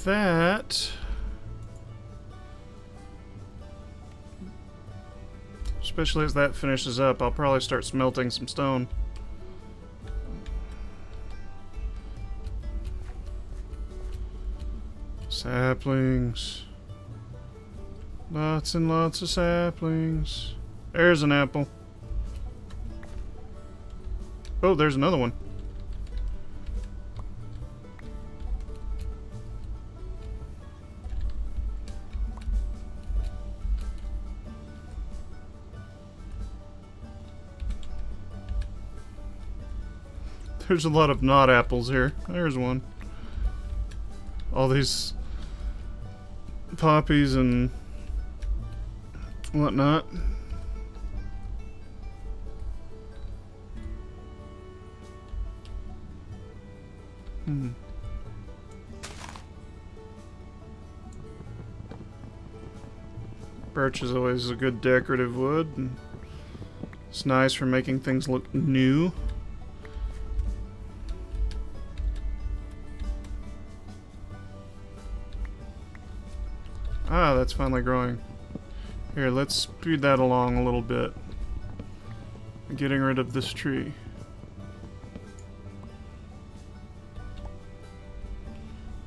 That, especially as that finishes up, I'll probably start smelting some stone. Saplings. Lots and lots of saplings. There's an apple. Oh, there's another one. There's a lot of not apples here. There's one. All these poppies and whatnot. Birch is always a good decorative wood. And it's nice for making things look new. Ah, that's finally growing. Here, let's speed that along a little bit. Getting rid of this tree.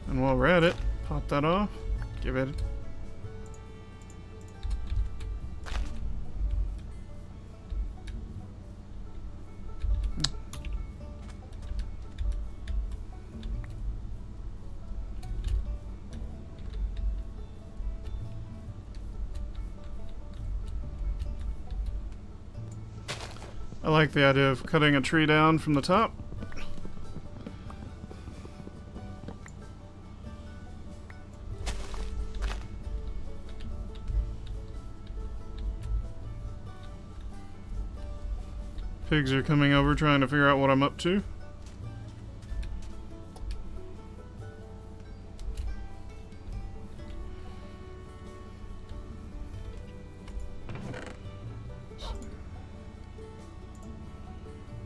And while we're at it, pop that off. Give it. I like the idea of cutting a tree down from the top. Pigs are coming over trying to figure out what I'm up to.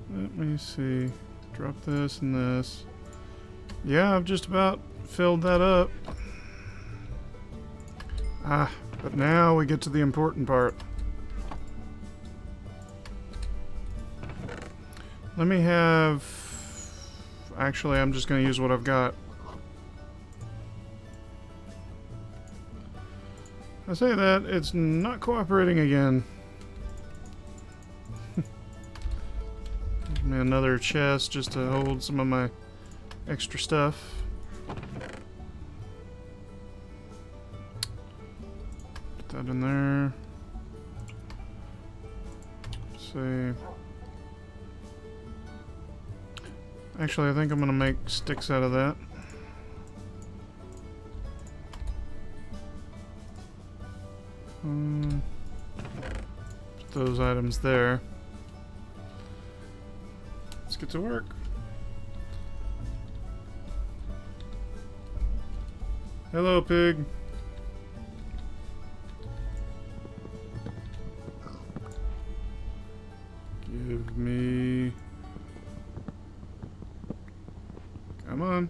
Let me see. Drop this and this. Yeah, I've just about filled that up. Ah, but now we get to the important part. Let me have... Actually, I'm just going to use what I've got. I say that, it's not cooperating again. Give me another chest just to hold some of my extra stuff. Put that in there. Let's see. Actually, I think I'm gonna make sticks out of that. Put those items there. Let's get to work. Hello, pig. Give me... Come on.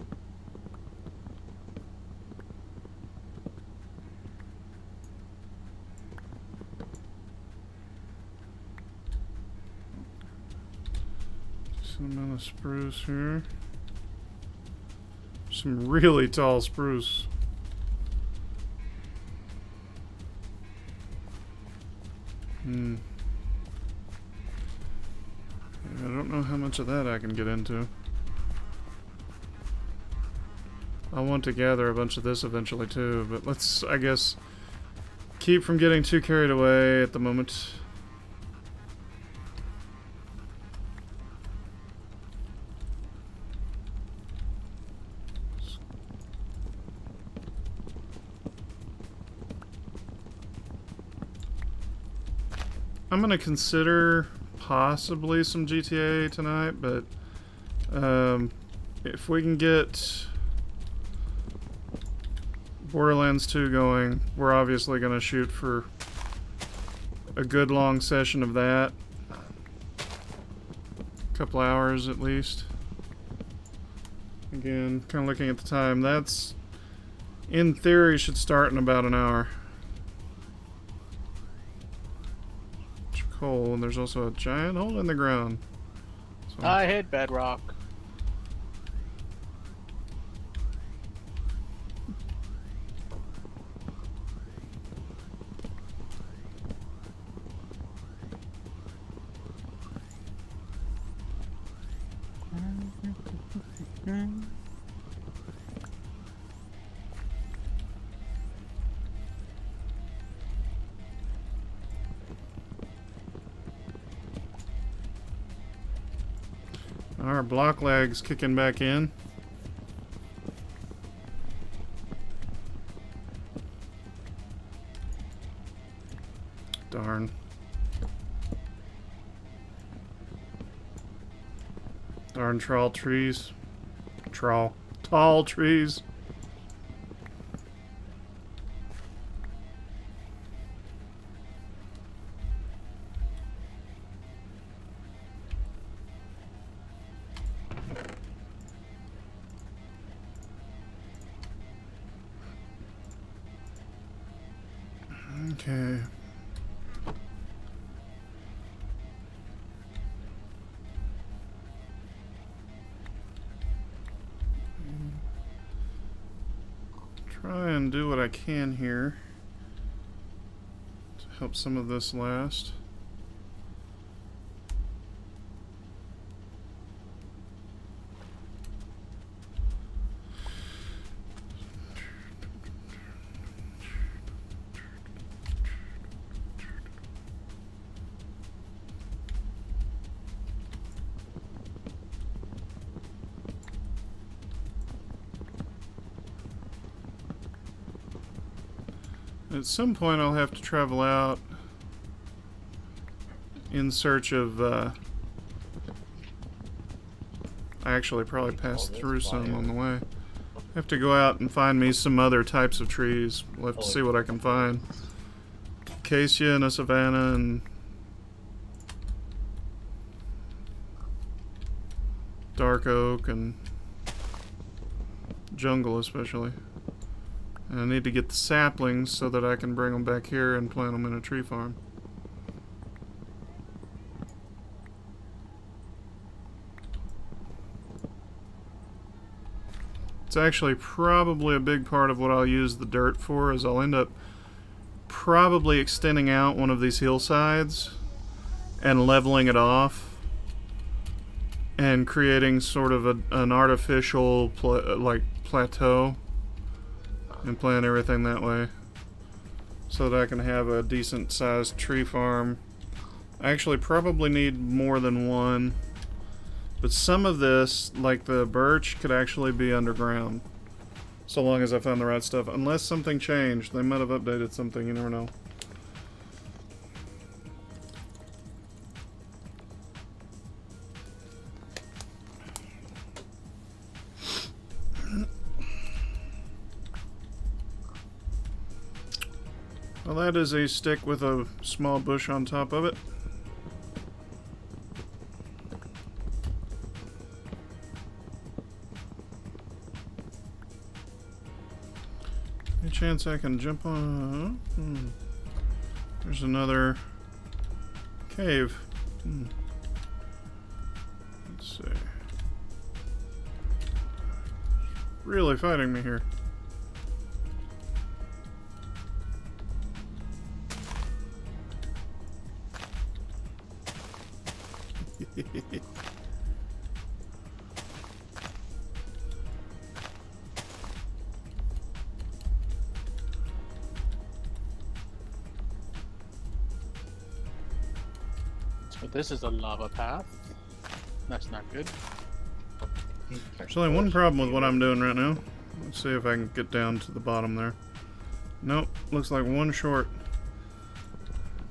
Some amount of spruce here. Some really tall spruce. I don't know how much of that I can get into. I want to gather a bunch of this eventually too, but let's, I guess, keep from getting too carried away at the moment. I'm gonna consider possibly some GTA tonight, but if we can get Borderlands 2 going, we're obviously gonna shoot for a good long session of that. A couple hours at least. Again, kind of looking at the time, that's in theory should start in about an hour. Coal, and there's also a giant hole in the ground. So I hit bedrock. Our block lag's kicking back in. Darn. Darn tall trees. Tall trees. Okay. Try and do what I can here to help some of this last. At some point I'll have to travel out in search of, I actually probably passed through some on the way. I have to go out and find me some other types of trees. We'll have to see what I can find. Acacia and a savanna and dark oak and jungle especially. And I need to get the saplings so that I can bring them back here and plant them in a tree farm. It's actually probably a big part of what I'll use the dirt for, is I'll end up probably extending out one of these hillsides and leveling it off and creating sort of an artificial plateau. And plan everything that way so that I can have a decent sized tree farm. I actually probably need more than one, but some of this, like the birch, could actually be underground so long as I found the right stuff, unless something changed. They might have updated something, you never know. Well, that is a stick with a small bush on top of it. Any chance I can jump on? There's another cave. Let's see. Really fighting me here. So this is a lava path. That's not good. There's only one problem with what I'm doing right now. Let's see if I can get down to the bottom there. Nope, looks like one short.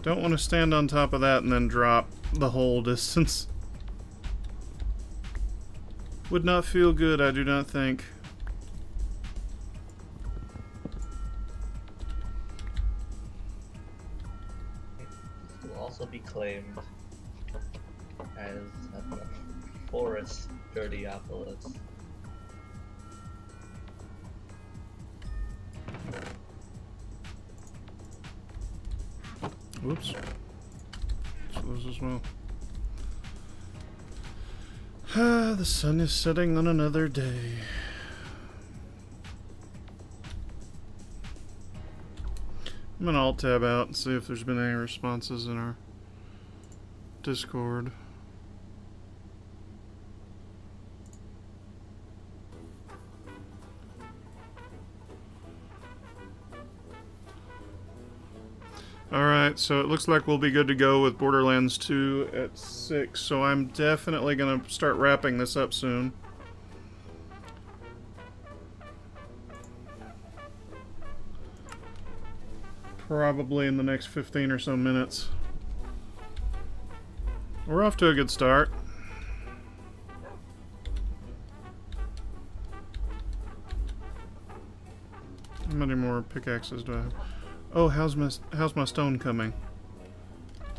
Don't want to stand on top of that and then drop the whole distance. Would not feel good, I do not think. This will also be claimed as a forest Dirtyopolis. Whoops. So those as well. Ah, the sun is setting on another day. I'm gonna alt tab out and see if there's been any responses in our Discord. Alright, so it looks like we'll be good to go with Borderlands 2 at 6, so I'm definitely going to start wrapping this up soon. Probably in the next 15 or so minutes. We're off to a good start. How many more pickaxes do I have? Oh, how's my stone coming?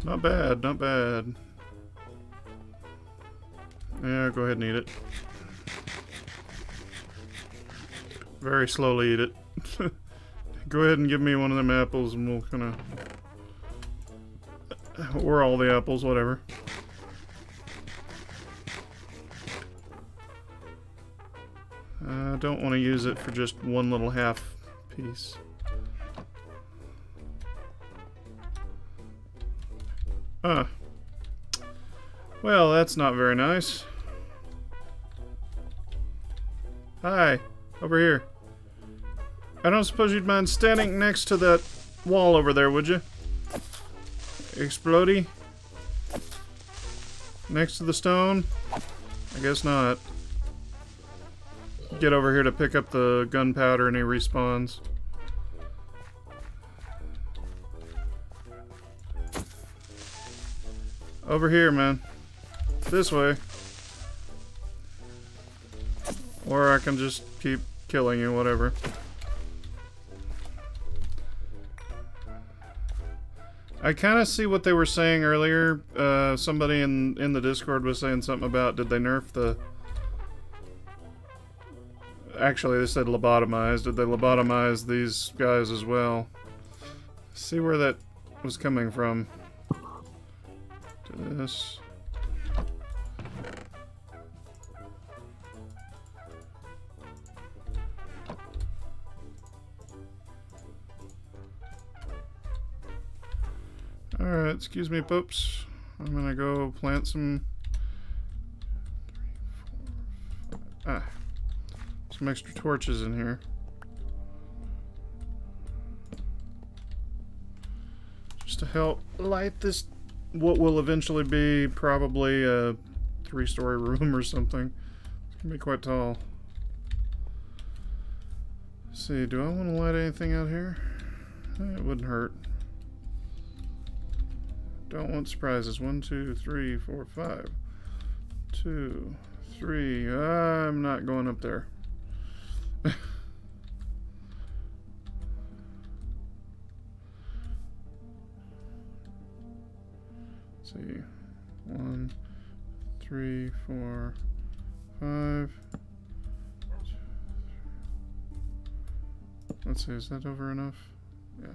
Not bad, not bad. Yeah, go ahead and eat it. Very slowly eat it. Go ahead and give me one of them apples and we'll kind of... Or all the apples, whatever. I don't want to use it for just one little half piece. Well, that's not very nice. Hi, over here. I don't suppose you'd mind standing next to that wall over there, would you? Explodey? Next to the stone? I guess not. Get over here to pick up the gunpowder and he respawns. Over here, man. This way. Or I can just keep killing you, whatever. I kind of see what they were saying earlier. Somebody in the Discord was saying something about, did they nerf the... Actually, they said lobotomize. Did they lobotomize these guys as well? See where that was coming from. This. Alright, excuse me, Popes. I'm gonna go plant some... some extra torches in here. Just to help light this, what will eventually be probably a 3-story room or something. It's gonna be quite tall. Let's see, do I want to light anything out here? It wouldn't hurt. Don't want surprises. 1, 2, 3, 4, 5. 2, 3. I'm not going up there. Let's see. 1, 3, 4, 5. Let's see, is that over enough? Yeah.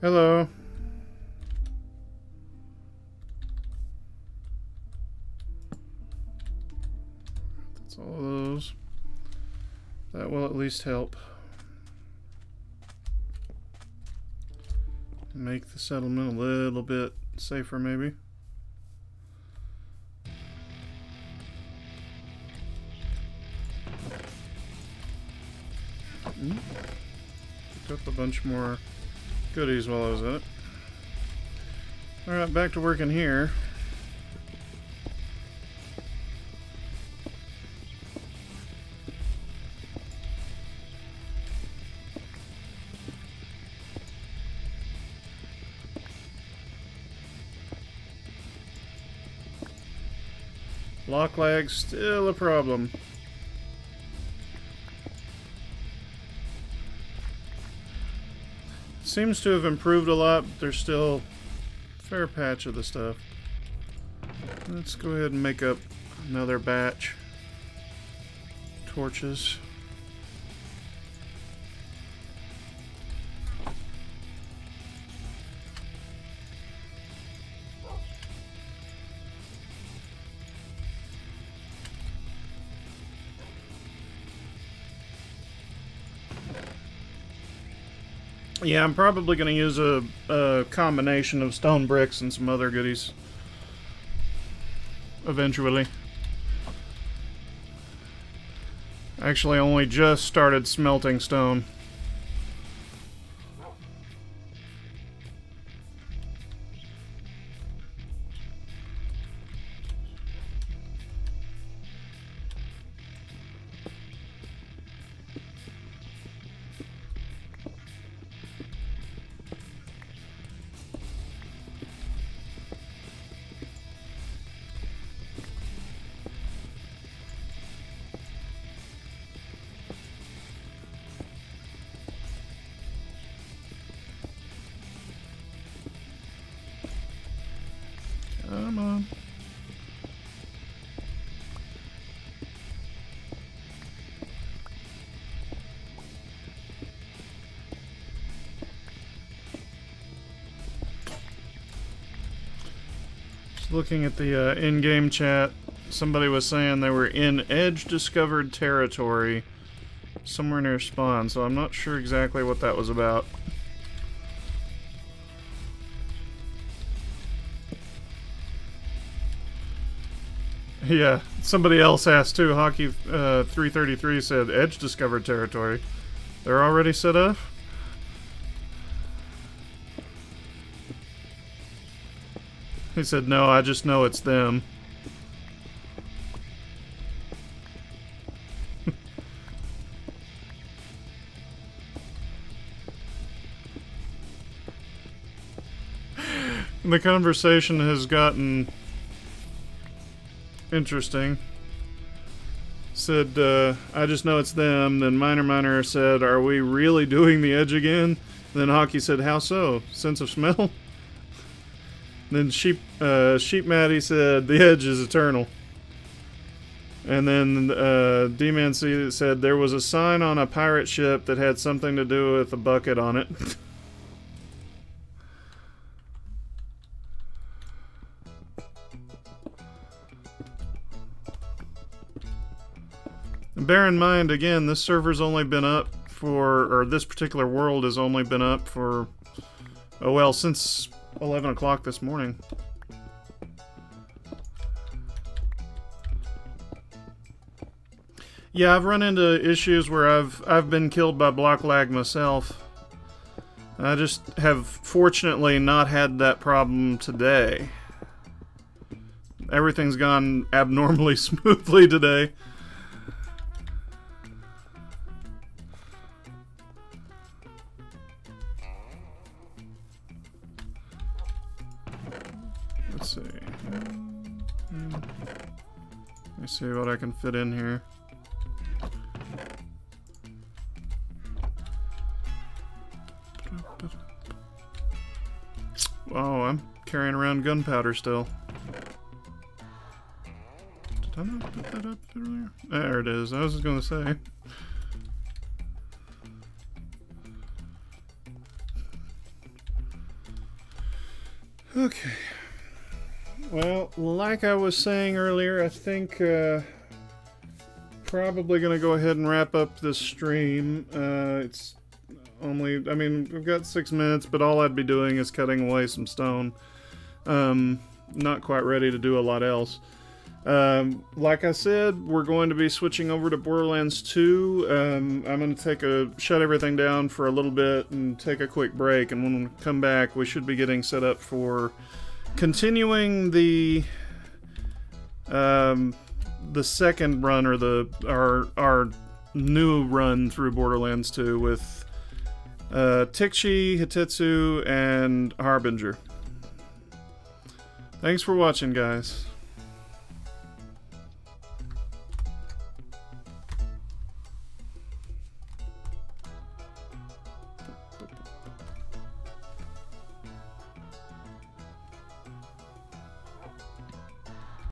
Hello. That's all of those. That will at least help make the settlement a little bit safer, maybe. Picked up a bunch more goodies while I was at it. Alright, back to working here. Block lag still a problem. Seems to have improved a lot, but there's still a fair patch of the stuff. Let's go ahead and make up another batch. Torches. Yeah, I'm probably going to use a combination of stone bricks and some other goodies eventually. Actually, I only just started smelting stone. Come on. Just looking at the in-game chat, somebody was saying they were in edge-discovered territory somewhere near spawn, so I'm not sure exactly what that was about. Yeah, somebody else asked too. Hockey 333 said Edge discovered territory. They're already set up? He said, no, I just know it's them. The conversation has gotten interesting. Said, I just know it's them. Then Miner said, are we really doing the edge again? Then Hockey said, how so? Sense of smell? Then Sheep Maddie said, the edge is eternal. And then D-Man C said, there was a sign on a pirate ship that had something to do with a bucket on it. Bear in mind, again, this server's only been up for, or this particular world has only been up for, oh well, since 11 o'clock this morning. Yeah, I've run into issues where I've been killed by block lag myself. I just have fortunately not had that problem today. Everything's gone abnormally smoothly today. Let's see. Let me see what I can fit in here. Oh, I'm carrying around gunpowder still. Did I not put that up earlier? There it is. I was just gonna say. Okay. Well, like I was saying earlier, I think probably gonna go ahead and wrap up this stream. It's only, I mean, we've got 6 minutes, but all I'd be doing is cutting away some stone. Not quite ready to do a lot else. Like I said, we're going to be switching over to Borderlands 2. I'm going to shut everything down for a little bit and take a quick break, and when we come back, we should be getting set up for continuing the second run, or our new run through Borderlands 2 with Tikchi, Hitetsu, and Harbinger. Thanks for watching, guys.